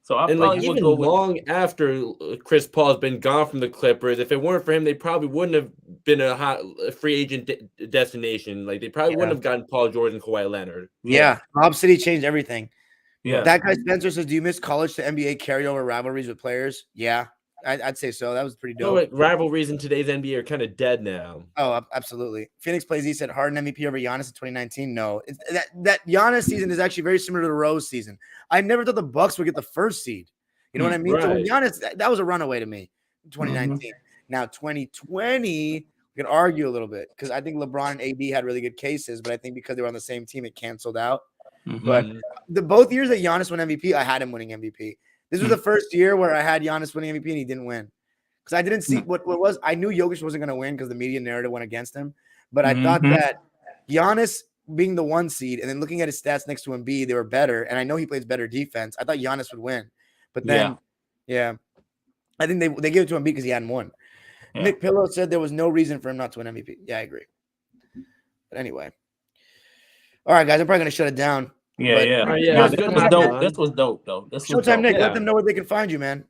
So I probably would go with long after Chris Paul's been gone from the Clippers. If it weren't for him, they probably wouldn't have been a free agent destination. Like they probably wouldn't have gotten Paul George and Kawhi Leonard. Yeah, Lob City changed everything. Yeah, that guy Spencer says, "Do you miss college to NBA carryover rivalries with players?" Yeah, I'd say so. That was pretty dope. So rivalries in today's NBA are kind of dead now. Oh, absolutely. Phoenix Plays. He said Harden MVP over Giannis in 2019. No, that Giannis season is actually very similar to the Rose season. I never thought the Bucks would get the first seed. You know what I mean? Right. So Giannis, that was a runaway to me. 2019. Mm-hmm. Now 2020, we can argue a little bit because I think LeBron and AD had really good cases, but I think because they were on the same team, it canceled out. Mm-hmm. But both years that Giannis won MVP, I had him winning MVP. This was the first year where I had Giannis winning MVP and he didn't win. Because I didn't see what was. I knew Jokic wasn't going to win because the media narrative went against him. But I thought that Giannis being the 1 seed and then looking at his stats next to Embiid, they were better. And I know he plays better defense. I thought Giannis would win. But then, I think they gave it to Embiid because he hadn't won. Yeah. Nick Pillow said there was no reason for him not to win MVP. Yeah, I agree. But anyway. All right, guys, I'm probably going to shut it down. Yeah. This was dope, though. Showtime, Nick. Let them know where they can find you, man.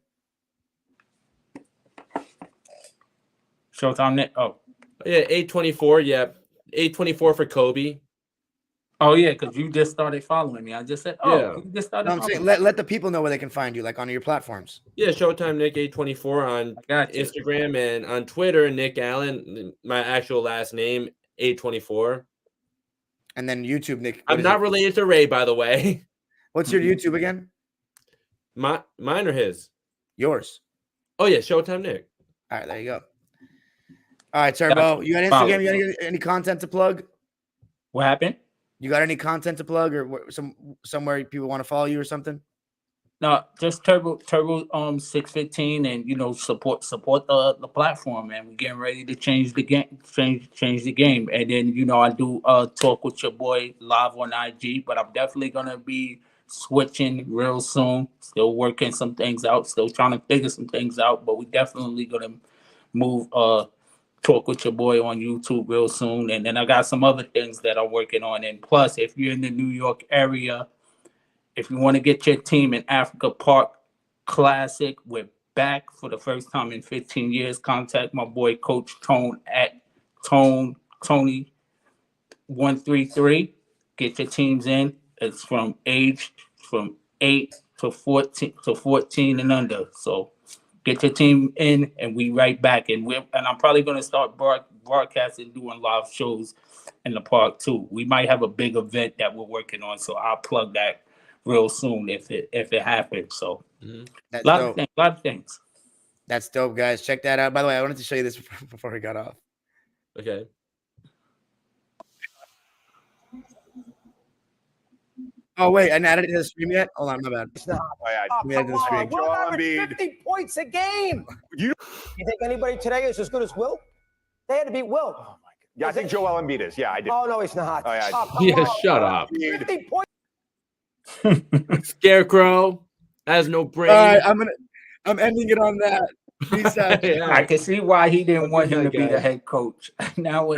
Showtime, Nick. Oh. Yeah, 824. Yeah. 824 for Kobe. Oh, yeah, because you just started following me. I just said, you just started following me. Let the people know where they can find you, like on your platforms. Yeah, Showtime Nick 824 on Instagram and on Twitter, Nick Allen, my actual last name, 824. And then YouTube, Nick. I'm not related to Ray, by the way. What's your YouTube again? Mine or his? Yours. Oh, yeah, Showtime Nick. All right, there you go. All right, Turbo. You got Instagram? You got any content to plug? What happened? You got any content to plug or somewhere people want to follow you or something? No, just Turbo 615 and support the platform, man. We're getting ready to change the game, change the game. And then I do talk with your boy live on IG, but I'm definitely gonna be switching real soon. Still working some things out, still trying to figure some things out, but we definitely gonna move talk with your boy on YouTube real soon. And then I got some other things that I'm working on. And plus, if you're in the New York area, if you want to get your team in Africa Park Classic, we're back for the first time in 15 years. Contact my boy Coach Tone at Tony133. Get your teams in. It's from 8 to 14 and under. So get your team in, and we right back. And I'm probably going to start broadcasting, doing live shows in the park too. We might have a big event that we're working on, so I'll plug that real soon if it happens. So a lot of things. That's dope, guys. Check that out. By the way, I wanted to show you this before we got off. Okay. Oh wait, I added it to the stream yet? Hold on, my bad. It's not. Will average 50 points a game. You think anybody today is as good as Will? They had to beat Will. Oh my God. Yeah, I think Joel Embiid is. Yeah, I do. Oh no, he's not. Oh yeah. Shut up. 50 points. Scarecrow has no brain. All right, I'm ending it on that. Peace out. I can see why he didn't want him to be the head coach. Now